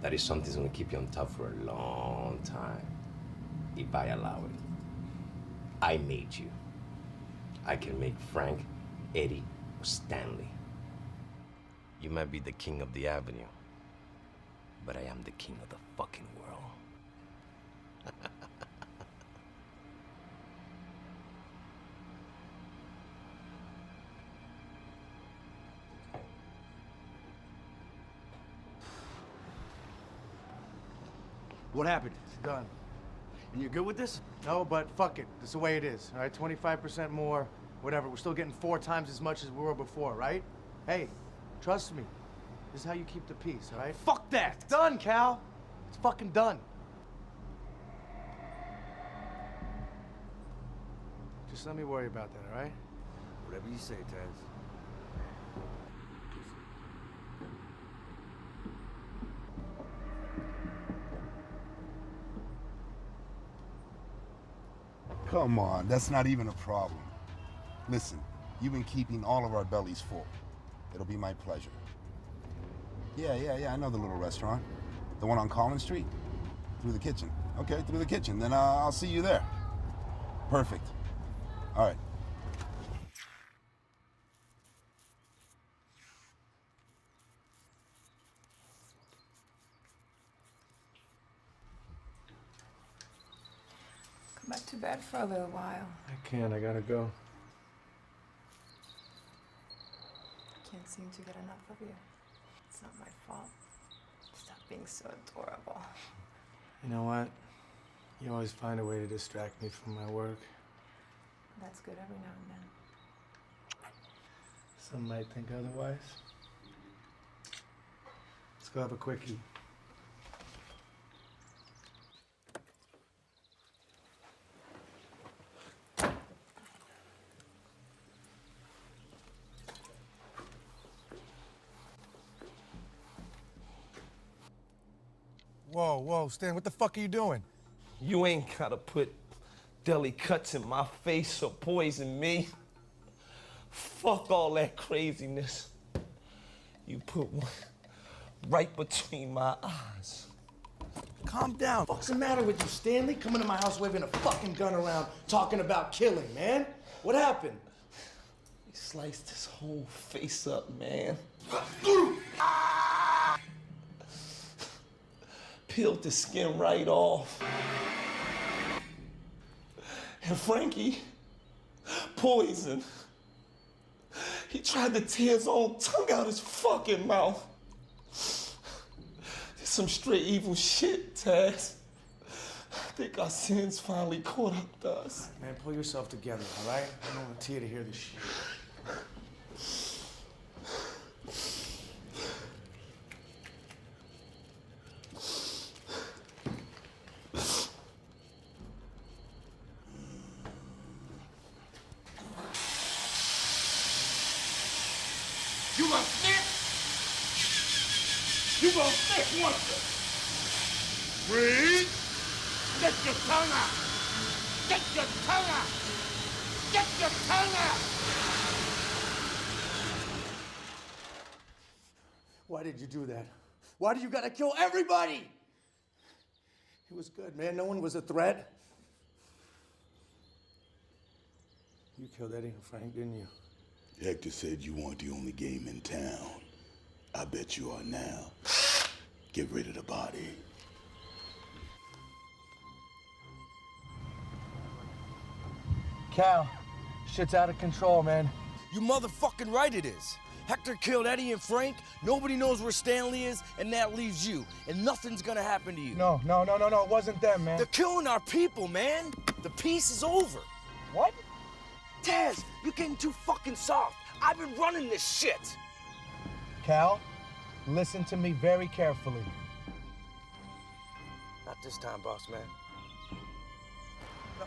That is something that's gonna keep you on top for a long time, if I allow it. I made you. I can make Frank, Eddie, or Stanley. You might be the king of the avenue, but I am the king of the fucking world. What happened? It's done. And you're good with this? No, but fuck it. It's the way it is, all right? 25% more, whatever. We're still getting 4 times as much as we were before, right? Hey, trust me. This is how you keep the peace, all right? Fuck that! It's done, Cal. It's fucking done. Just let me worry about that, all right? Whatever you say, Taz. Come on, that's not even a problem. Listen, you've been keeping all of our bellies full. It'll be my pleasure. Yeah, I know the little restaurant. The one on Collins Street? Through the kitchen. Okay, through the kitchen. Then I'll see you there. Perfect. All right. Come back to bed for a little while. I can't, I gotta go. Can't seem to get enough of you. It's not my fault. Stop being so adorable. You know what? You always find a way to distract me from my work. That's good every now and then. Some might think otherwise. Let's go have a quickie. Whoa, Stan, what the fuck are you doing? You ain't gotta put deli cuts in my face or poison me. Fuck all that craziness. You put one right between my eyes. Calm down. What's the matter with you, Stanley? Coming to my house waving a fucking gun around, talking about killing, man. What happened? He sliced his whole face up, man. Peeled the skin right off. And Frankie, poison. He tried to tear his own tongue out his fucking mouth. It's some straight evil shit, Taz. I think our sins finally caught up to us. Man, pull yourself together, all right? I don't want Tia to hear this shit. You gonna snitch? You gonna snitch, won't you? Read. Get your tongue out. Get your tongue out. Get your tongue out. Why did you do that? Why do you gotta kill everybody? It was good, man. No one was a threat. You killed Eddie and Frank, didn't you? Hector said you weren't the only game in town. I bet you are now. Get rid of the body. Cal, shit's out of control, man. You motherfucking right it is. Hector killed Eddie and Frank, nobody knows where Stanley is, and that leaves you. And nothing's gonna happen to you. No, it wasn't them, man. They're killing our people, man. The peace is over. What? Taz, you're getting too fucking soft. I've been running this shit. Cal, listen to me very carefully. Not this time, boss man. No,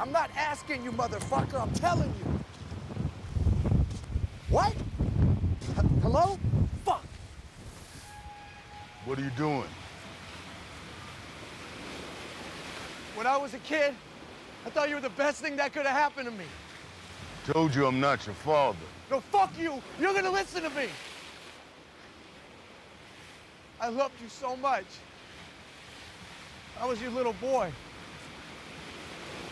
I'm not asking you, motherfucker. I'm telling you. What? Hello? Fuck. What are you doing? When I was a kid, I thought you were the best thing that could have happened to me. Told you I'm not your father. No, fuck you. You're gonna listen to me. I loved you so much. I was your little boy.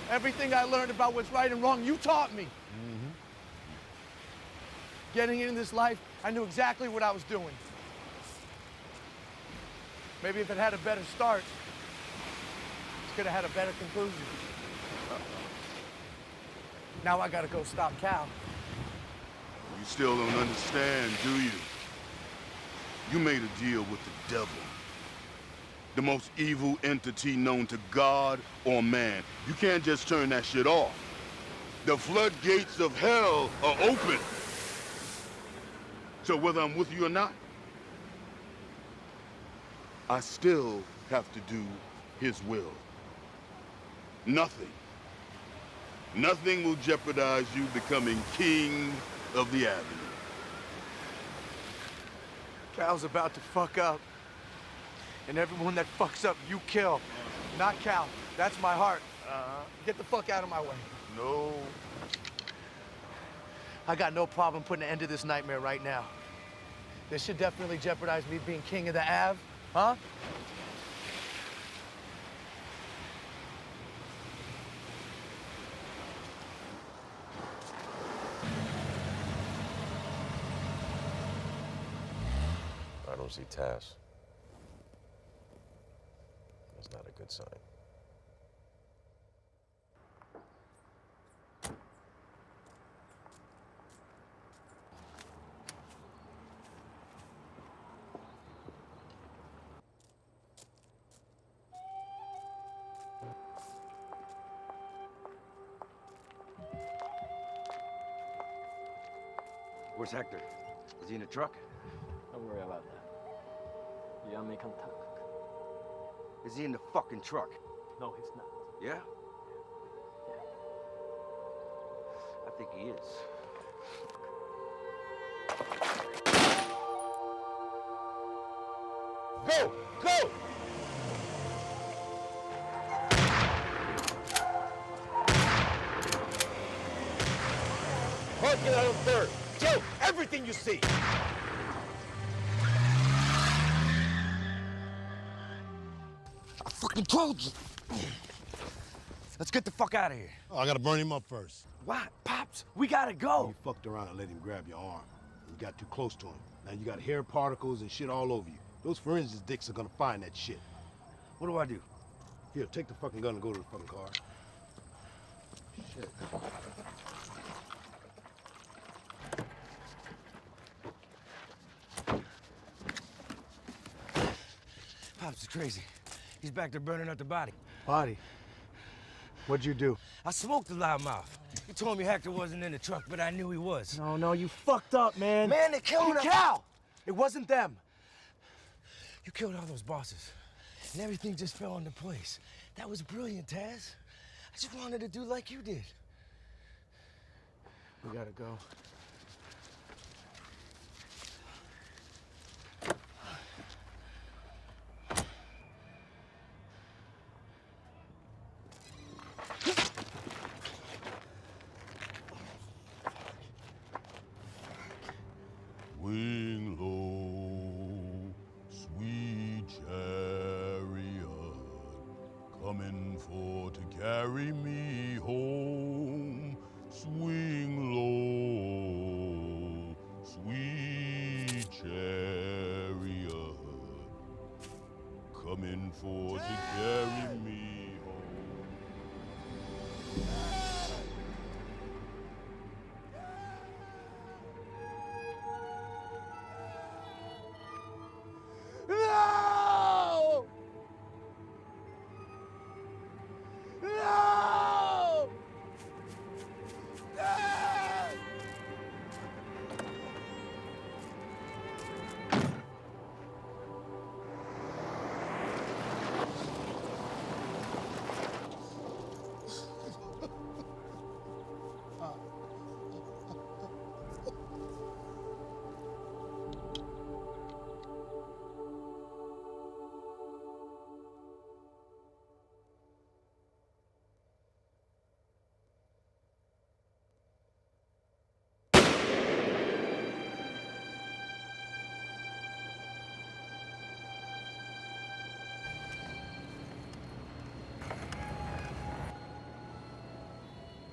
Everything I learned about what's right and wrong, you taught me. Getting into this life, I knew exactly what I was doing. Maybe if it had a better start, it could have had a better conclusion. Now I gotta go stop Cal. You still don't understand, do you? You made a deal with the devil. The most evil entity known to God or man. You can't just turn that shit off. The floodgates of hell are open. So whether I'm with you or not, I still have to do his will. Nothing will jeopardize you becoming king of the Avenue. Cal's about to fuck up. And everyone that fucks up, you kill. Not Cal. That's my heart. Get the fuck out of my way. No. I got no problem putting an end to this nightmare right now. This should definitely jeopardize me being king of the Ave, huh? I don't see Taz. That's not a good sign. Where's Hector? Is he in the truck? Don't worry about that. Yeah, make him talk. Is he in the fucking truck? No, he's not. Yeah? I think he is. Go! Go! Park it out on third. Joe, everything you see. I fucking told you. Let's get the fuck out of here. Oh, I gotta burn him up first. What? Pops, we gotta go. You fucked around and let him grab your arm. You got too close to him. Now you got hair particles and shit all over you. Those forensics dicks are gonna find that shit. What do I do? Here, take the fucking gun and go to the fucking car. Shit. Pops is crazy. He's back there burning up the body. Body? What'd you do? I smoked the loudmouth. He told me Hector wasn't in the truck, but I knew he was. No, you fucked up, man. Man, they killed him. Cal! It wasn't them. You killed all those bosses, and everything just fell into place. That was brilliant, Taz. I just wanted to do like you did. We gotta go. Swing low, sweet chariot, coming for to carry me home. Swing low, sweet chariot, coming for to carry me home. No! No!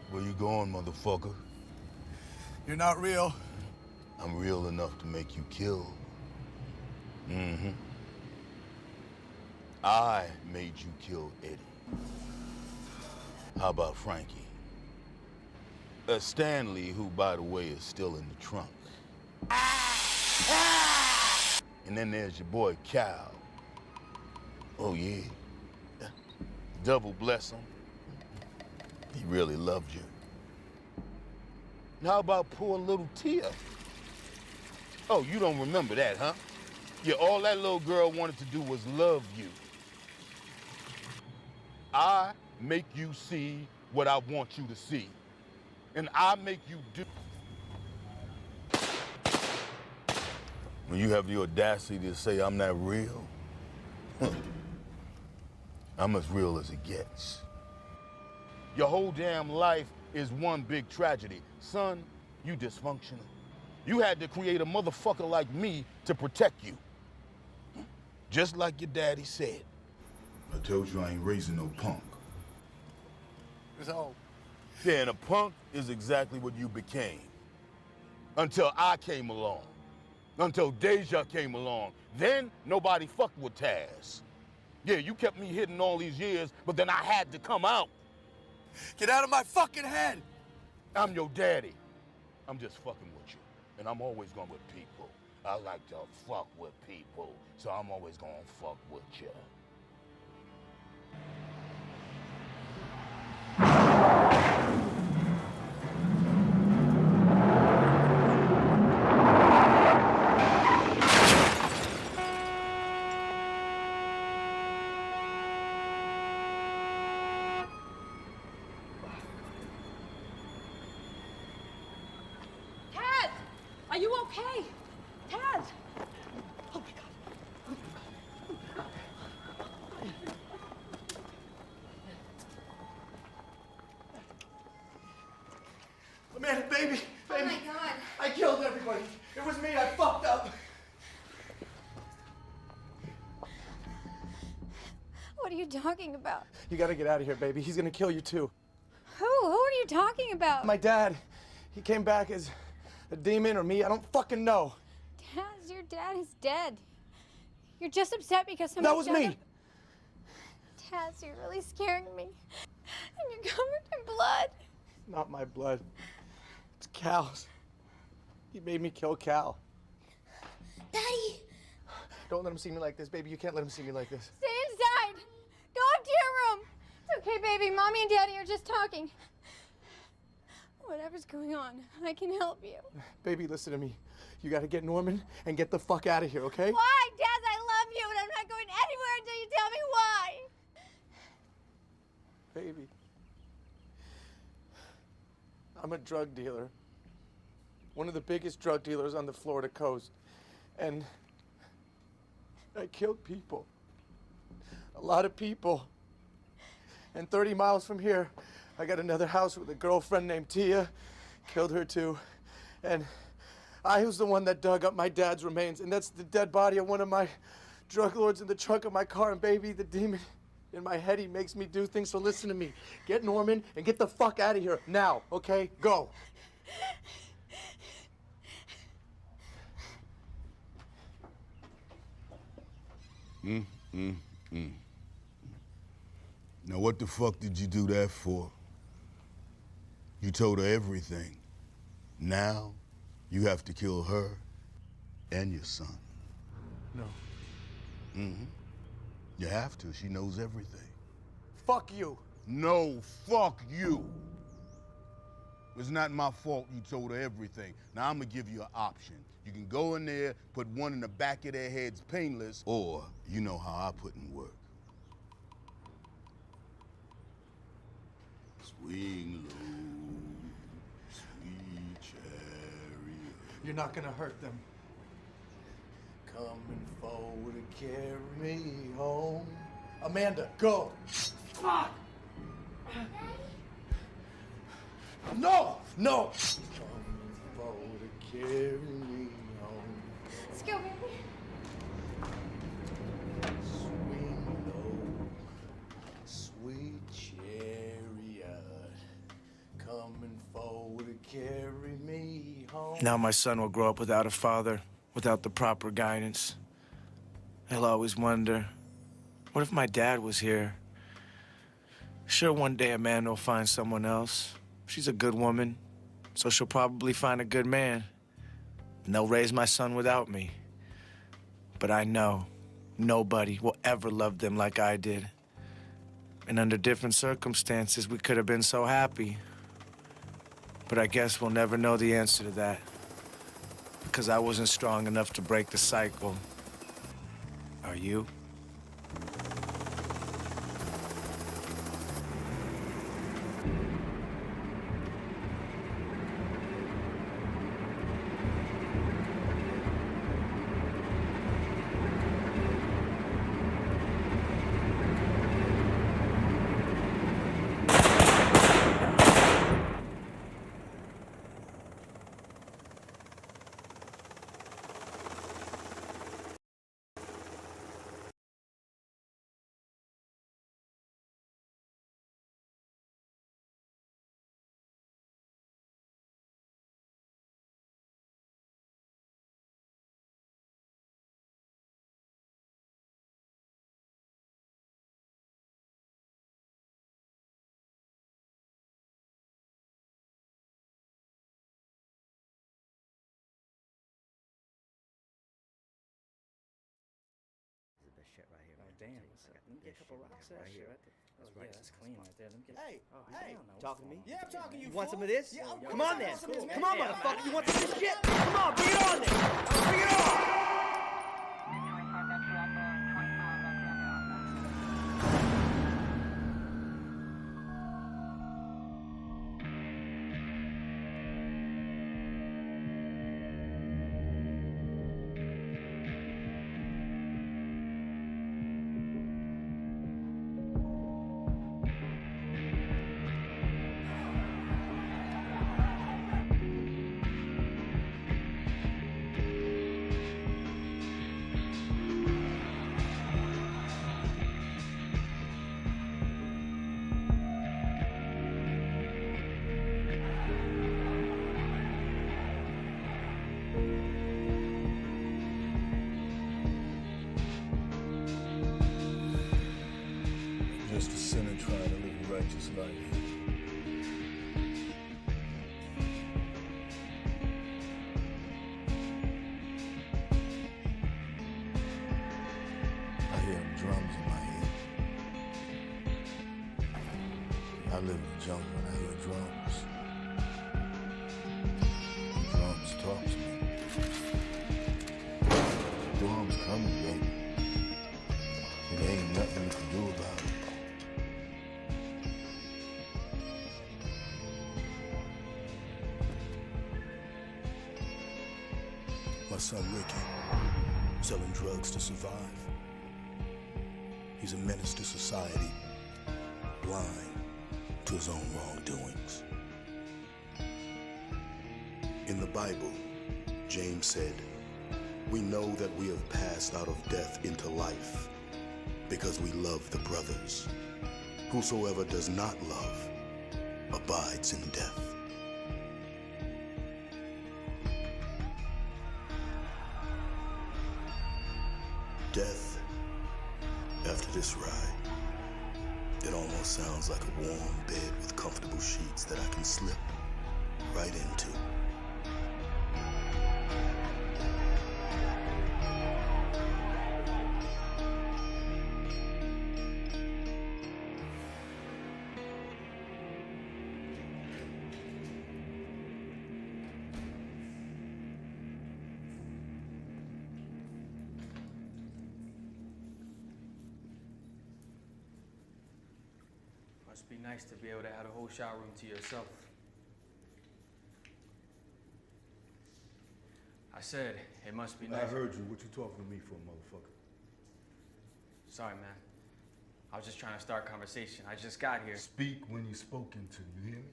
Where you going, motherfucker? You're not real. I'm real enough to make you kill. Mm-hmm. I made you kill Eddie. How about Frankie? Stanley, who, by the way, is still in the trunk. And then there's your boy, Cal. Oh, yeah. Double bless him. He really loved you. And how about poor little Tia? Oh, you don't remember that, huh? Yeah, all that little girl wanted to do was love you. I make you see what I want you to see. And I make you do. When you have the audacity to say I'm not real, I'm as real as it gets. Your whole damn life is one big tragedy. Son, you dysfunctional. You had to create a motherfucker like me to protect you. Just like your daddy said. I told you I ain't raising no punk. So? Yeah, and a punk is exactly what you became. Until I came along. Until Deja came along. Then nobody fucked with Taz. Yeah, you kept me hidden all these years, but then I had to come out. Get out of my fucking head! I'm your daddy. I'm just fucking with you. And I'm always going with people. I like to fuck with people, so I'm always gonna fuck with you. Taz! Are you okay? Taz! Oh my God. Amanda, baby! Oh my God. I killed everybody. It was me. I fucked up. What are you talking about? You gotta get out of here, baby. He's gonna kill you too. Who? Who are you talking about? My dad. He came back as a demon or me. I don't fucking know. Taz, your dad is dead. You're just upset because That somebody was shot me. him. Taz, you're really scaring me. And you're covered in blood. Not my blood. It's Cal's. He made me kill Cal. Daddy! Don't let him see me like this, baby. You can't let him see me like this. Stay inside. Go up to your room. It's okay, baby. Mommy and Daddy are just talking. Whatever's going on, I can help you. Baby, listen to me. You gotta get Norman and get the fuck out of here, okay? Why, Taz? I love you, and I'm not going anywhere until you tell me why. Baby. I'm a drug dealer. One of the biggest drug dealers on the Florida coast. And I killed people. A lot of people. And 30 miles from here, I got another house with a girlfriend named Tia. Killed her too. And I was the one that dug up my dad's remains. And that's the dead body of one of my drug lords in the trunk of my car. And baby, the demon in my head, he makes me do things. So listen to me. Get Norman and get the fuck out of here now, okay? Go. Now what the fuck did you do that for? You told her everything. Now you have to kill her and your son. No. Mm-hmm. You have to. She knows everything. Fuck you. No, fuck you. It's not my fault you told her everything. Now I'm gonna give you an option. You can go in there, put one in the back of their heads painless, or you know how I put in work. Swing low, sweet chariot. You're not gonna hurt them. Coming forward to carry me home. Amanda, go. Fuck. No, no. Coming forward to carry me home. Let's go, baby. Swing low, sweet chariot. Coming forward to carry me home. Now my son will grow up without a father, without the proper guidance. He'll always wonder, what if my dad was here? Sure, one day Amanda will find someone else. She's a good woman, so she'll probably find a good man. And they'll raise my son without me. But I know nobody will ever love them like I did. And under different circumstances, we could have been so happy. But I guess we'll never know the answer to that. Because I wasn't strong enough to break the cycle. Are you? damn. Let me get a couple rocks right here. That's right. That's clean right there. Let me get. Hey, hey. Talking to me? Yeah, I'm talking to you. You want fool. some of this? Yeah, Come on then. Come on, Come on, motherfucker. You want some of this shit? Come on, bring it on then. Bring it on. Just a sinner trying to live a righteous life. I hear drums in my head. I live in the jungle and I hear drums. Drums talk to me. Drums coming, baby. And there ain't nothing you can do about it. My son Ricky, selling drugs to survive. He's a menace to society, blind to his own wrongdoings. In the Bible, James said, "We know that we have passed out of death into life because we love the brothers. Whosoever does not love abides in death." Death after this ride, it almost sounds like a warm bed with comfortable sheets that I can slip right into. Must be nice to be able to have a whole shower room to yourself. I said, it must be nice. I heard you. What you talking to me for, motherfucker? Sorry, man. I was just trying to start a conversation. I just got here. Speak when you're spoken to, you hear me?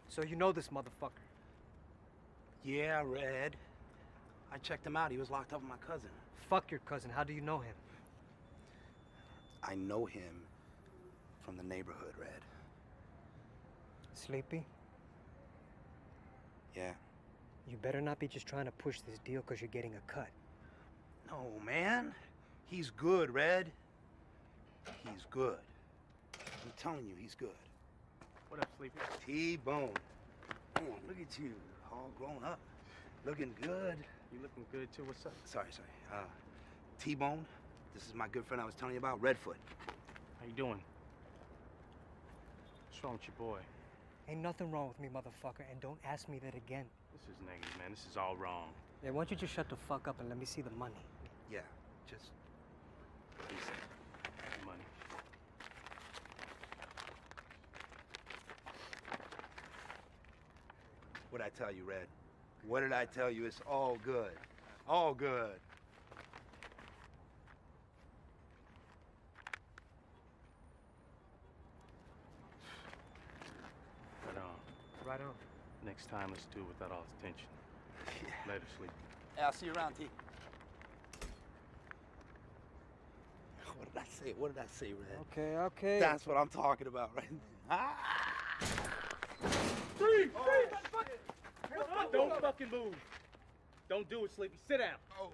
So you know this motherfucker? Yeah, Red. I checked him out. He was locked up with my cousin. Fuck your cousin. How do you know him? I know him from the neighborhood, Red. Sleepy? Yeah. You better not be just trying to push this deal because you're getting a cut. No, man. He's good, Red. He's good. I'm telling you, he's good. What up, Sleepy? T-Bone. Man, look at you, all grown up. Looking good. You looking good, too. What's up? Sorry. T-Bone, this is my good friend I was telling you about, Redfoot. How you doing? What's wrong with your boy? Ain't nothing wrong with me, motherfucker, and don't ask me that again. This is negative, man. This is all wrong. Yeah, why don't you just shut the fuck up and let me see the money? Yeah, just... Money. What'd I tell you, Red? What did I tell you? It's all good. All good. Right on. Right on. Next time, let's do it without all this tension. Yeah. Later, Sleepy. Hey, I'll see you around, T. What did I say? What did I say, Red? Okay. That's what I'm talking about, right? Freeze! Don't fucking move. Don't do it, Sleepy. Sit down. Oh.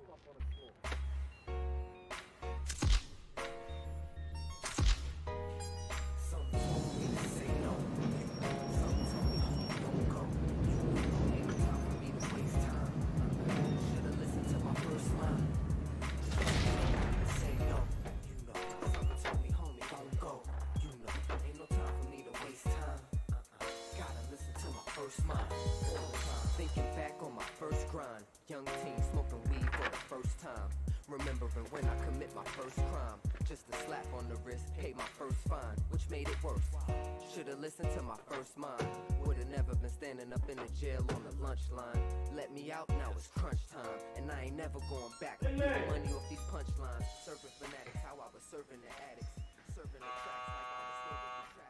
first mind. Thinking back on my first grind, young teen smoking weed for the first time. Remembering when I commit my first crime, just a slap on the wrist, paid my first fine, which made it worse. Should've listened to my first mind, would've never been standing up in the jail on the lunch line. Let me out, now it's crunch time, and I ain't never going back. Getting money off these punchlines, serving fanatics how I was serving the addicts, serving the tracks like I was serving the traffic.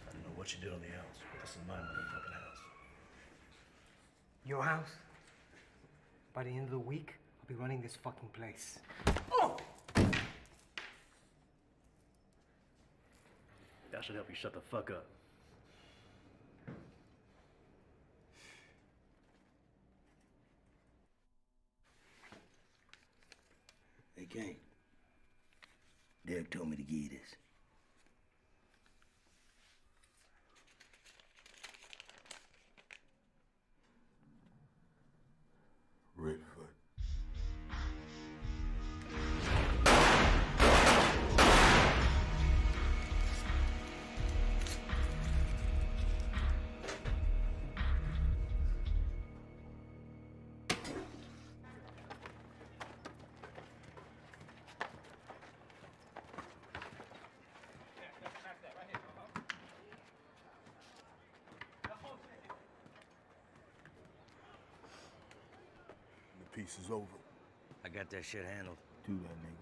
I don't know what you did on the house, but this is my motherfucking house. Your house? By the end of the week, I'll be running this fucking place. That should help you shut the fuck up. Hey, Kane. Derek told me to give you this. Redfoot. The piece is over. I got that shit handled. Do that, nigga.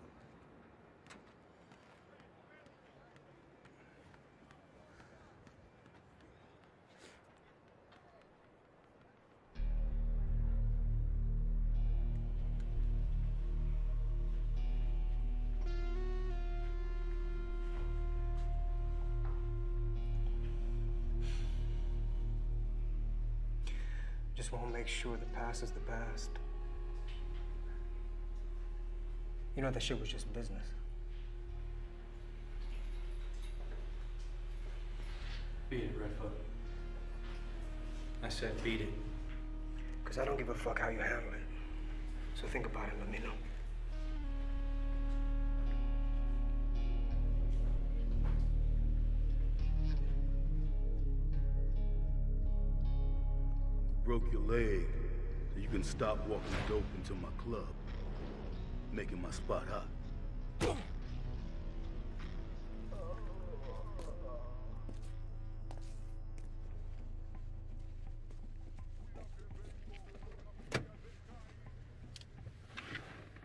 Just want to make sure the past is the past. You know that shit was just business. Beat it, Redfoot. I said beat it. Because I don't give a fuck how you handle it. So think about it and let me know. Broke your leg so you can stop walking dope into my club, making my spot hot.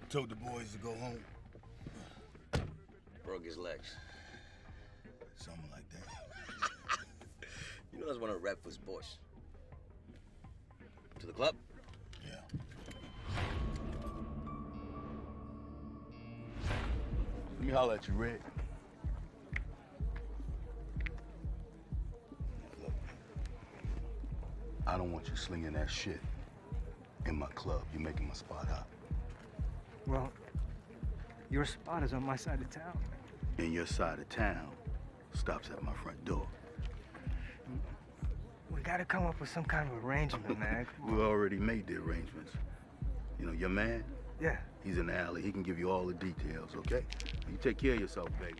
Told the boys to go home. Broke his legs. Something like that. You know that's one of Redfoot's boys. To the club? Yeah. Let me holler at you, Red. Look, I don't want you slinging that shit in my club. You're making my spot hot. Well, your spot is on my side of town. And your side of town stops at my front door. We gotta come up with some kind of arrangement, man. We already made the arrangements. You know, your man? Yeah. He's in the alley. He can give you all the details, okay? You take care of yourself, baby.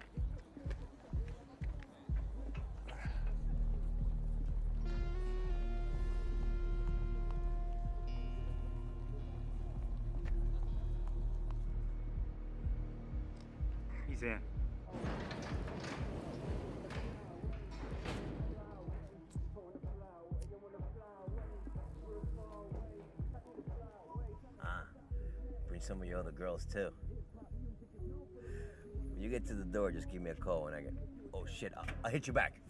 He's in. Bring some of your other girls too. When you get to the door, just give me a call when I get. Oh shit! I'll hit you back.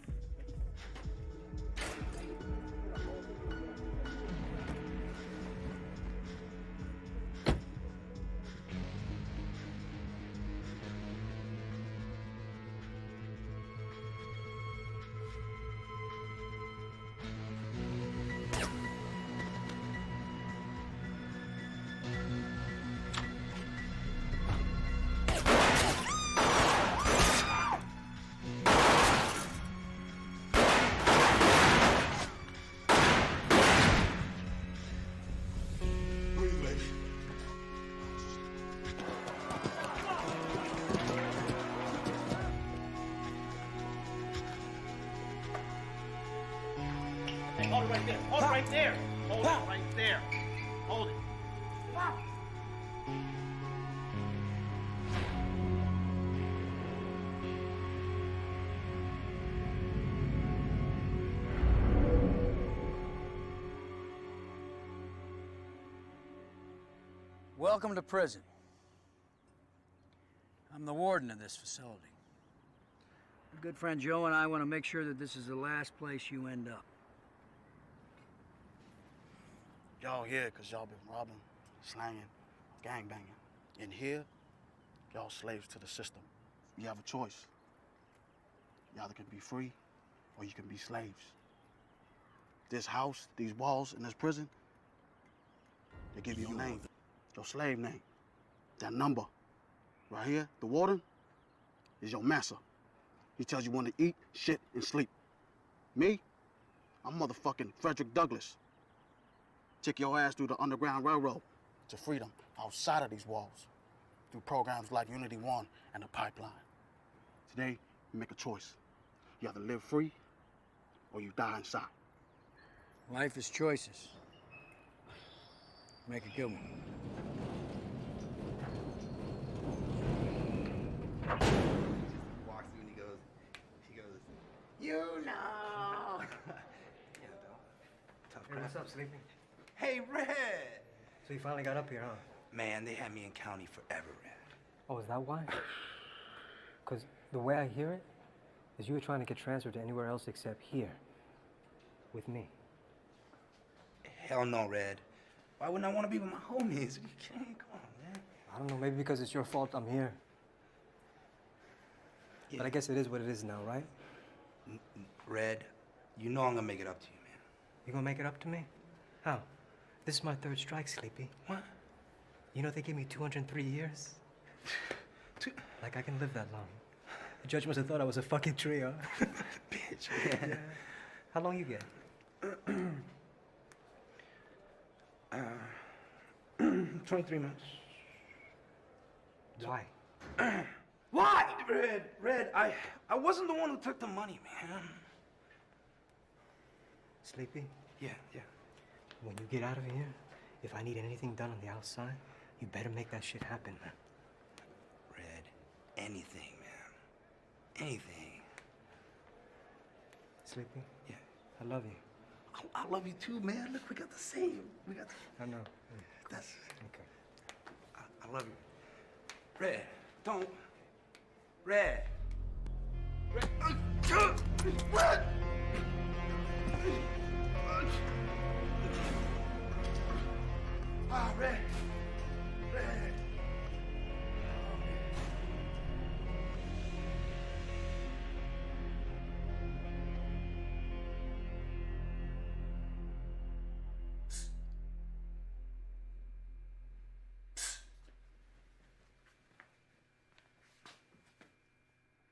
Hold it right there. Hold it right there. Hold it. Welcome to prison. I'm the warden of this facility. My good friend Joe and I want to make sure that this is the last place you end up. Y'all here because y'all been robbing, slanging, gangbanging. In here, y'all slaves to the system. You have a choice. You either can be free or you can be slaves. This house, these walls, and this prison, they give you a name. Your slave name. That number. Right here, the warden, is your master. He tells you when to eat, shit, and sleep. Me? I'm motherfucking Frederick Douglass. Take your ass through the Underground Railroad to freedom outside of these walls through programs like Unity One and the Pipeline. Today, you make a choice. You either live free or you die inside. Life is choices. Make a good one. Walks through and he goes, you know. Tough Hey, what's up, Sleepy? Hey, Red. So you finally got up here, huh? Man, they had me in county forever, Red. Oh, is that why? Because the way I hear it is you were trying to get transferred to anywhere else except here. With me. Hell no, Red. Why wouldn't I want to be with my homies? You can't. Come on, man. I don't know, maybe because it's your fault I'm here. Yeah. But I guess it is what it is now, right? Red, you know I'm gonna make it up to you, man. You gonna make it up to me? How? This is my third strike, Sleepy. What? You know they gave me 203 years? Like I can live that long. The judge must have thought I was a fucking trio. Bitch, man. Yeah. How long you get? 23 months. Why? Why? Red, I wasn't the one who took the money, man. Sleepy? Yeah. When you get out of here, if I need anything done on the outside, you better make that shit happen, man. Red, anything, man. Anything. Sleepy? Yeah. I love you. I love you too, man. Look, we got the same. I know. That's okay. I love you. Red, don't. Red. Red. Red. Ah, Red. Red.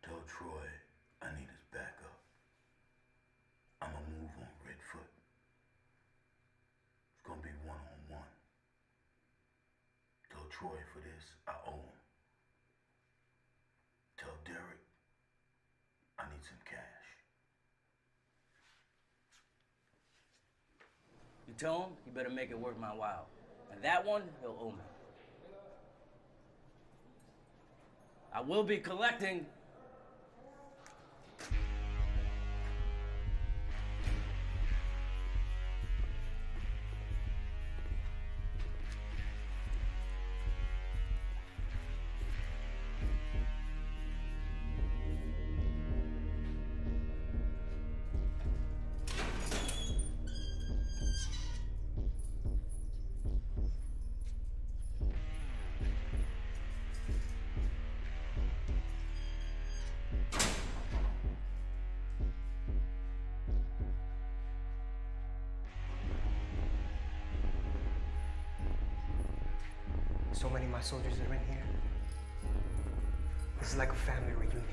Tell Troy I need his backup. I'ma move on Redfoot. It's gonna be one-on-one. Tell Troy for this, I owe him. Tell Derek I need some cash. You tell him he better make it worth my while. And that one, he'll owe me. I will be collecting. So many of my soldiers are in here. This is like a family reunion.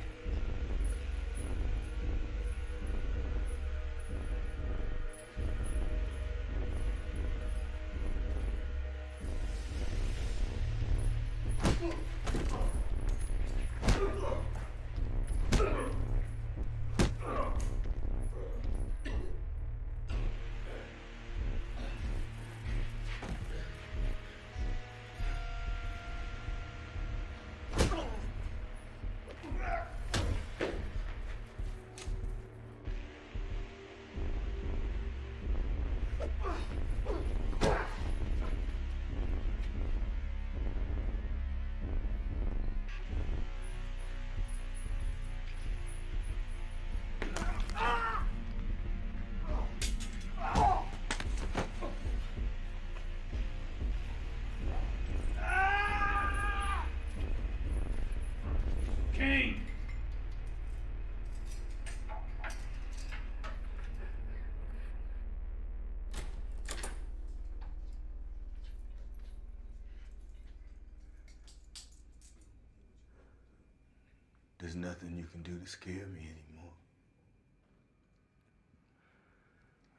there's nothing you can do to scare me anymore.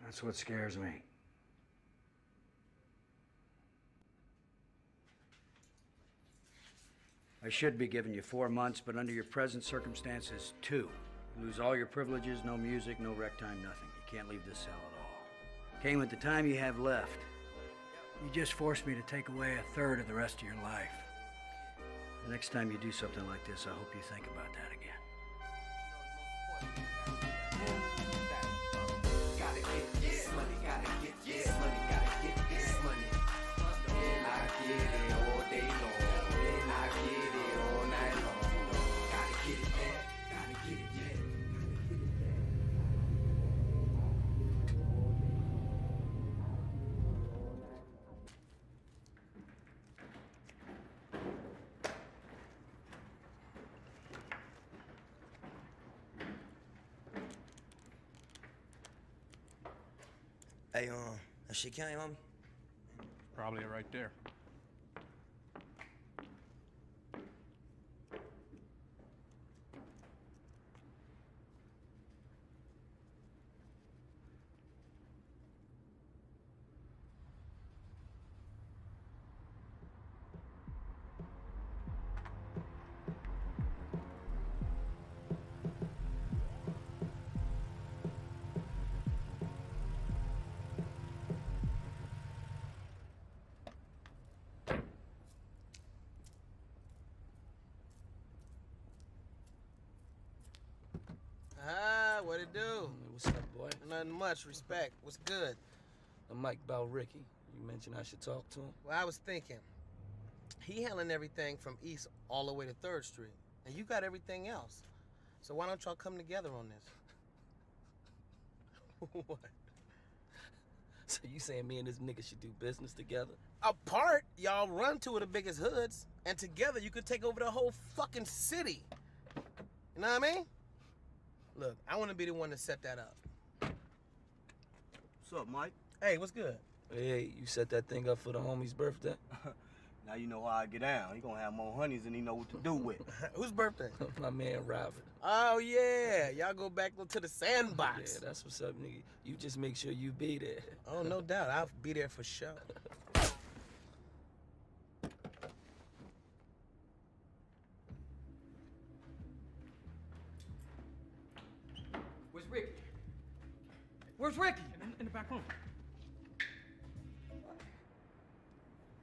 That's what scares me. I should be giving you 4 months, but under your present circumstances, 2. You lose all your privileges, no music, no rec time, nothing. You can't leave this cell at all. Kane, with the time you have left, you just forced me to take away 1/3 of the rest of your life. The next time you do something like this, I hope you think about that again. Gotta get this money, gotta get this money, gotta get this money. And I get it all day long, and I get it all night long. Gotta get it back, gotta get it back. Hey, that shit came, homie? Probably right there. Ah, what it do? What's up, boy? Nothing much. Respect. What's good? I'm Mike Ricky. You mentioned I should talk to him? Well, I was thinking, he handling everything from East all the way to 3rd Street, and you got everything else. So why don't y'all come together on this? What? So you saying me and this nigga should do business together? Apart, y'all run two of the biggest hoods, and together you could take over the whole fucking city. You know what I mean? Look, I want to be the one to set that up. What's up, Mike? Hey, what's good? Hey, you set that thing up for the homie's birthday? Now you know how I get down. He gonna have more honeys than he know what to do with. Whose birthday? My man Robert. Oh, yeah. Y'all go back to the sandbox. Yeah, that's what's up, nigga. You just make sure you be there. Oh, no doubt. I'll be there for sure. Where's Ricky? Where's Ricky? In the back room.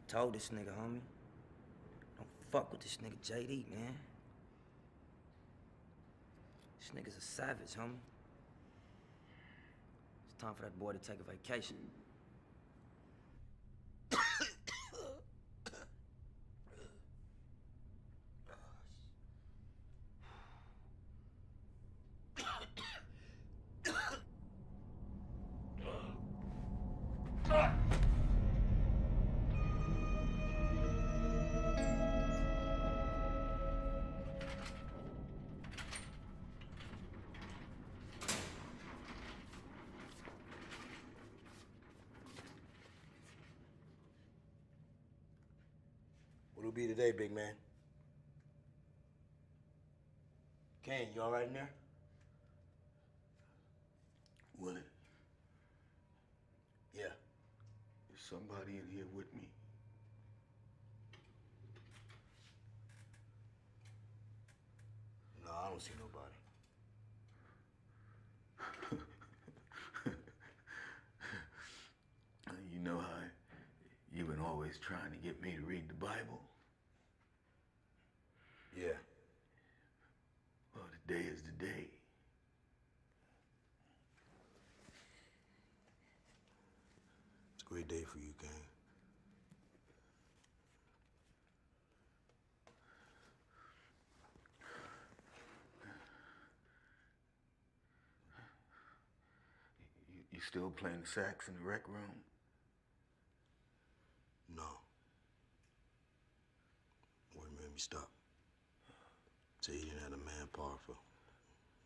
Told this nigga, homie. Don't fuck with this nigga JD, man. This nigga's a savage, homie. It's time for that boy to take a vacation. What'll be today, big man? Kane, you all right in there? Willie, Yeah. is somebody in here with me? No, I don't see nobody. You know how you've been always trying to get me to read the Bible? Yeah. Well, today is the day. It's a great day for you, Kane. You still playing the sax in the rec room? No. Word made me stop. Say he didn't have the manpower for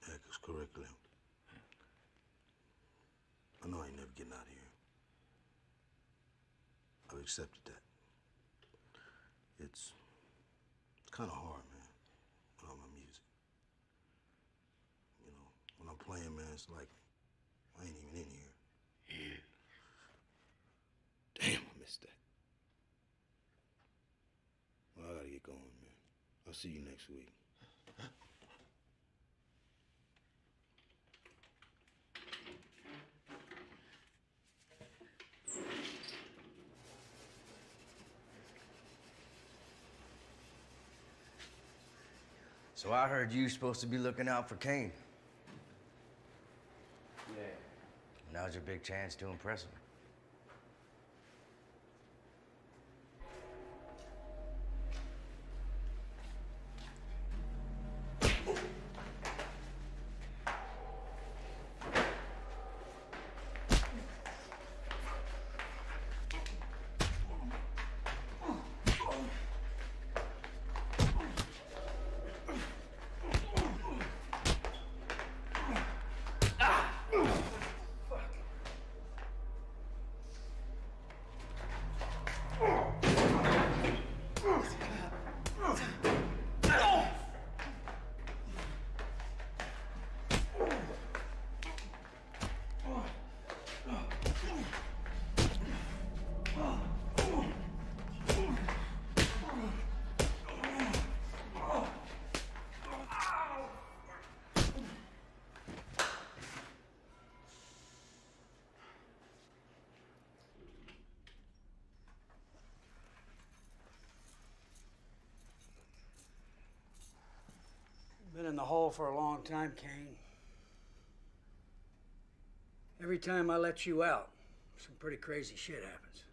Echo's curriculum. I know I ain't never getting out of here. I've accepted that. It's kind of hard, man, with all my music. ass like I ain't even in here. Yeah. Damn, I missed that. Well, I gotta get going, man. I'll see you next week. So I heard you supposed to be looking out for Kane. Yeah. Now's your big chance to impress him. Been in the hole for a long time, Kane. Every time I let you out, some pretty crazy shit happens.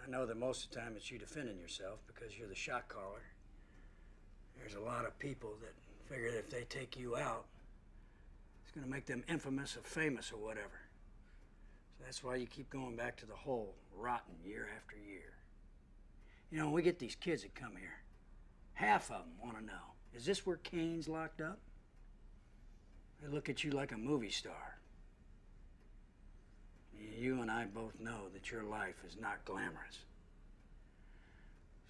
I know that most of the time it's you defending yourself because you're the shot caller. There's a lot of people that figure that if they take you out, it's gonna make them infamous or famous or whatever. So that's why you keep going back to the hole, rotting year after year. You know, when we get these kids that come here, half of them want to know, is this where Kane's locked up? They look at you like a movie star. You and I both know that your life is not glamorous.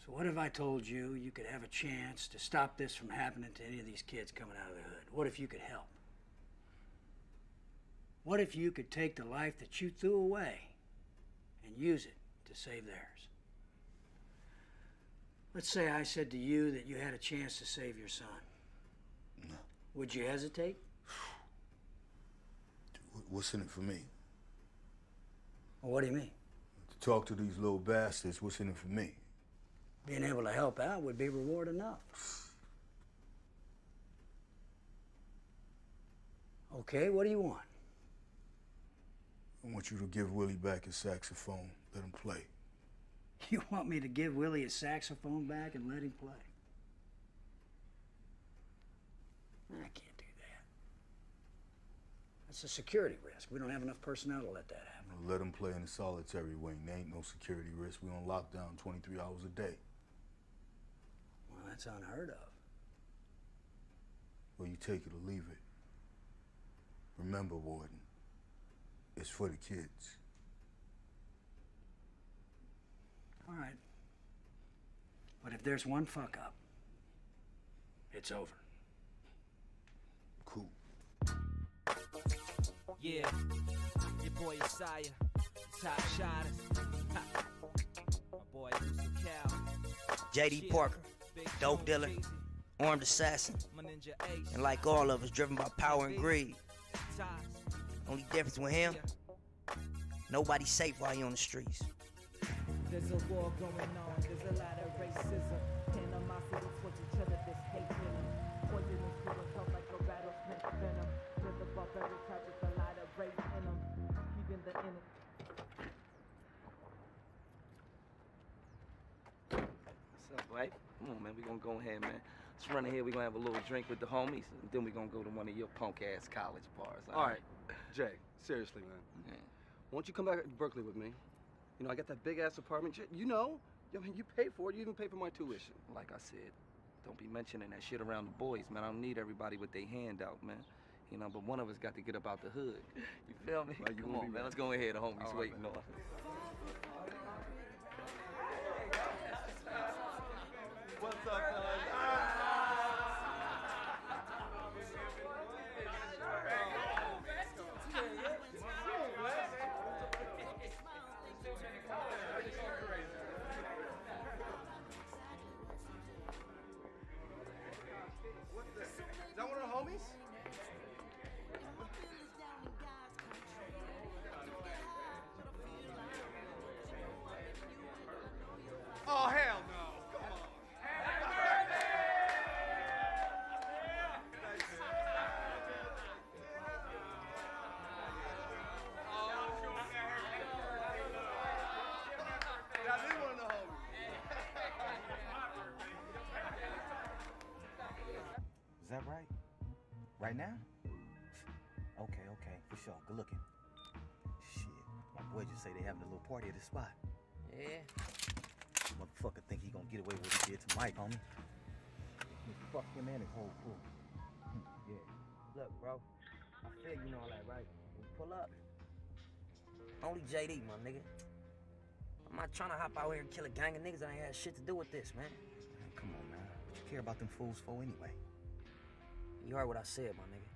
So what if I told you you could have a chance to stop this from happening to any of these kids coming out of the hood? What if you could help? What if you could take the life that you threw away and use it to save theirs? Let's say I said to you that you had a chance to save your son. No. Would you hesitate? What's in it for me? Well, what do you mean? To talk to these little bastards, what's in it for me? Being able to help out would be reward enough. Okay, what do you want? I want you to give Willie back his saxophone, let him play. You want me to give Willie his saxophone back and let him play? I can't do that. That's a security risk. We don't have enough personnel to let that happen. Let him play in the solitary wing. There ain't no security risk. We on lockdown 23 hours a day. Well, that's unheard of. Well, you take it or leave it. Remember, Warden, it's for the kids. All right. But if there's one fuck up, it's over. Cool. Yeah, your boy Isaiah, top shotters. My boy Cal. J.D. Parker, dope dealer, armed assassin, and like all of us, driven by power and greed. Only difference with him, nobody's safe while you're on the streets. There's a war going on, there's a lot of racism, animosity towards each other, there's hate in them. Poisonous feeling felt like a rattlesnake venom. With the barbaric type with a lot of race in them, keeping the innocent. What's up, right? Come on, man, we gonna go ahead, man. Let's run in here, we gonna have a little drink with the homies, and then we gonna go to one of your punk-ass college bars. All right, Jay, seriously, man. Why don't you come back to Berkeley with me? You know, I got that big-ass apartment. You know, I mean, you pay for it. You even pay for my tuition. Like I said, don't be mentioning that shit around the boys, man. I don't need everybody with their hand out, man. You know, but one of us got to get up out the hood. You feel me? Like, Come on, man. Let's go ahead. The homies waiting on us. What's up, fellas? Right now? Okay, for sure. Good looking. Shit, my boy just say they having a little party at the spot. Yeah. Motherfucker think he gonna get away with what he did to Mike, homie. Fuck him and his whole crew. Yeah. Look, bro, I feel you know all that, right? We pull up. Only JD, my nigga. I'm not trying to hop out here and kill a gang of niggas that ain't had shit to do with this, man. Come on, man. What you care about them fools for anyway? You heard what I said, my nigga.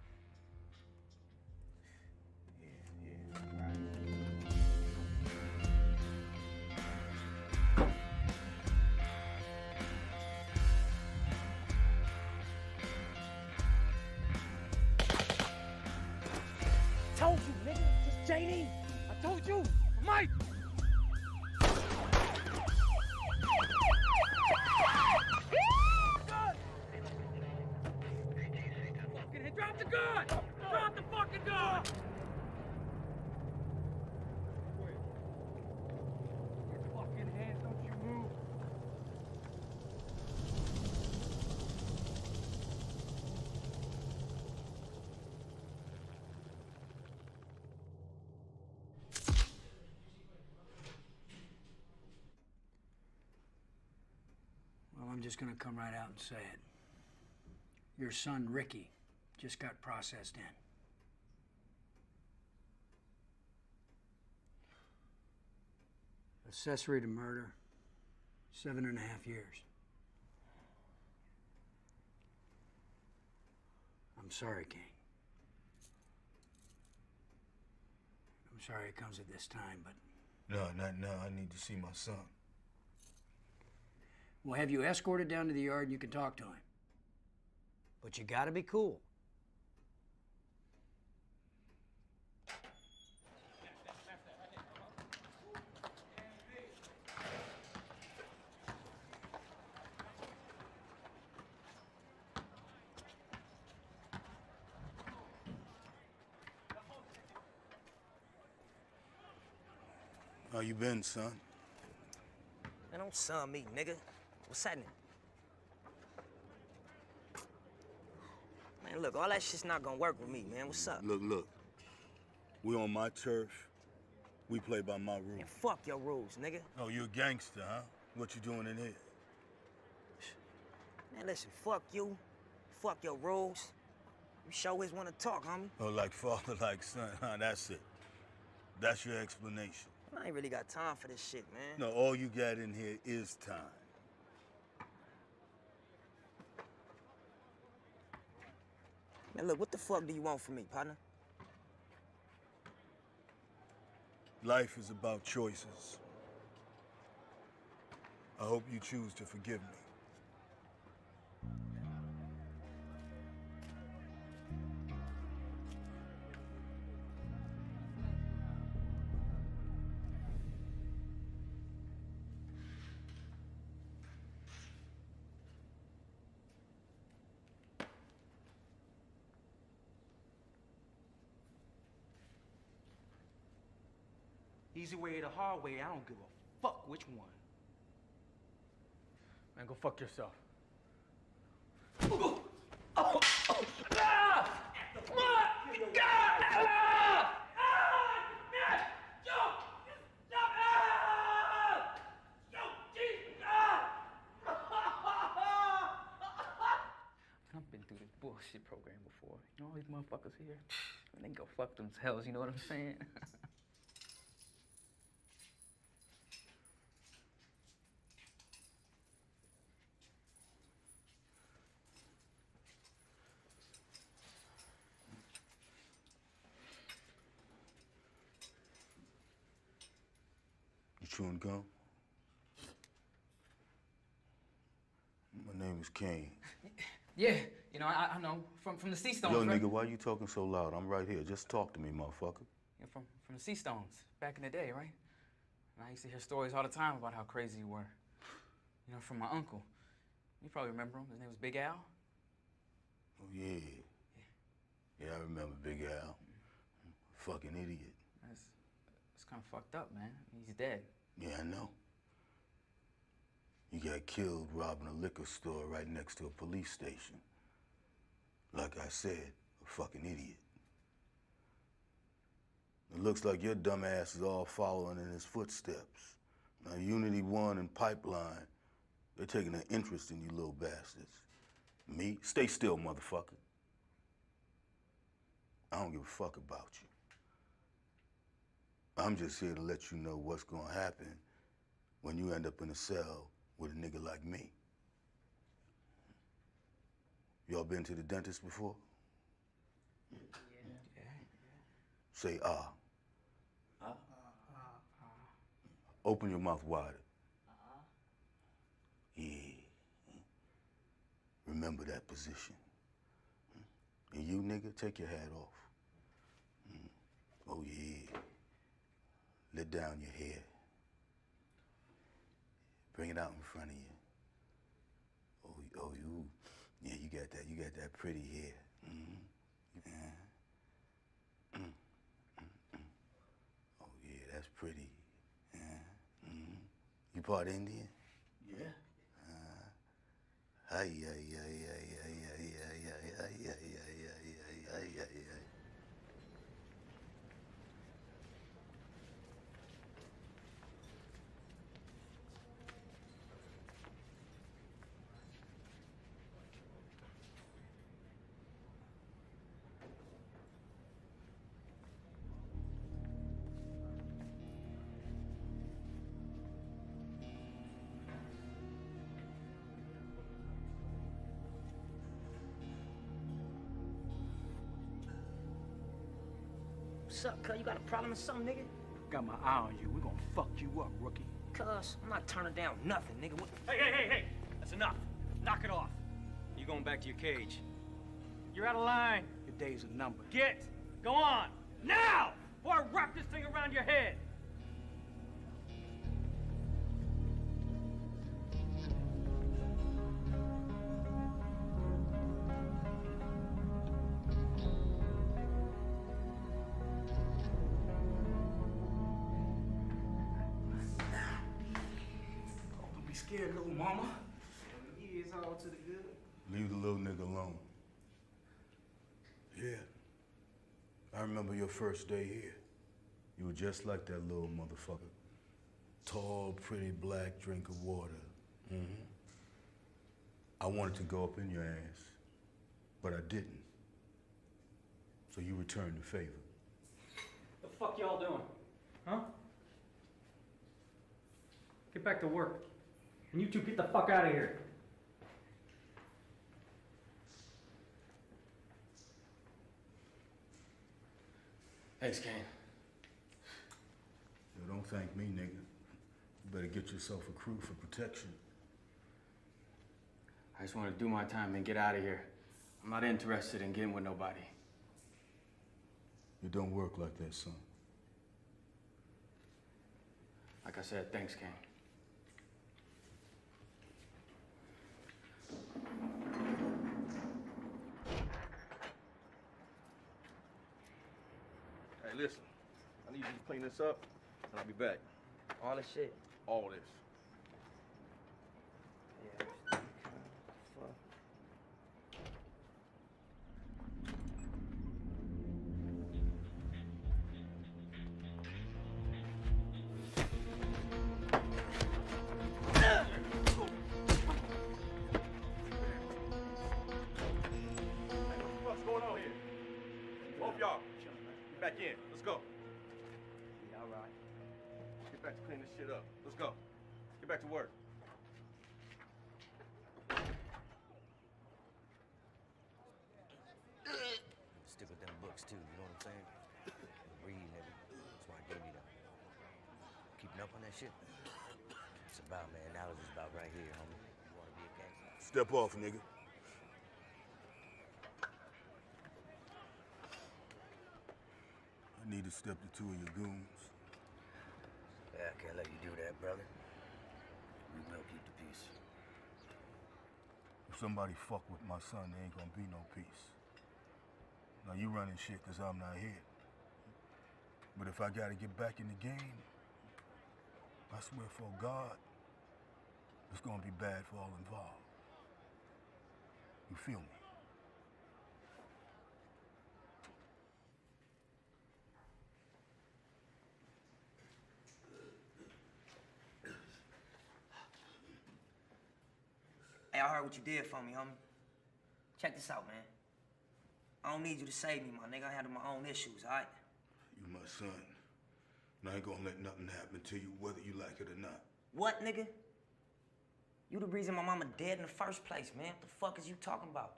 Told you, nigga. It's JD. I told you. Mike. Fucking drop the gun. Drop the fucking gun. Your fucking hands, don't you move. Well, I'm just gonna come right out and say it. Your son, Ricky, just got processed in. Accessory to murder, 7.5 years. I'm sorry, King. I'm sorry it comes at this time, but... No, not now. I need to see my son. We'll have you escorted down to the yard and you can talk to him. But you gotta be cool. How you been, son? Man, don't son me, nigga. What's happening? Man, look, all that shit's not gonna work with me, man. What's up? Look. We on my turf. We play by my rules. Man, fuck your rules, nigga. Oh, you a gangster, huh? What you doing in here? Man, listen, fuck you. Fuck your rules. You sure always wanna talk, homie. Oh, like father, like son, huh? That's it. That's your explanation. I ain't really got time for this shit, man. No, all you got in here is time. Man, look, what the fuck do you want from me, partner? Life is about choices. I hope you choose to forgive me. Easy way or the hard way, I don't give a fuck which one. Man, go fuck yourself. I've been through this bullshit program before. You know all these motherfuckers here? And they go fuck themselves, you know what I'm saying? You chewing gum? My name is Kane. Yeah, you know, I know. From the Sea Stones, Yo, right? nigga, why you talking so loud? I'm right here. Just talk to me, motherfucker. Yeah, from the Sea Stones, back in the day, right? And I used to hear stories all the time about how crazy you were. You know, from my uncle. You probably remember him. His name was Big Al. Oh, yeah. Yeah, I remember Big Al. Fucking idiot. It's kind of fucked up, man. He's dead. Yeah, I know. You got killed robbing a liquor store right next to a police station. Like I said, a a fucking idiot. It looks like your dumb ass is all following in his footsteps. Now, Unity One and Pipeline, they're taking an interest in you little bastards. Me? Stay still, motherfucker. I don't give a fuck about you. I'm just here to let you know what's gonna happen when you end up in a cell with a nigga like me. Y'all been to the dentist before? Yeah. Say ah. Open your mouth wider. Yeah. Remember that position. And you, nigga, take your hat off. Oh, yeah. Let down your hair. Bring it out in front of you. Oh, you. Yeah, you got that pretty hair. Oh, yeah, that's pretty. You part Indian? Yeah. Ay, ay, ay, ay, ay, ay, ay, ay, ay, ay, ay, ay. What's up, cuz? You got a problem or something, nigga? Got my eye on you. We gonna fuck you up, rookie. Cuz, I'm not turning down nothing, nigga. What? Hey! That's enough. Knock it off. You going back to your cage. You're out of line. Your days are numbered. Get! Go on! Now! Before I wrap this thing around your head! Scared little mama. He is all to the good. Leave the little nigga alone. Yeah. I remember your first day here. You were just like that little motherfucker. Tall, pretty, black drink of water. I wanted to go up in your ass, but I didn't. So you returned the favor. The fuck y'all doing? Huh? Get back to work. And you two get the fuck out of here. Thanks, Kane. Yo, don't thank me, nigga. You better get yourself a crew for protection. I just want to do my time and get out of here. I'm not interested in getting with nobody. It don't work like that, son. Like I said, thanks, Kane. Hey, listen. I need you to clean this up, and I'll be back. All this shit? All this. Yeah. Fuck. What's going on here? Both y'all, get back in. Let's go. Yeah, all right. Get back to clean this shit up. Let's go. Get back to work. Stick with them books too, you know what I'm saying? Reading every. That's why I gave you them. Keeping up on that shit? It's about, man. Knowledge is about right here, homie. You wanna be a gangster? Step off, nigga. I need to step to two of your goons. Yeah, I can't let you do that, brother. We will keep the peace. If somebody fuck with my son, there ain't gonna be no peace. Now, you running shit because I'm not here. But if I gotta get back in the game, I swear for God, it's gonna be bad for all involved. You feel me? I heard what you did for me, homie. Check this out, man. I don't need you to save me, my nigga. I handle my own issues, all right? You my son. And I ain't gonna let nothing happen to you, whether you like it or not. What, nigga? You the reason my mama dead in the first place, man. What the fuck is you talking about?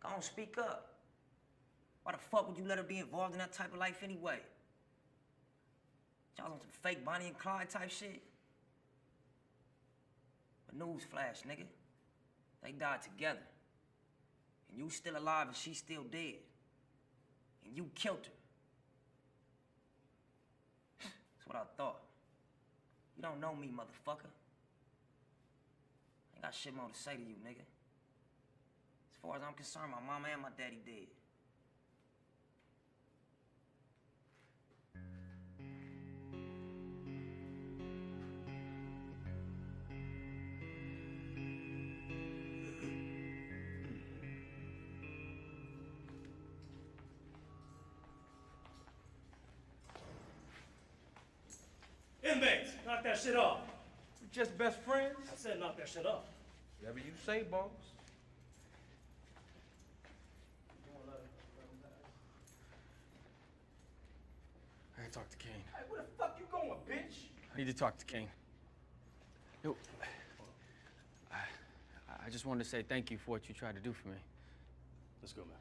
Go on, speak up. Why the fuck would you let her be involved in that type of life anyway? Y'all on some fake Bonnie and Clyde type shit? But newsflash, nigga. They died together. And you still alive and she's still dead. And you killed her. That's what I thought. You don't know me, motherfucker. I ain't got shit more to say to you, nigga. As far as I'm concerned, my mama and my daddy dead. Inmates, knock that shit off. We just best friends. I said knock that shit off. Whatever you say, boss. I gotta talk to Kane. Hey, where the fuck you going, bitch? I need to talk to Kane. Yo, I just wanted to say thank you for what you tried to do for me. Let's go, man.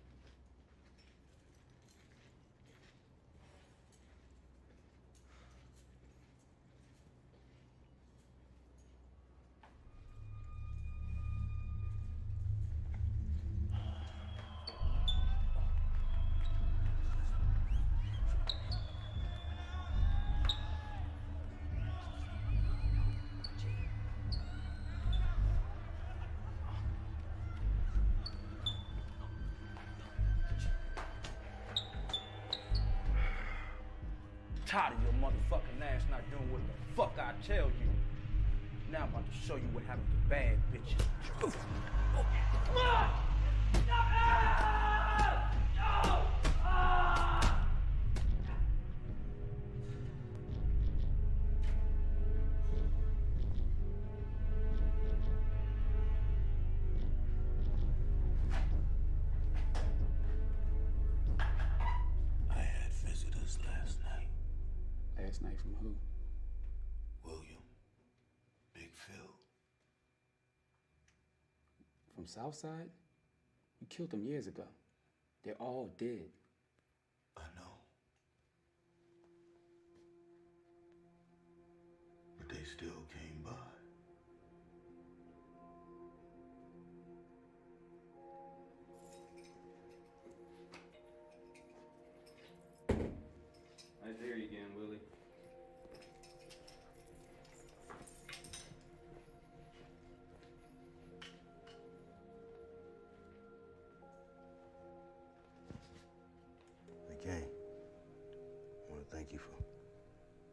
Tired of your motherfucking ass not doing what the fuck I tell you. Now I'm about to show you what happens to bad bitches. I had visitors last night. Last night from who? William. Big Phil. From Southside? You killed them years ago. They're all dead. I know. But they still came by. Nice to hear you again, Willie. Hey, Kane. I want to thank you for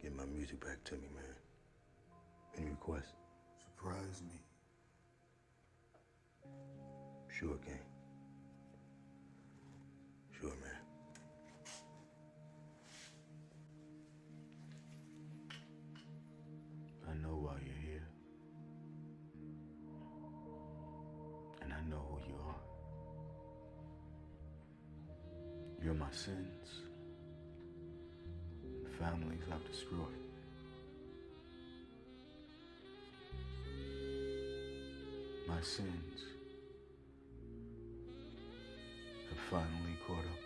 getting my music back to me, man. Any requests? Surprise me. Sure, Kane. Sure, man. I know why you're here. And I know who you are. You're my sins. The families I've destroyed. My sins have finally caught up with me.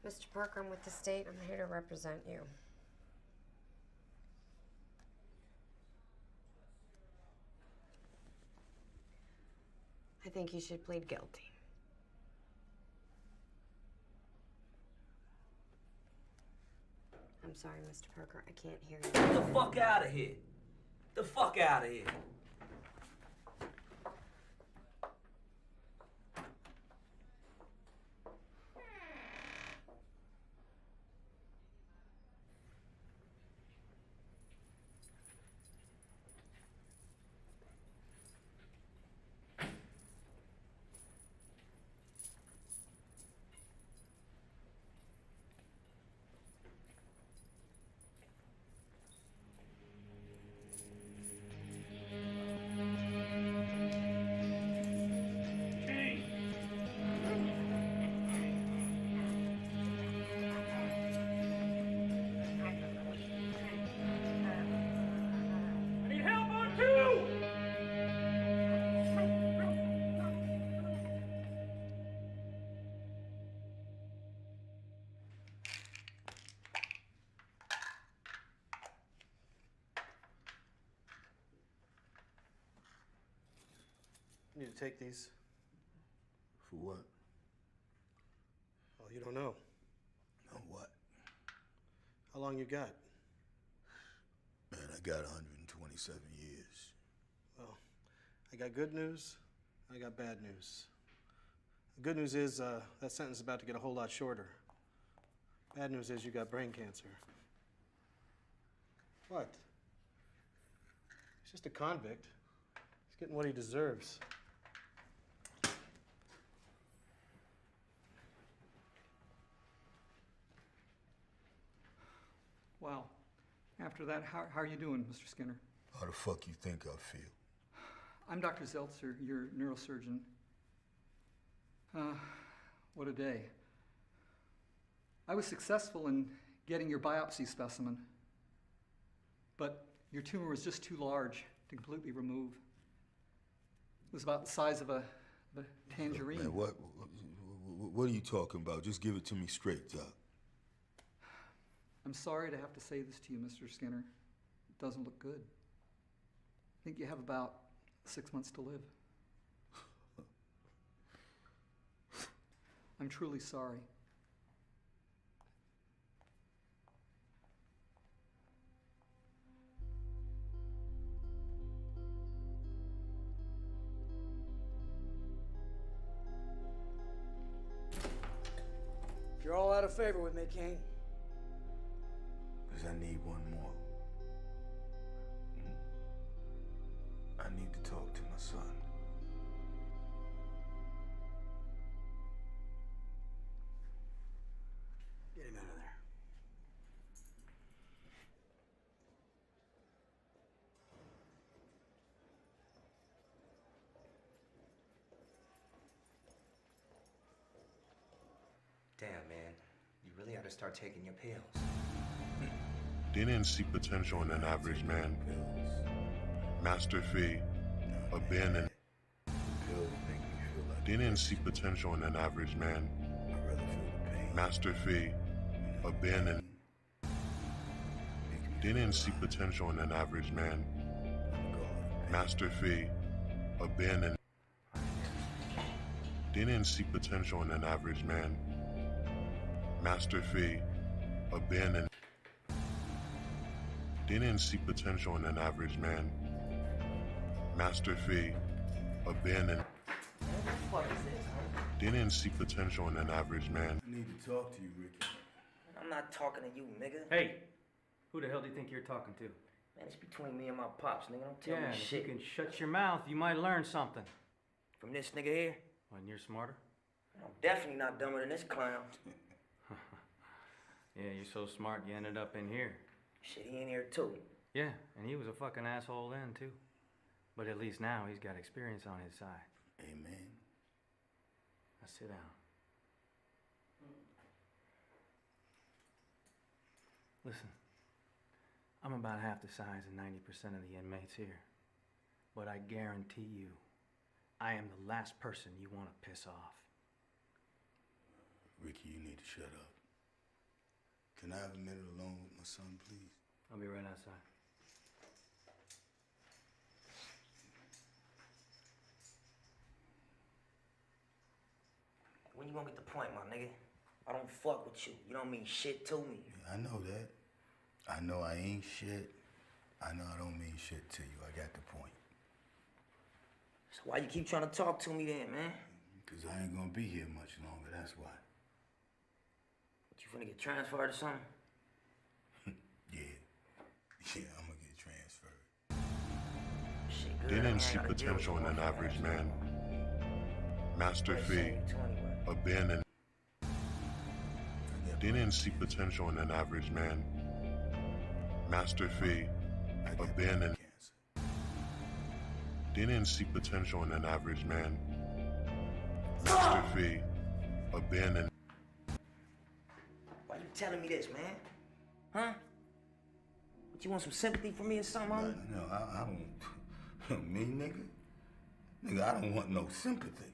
Mr. Parker, I'm with the state. I'm here to represent you. I think you should plead guilty. I'm sorry, Mr. Parker. I can't hear you. Get the fuck out of here. The fuck out of here. You need to take these. For what? Oh, you don't know. Know what? How long you got? Man, I got 127 years. Well, I got good news, I got bad news. The good news is that sentence is about to get a whole lot shorter. Bad news is you got brain cancer. What? He's just a convict. He's getting what he deserves. Wow. After that, how are you doing, Mr. Skinner? How the fuck you think I feel? I'm Dr. Zeltzer, your neurosurgeon. What a day. I was successful in getting your biopsy specimen, but your tumor was just too large to completely remove. It was about the size of a tangerine. Man, what are you talking about? Just give it to me straight, Doc. I'm sorry to have to say this to you, Mr. Skinner. It doesn't look good. I think you have about 6 months to live. I'm truly sorry. You're all out of favor with me, King. Because I need one more. I need to talk to my son. Get him out of there. Damn, man. You really ought to start taking your pills. Didn't see potential in an average man. Master Fee, abandoned. Didn't see potential in an average man. Master Fee, abandoned. Didn't see potential in an average man. Master Fee, abandoned. Didn't see potential in an average man. Master Fee, abandoned. Didn't see potential in an average man. Master Fee, abandoned. What the fuck is this, huh? Didn't see potential in an average man. I need to talk to you, Ricky. I'm not talking to you, nigga. Hey, who the hell do you think you're talking to? Man, it's between me and my pops, nigga. Don't tell Yeah, me if shit. you can shut your mouth, you might learn something. From this nigga here? When you're smarter? I'm definitely not dumber than this clown. Yeah, you're so smart you ended up in here. Shit, he in here too. Yeah, and he was a fucking asshole then, too. But at least now he's got experience on his side. Amen. Now sit down. Listen, I'm about half the size of 90% of the inmates here. But I guarantee you, I am the last person you want to piss off. Ricky, you need to shut up. Can I have a minute alone with my son, please? I'll be right outside. When you gonna get the point, my nigga? I don't fuck with you. You don't mean shit to me. I know that. I know I ain't shit. I know I don't mean shit to you. I got the point. So why you keep trying to talk to me then, man? Because I ain't gonna be here much longer, that's why. What, you finna get transferred or something? Yeah, I'm gonna get transferred. Shit, good. Didn't see potential in an average man. Master Fee, abandoned. Didn't see potential in an average man. Master Fee, abandoned. Didn't see potential in an average man. Master Fee, abandoned. Why you telling me this, man? Huh? What, you want some sympathy from me or something, homie? No, I don't. Me, nigga? Nigga, I don't want no sympathy.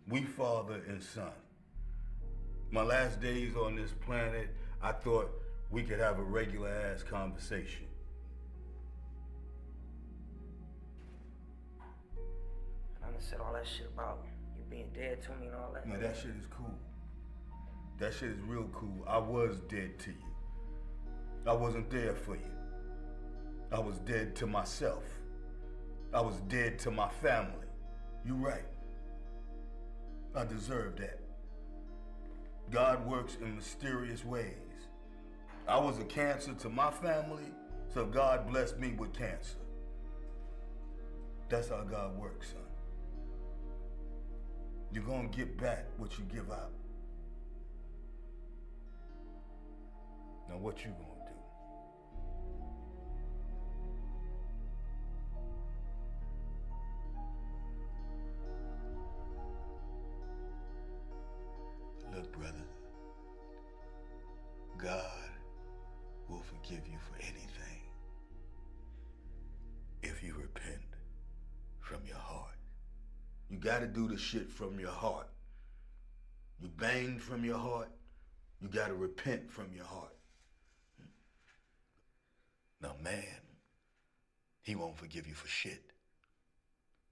We father and son. My last days on this planet, I thought we could have a regular ass conversation. I done said all that shit about you being dead to me and all that. Now that shit is cool. That shit is real cool. I was dead to you. I wasn't there for you. I was dead to myself. I was dead to my family. You right. I deserve that. God works in mysterious ways. I was a cancer to my family, so God blessed me with cancer. That's how God works, son. You're gonna get back what you give out. Now what you gonna do? Look, brother, God will forgive you for anything if you repent from your heart. You gotta do the shit from your heart. You banged from your heart, you gotta repent from your heart. Now, man, he won't forgive you for shit.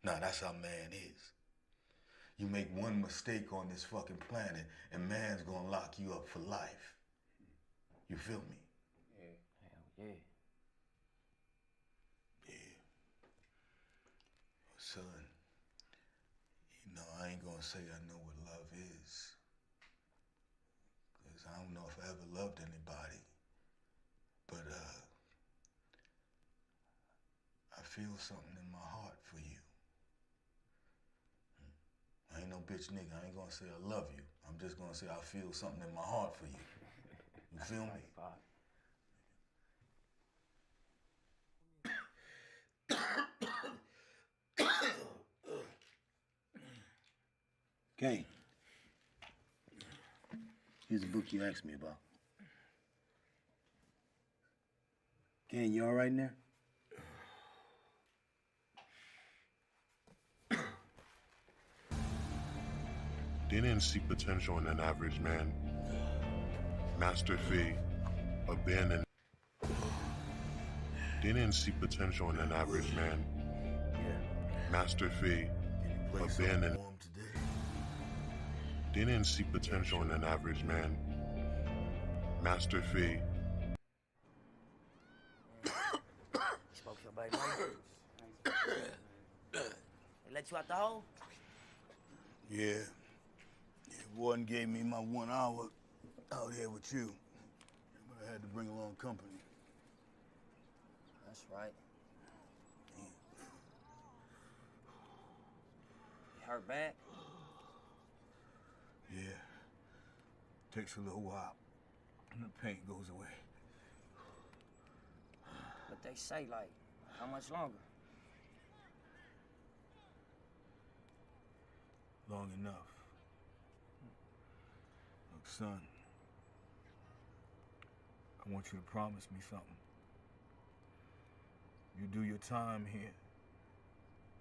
Now, that's how man is. You make one mistake on this fucking planet, and man's gonna lock you up for life. You feel me? Yeah. Hell yeah. Son, you know, I ain't gonna say I know what love is. Because I don't know if I ever loved anybody. But, I feel something in my heart for you. I ain't no bitch nigga. I ain't gonna say I love you. I'm just gonna say I feel something in my heart for you. You feel me? Kane, here's the book you asked me about. Kane, you all right in there? Didn't see potential in an average man. Master Fee, abandoned. Didn't see potential in an average man. Master Fee, abandoned. Didn't see potential in an average man. Master Fee. Spoke to your baby mama? They let you out the hole? Yeah. Warden gave me my 1 hour out here with you. But I had to bring along company. That's right. You hurt bad? Yeah. Takes a little while. And the pain goes away. What they say, like, how much longer? Long enough. Look, son, I want you to promise me something. You do your time here,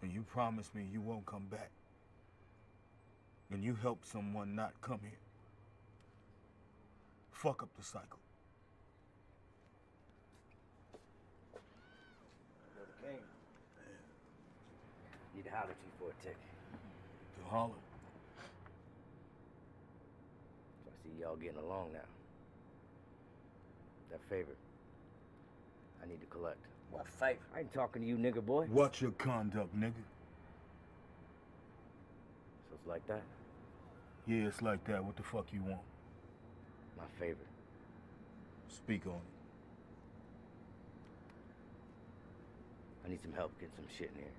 and you promise me you won't come back. And you help someone not come here. Fuck up the cycle. King. Need to holler at you for a tick. To holler. So I see y'all getting along now. That favor, I need to collect. What favor? I ain't talking to you, nigga boy. Watch your conduct, nigga. So it's like that? Yeah, it's like that. What the fuck you want? My favor. Speak on it. I need some help getting some shit in here.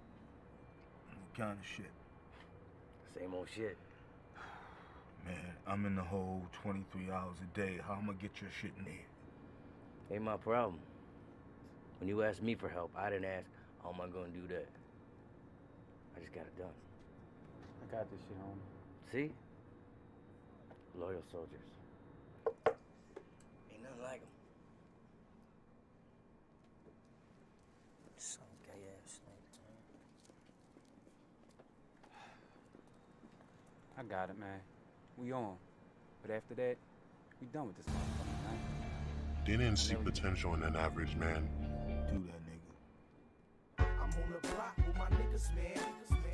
What kind of shit? Same old shit. Man, I'm in the hole 23 hours a day. How am I gonna get your shit in here? Ain't my problem. When you asked me for help, I didn't ask, how am I gonna do that? I just got it done. I got this shit, homie. See? Loyal soldiers. Ain't nothing like 'em. Some gay ass nigga, man. I got it, man. We on. But after that, we done with this motherfucker, man. They didn't see potential in an average man. Do that, nigga. I'm on the block with my niggas, man.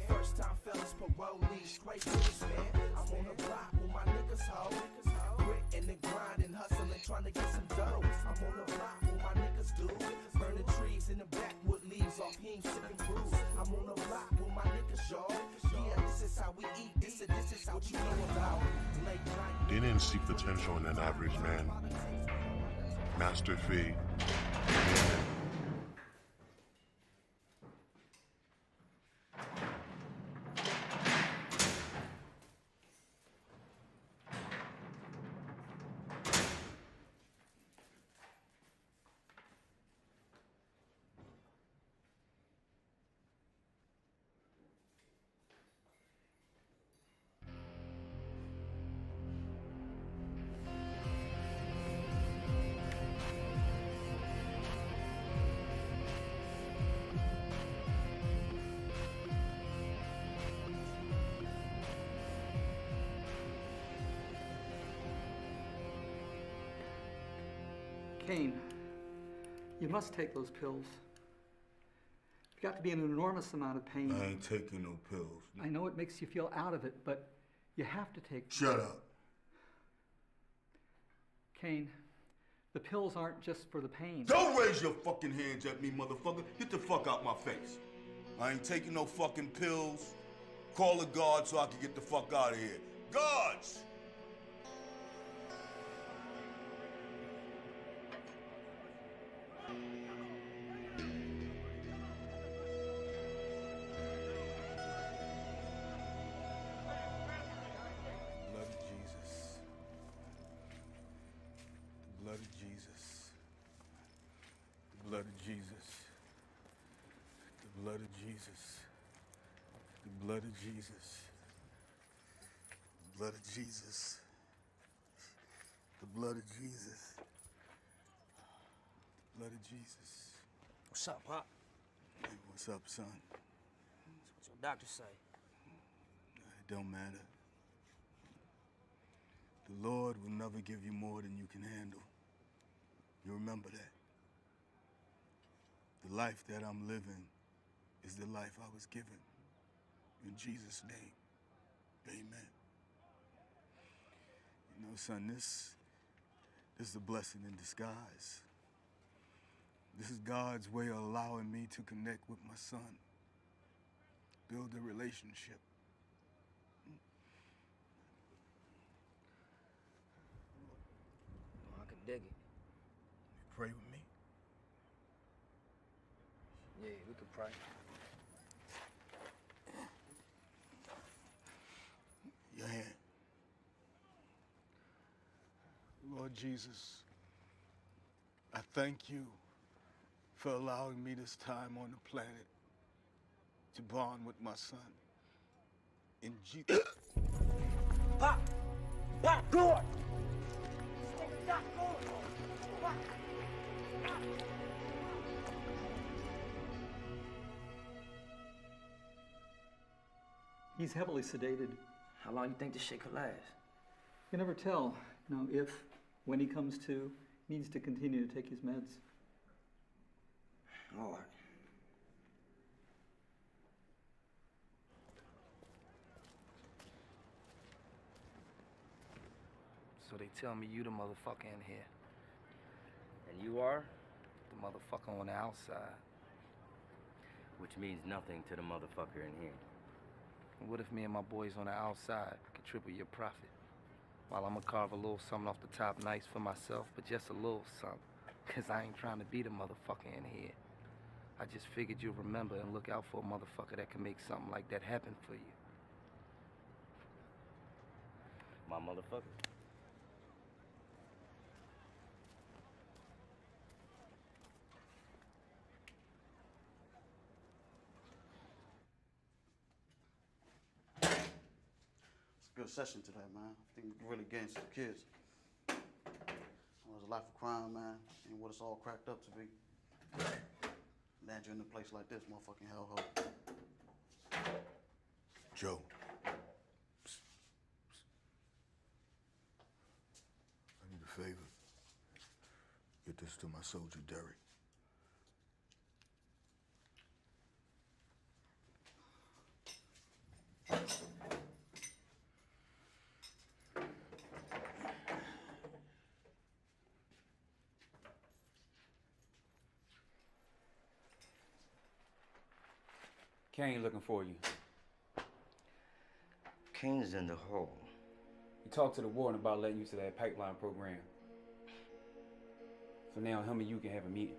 First time fellas parolee, straight to this, man. I'm on the block with my niggas, ho. Grit and the grind and hustling, trying to get some dough. I'm on the block with my niggas, dude. Burning trees in the backwood, leaves off him, sipping brews. I'm on the block with my niggas, y'all. Yeah, this is how we eat. This is what you know about. Late night. They didn't see potential in an average man. Master Fee. Kane, you must take those pills. You've got to be in an enormous amount of pain. I ain't taking no pills. I know it makes you feel out of it, but you have to take them. Shut up. Kane, the pills aren't just for the pain. Don't raise your fucking hands at me, motherfucker. Get the fuck out my face. I ain't taking no fucking pills. Call the guards so I can get the fuck out of here. Guards! Blood of Jesus. The blood of Jesus. The blood of Jesus. The blood of Jesus. The blood of Jesus. The blood of Jesus. The blood of Jesus. What's up, Pop? Hey, what's up, son? What's your doctor say? It don't matter. The Lord will never give you more than you can handle. You remember that. The life that I'm living is the life I was given. In Jesus' name, amen. You know, son, this is a blessing in disguise. This is God's way of allowing me to connect with my son, build a relationship. I could dig it. Pray with me. Yeah, we could pray. Your hand. Lord Jesus, I thank you for allowing me this time on the planet to bond with my son. In Jesus. Pop! Pop, good! Stop, good! Pop! He's heavily sedated. How long you think this shit could last? You never tell. You know, if When he comes to, he needs to continue to take his meds. All right. So they tell me you the motherfucker in here. And you are? The motherfucker on the outside. Which means nothing to the motherfucker in here. And what if me and my boys on the outside can triple your profit? While I'ma carve a little something off the top nice for myself, but just a little something. Cause I ain't trying to be the motherfucker in here. I just figured you'd remember and look out for a motherfucker that can make something like that happen for you. My motherfucker. It's a good session today, man. I think we can really gain some kids. There's a life of crime, man, and what it's all cracked up to be. Land you in a place like this, motherfucking hellhole. Joe. I need a favor. Get this to my soldier, Derek. Kane looking for you. Kane's in the hole. He talked to the warden about letting you to that pipeline program. So now him and you can have a meeting.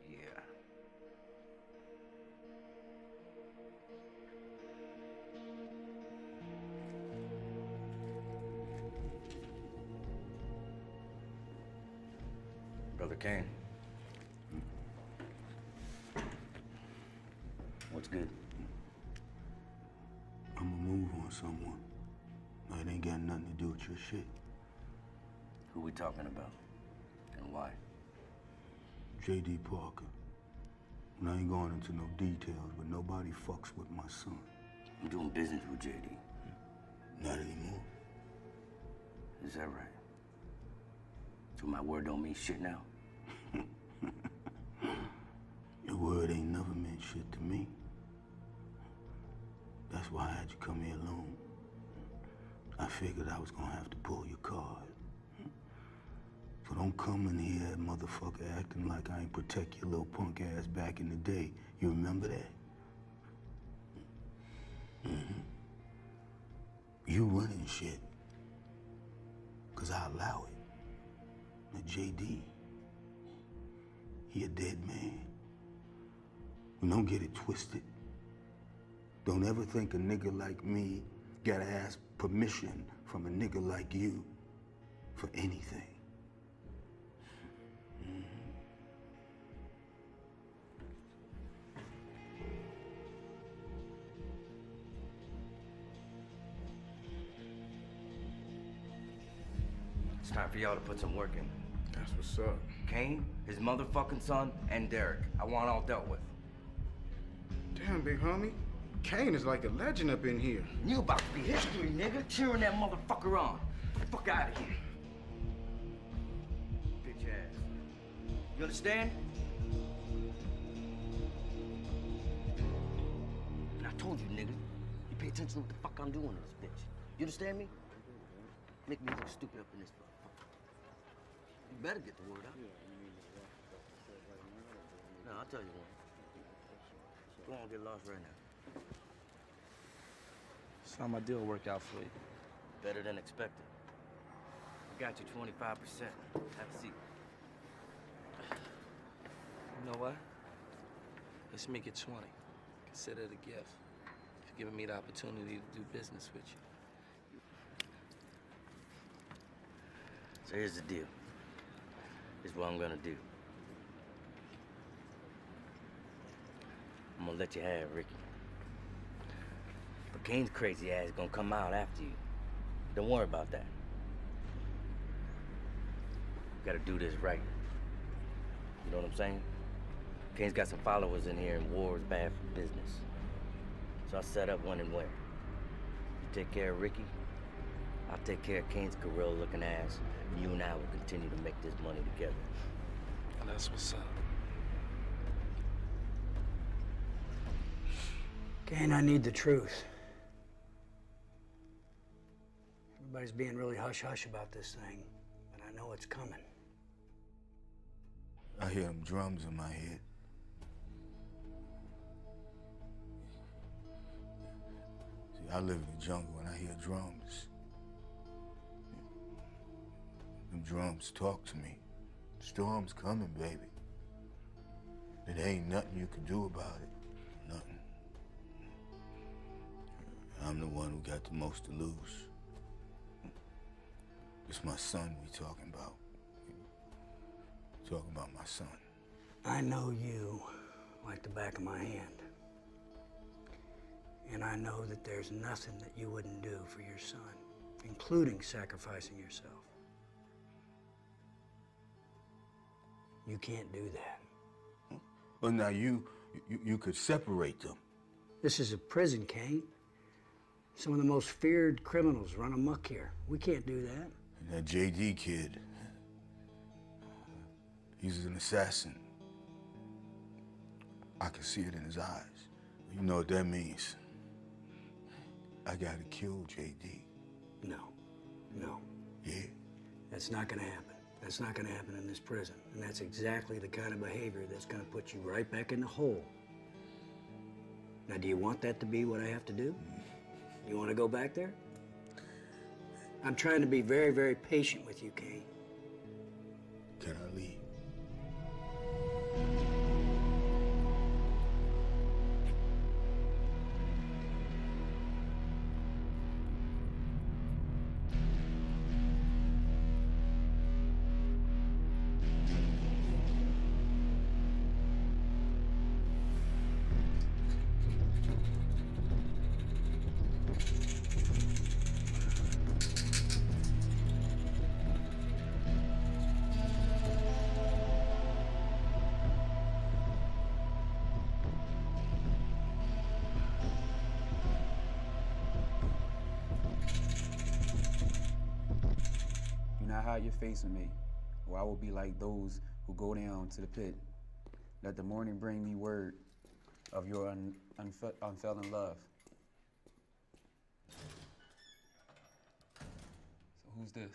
Yeah. Brother Kane. What's good? I'ma move on someone. It ain't got nothing to do with your shit. Who we talking about? And why? J.D. Parker. And I ain't going into no details, but nobody fucks with my son. I'm doing business with J.D. Not anymore. Is that right? So my word don't mean shit now? Your word ain't never meant shit to me. That's why I had you come here alone. I figured I was gonna have to pull your card. So don't come in here, motherfucker, acting like I ain't protect your little punk ass back in the day. You remember that? Mm-hmm. You running shit. Cause I allow it. Now, J.D., he a dead man. Don't get it twisted. Don't ever think a nigga like me gotta ask permission from a nigga like you for anything. It's time for y'all to put some work in. That's what's up. Kane, his motherfucking son, and Derek. I want all dealt with. Damn, big homie. Kane is like a legend up in here. You about to be history, nigga. Cheering that motherfucker on. Get the fuck out of here. Bitch ass. You understand? And I told you, nigga. You pay attention to what the fuck I'm doing to this bitch. You understand me? Make me look stupid up in this motherfucker. You better get the word out. No, I'll tell you one. Go on, get lost right now. So how my deal work out for you? Better than expected. I got you 25%. Have a seat. You know what? Let's make it 20. Consider it a gift for giving me the opportunity to do business with you. So here's the deal. Here's what I'm gonna do. I'm gonna let you have Ricky. But Kane's crazy ass is gonna come out after you. Don't worry about that. Gotta do this right. You know what I'm saying? Kane's got some followers in here and war is bad for business. So I set up when and where. You take care of Ricky, I'll take care of Kane's gorilla-looking ass, and you and I will continue to make this money together. And that's what's up. Kane, I need the truth. Everybody's being really hush-hush about this thing, but I know it's coming. I hear them drums in my head. See, I live in the jungle and I hear drums. Them drums talk to me. Storm's coming, baby. And there ain't nothing you can do about it. Nothing. I'm the one who got the most to lose. It's my son we talking about. Talking about my son. I know you like the back of my hand. And I know that there's nothing that you wouldn't do for your son, including sacrificing yourself. You can't do that. Well, now you could separate them. This is a prison, Kane. Some of the most feared criminals run amok here. We can't do that. And that JD kid, he's an assassin. I can see it in his eyes. You know what that means. I gotta kill JD. No. Yeah? That's not gonna happen. That's not gonna happen in this prison. And that's exactly the kind of behavior that's gonna put you right back in the hole. Now, do you want that to be what I have to do? You wanna go back there? I'm trying to be very, very patient with you, Kane. Can I leave? Hide your face from me, or I will be like those who go down to the pit. Let the morning bring me word of your unfailing love. So who's this?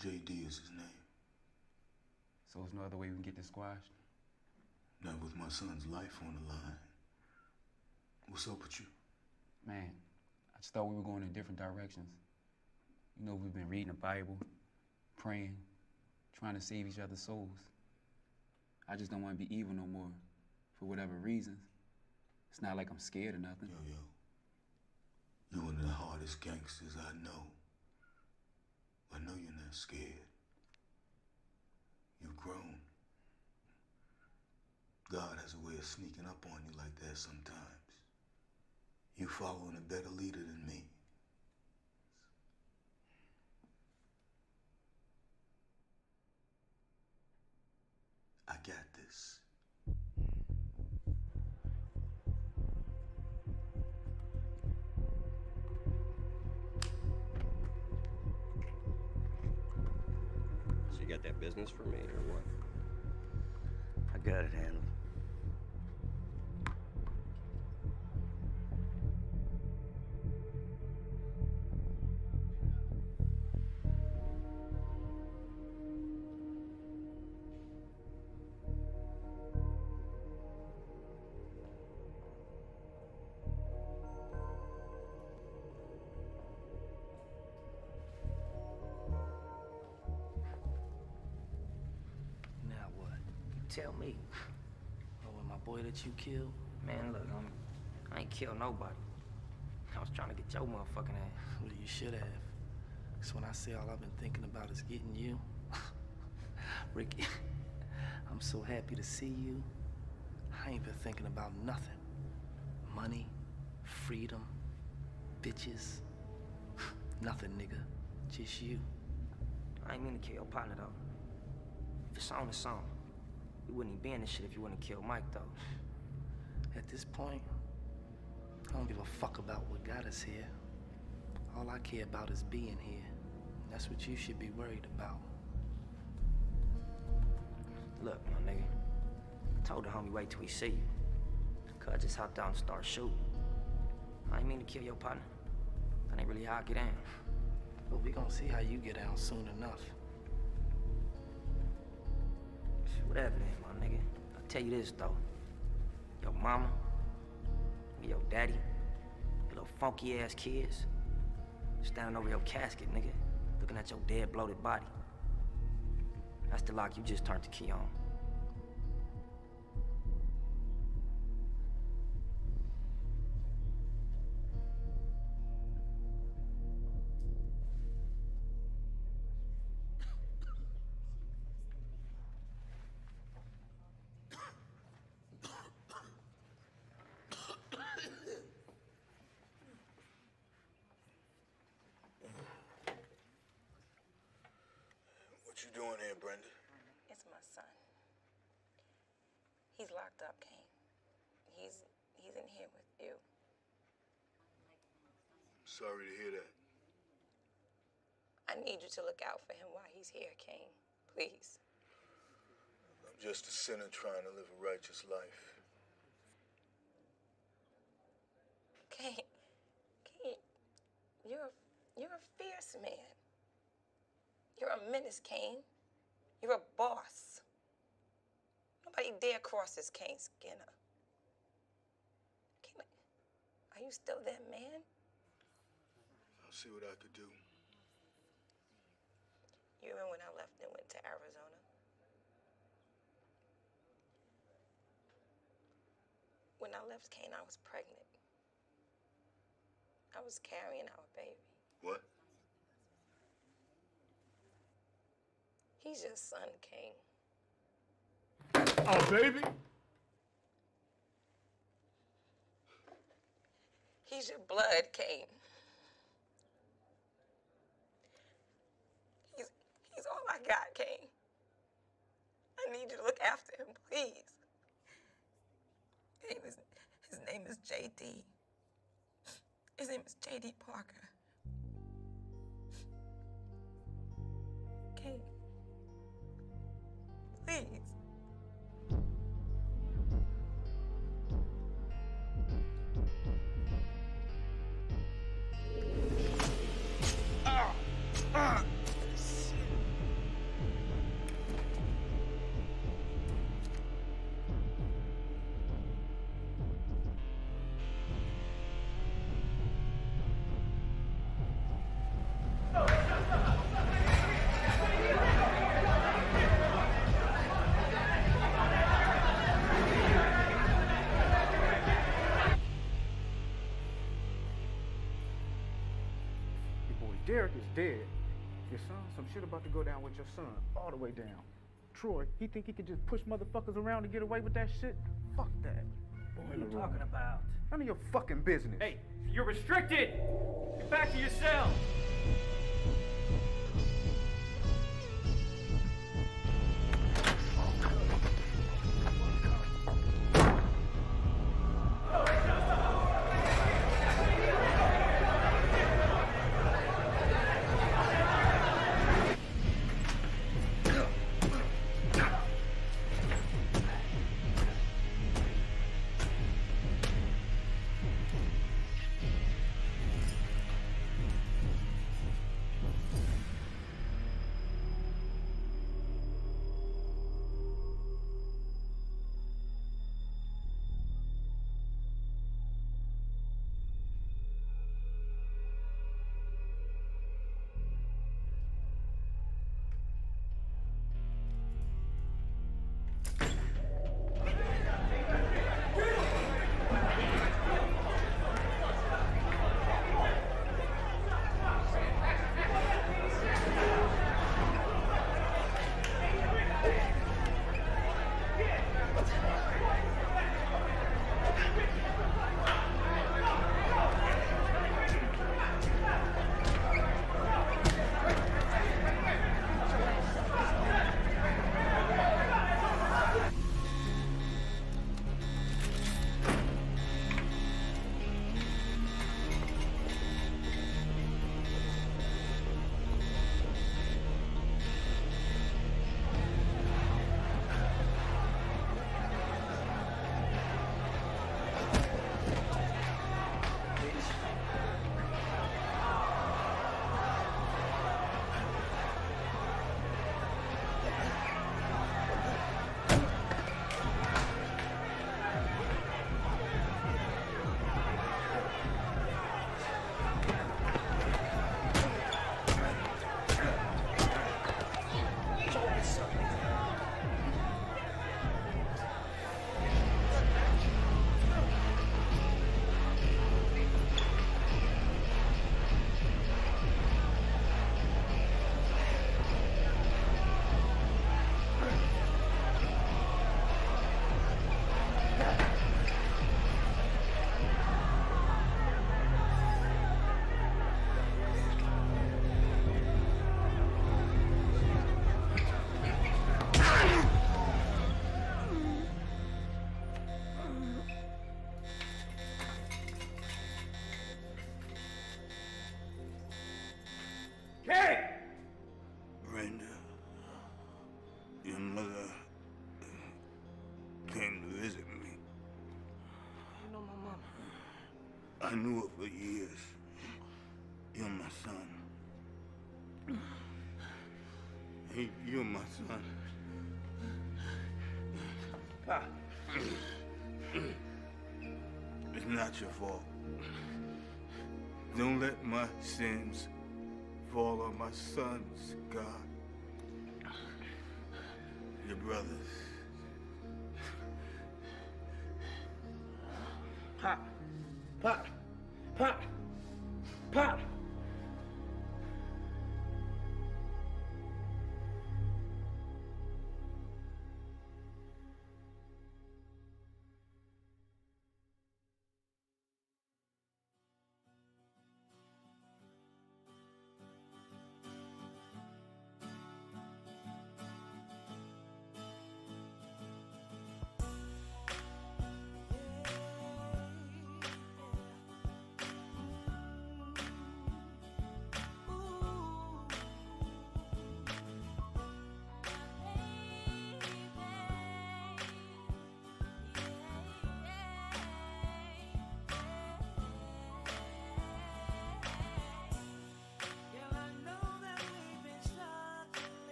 JD is his name. So there's no other way we can get this squashed? Not with my son's life on the line. What's up with you? Man, I just thought we were going in different directions. You know, we've been reading the Bible, praying, trying to save each other's souls. I just don't want to be evil no more, for whatever reasons. It's not like I'm scared or nothing. Yo. You're one of the hardest gangsters I know. I know you're not scared. You've grown. God has a way of sneaking up on you like that sometimes. You following a better leader than me. I got this. So you got that business for me, or what? I got it handled. Tell me. Oh, and my boy that you killed? Man, look, I ain't killed nobody. I was trying to get your motherfucking ass. Well, you should have. Because when I say all I've been thinking about is getting you, Ricky, I'm so happy to see you. I ain't been thinking about nothing. Money, freedom, bitches. Nothing, nigga. Just you. I ain't mean to kill your partner, though. If it's on, it's on. We wouldn't even be in this shit if you wouldn't have killed Mike, though. At this point, I don't give a fuck about what got us here. All I care about is being here. That's what you should be worried about. Look, my nigga. I told the homie wait till we see you. Cuz just hopped out and started shooting. I ain't mean to kill your partner. That ain't really how I get in. But we gonna see how you get down soon enough. Whatever then, my nigga. I'll tell you this, though. Your mama, and your daddy, your little funky-ass kids, standing over your casket, nigga, looking at your dead, bloated body. That's the lock you just turned the key on. What you doing here, Brenda? It's my son. He's locked up, Kane. He's in here with you. Sorry to hear that. I need you to look out for him while he's here, Kane. Please. I'm just a sinner trying to live a righteous life. Kane, you're a fierce man. You're a menace, Kane. You're a boss. Nobody dare cross this Kane Skinner. Kane, are you still that man? I'll see what I could do. You remember when I left and went to Arizona? When I left Kane, I was pregnant. I was carrying our baby. What? He's your son, Kane. Oh, baby? He's your blood, Kane. He's all I got, Kane. I need you to look after him, please. His name is J.D. His name is J.D. Parker. Kane. Please. Derek is dead. Your son, some shit about to go down with your son, all the way down. Troy, he think he can just push motherfuckers around to get away with that shit? Fuck that. What are you talking about? None of your fucking business. Hey, you're restricted! Get back to your cell! I knew it for years. You're my son. Hey, you're my son. Pop. It's not your fault. Don't let my sins fall on my sons, God. Your brothers. Pop. Pop. Pop. Pop.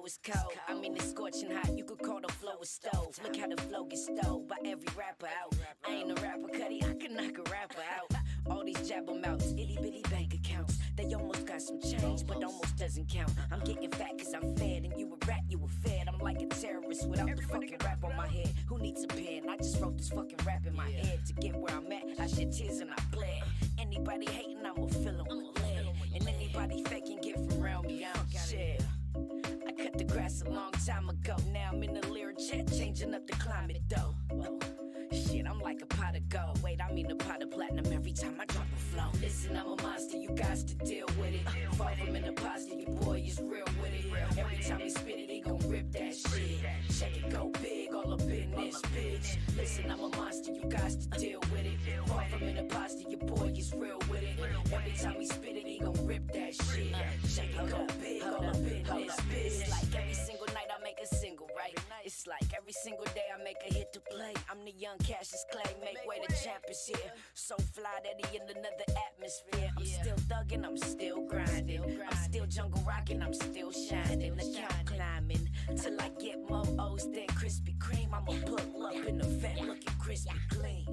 is cold. I mean, it's scorching hot. You could call the flow a stove. Look how the flow gets stole by every rapper out. I ain't a rapper, Cuddy. I can knock a rapper out. All these jabbermouths, itty bitty bank accounts. They almost got some change, but almost doesn't count. I'm getting fat cause I'm fed, and you a rat, you a fed. I'm like a terrorist without the fucking rap on my head. Who needs a pen? I just wrote this fucking rap in my head. To get where I'm at, I shed tears and I bled. Anybody hating, I'ma fill 'em with lead. And anybody faking, get from around me, I don't share. I cut the grass a long time ago. Now I'm in the lyric chat, changing up the climate though. Whoa. Shit, I'm like a pot of gold. Wait, I mean a pot of platinum every time I drop a flow. Listen, I'm a monster, you guys to deal with it. Far from an imposter, your boy is real with it. Every time he spit it, he gon' rip that shit. Check it, go big, all up in this bitch. Listen, I'm a monster, you guys to deal with it. Far from an imposter, your boy is real with it. Every time he spit it, he gon' rip that shit. Check it, go big, all up in this bitch. It's like every single night I make a single, right? It's like every single day I make a hit to play. I'm the young Cassius Clay, make way the champ is here. So fly that he in another atmosphere. I'm still thugging, I'm still grinding. I'm still jungle rocking, I'm still shining. Account climbing till I get more O's than Krispy Kreme. I'ma pull up in the vet looking crispy clean.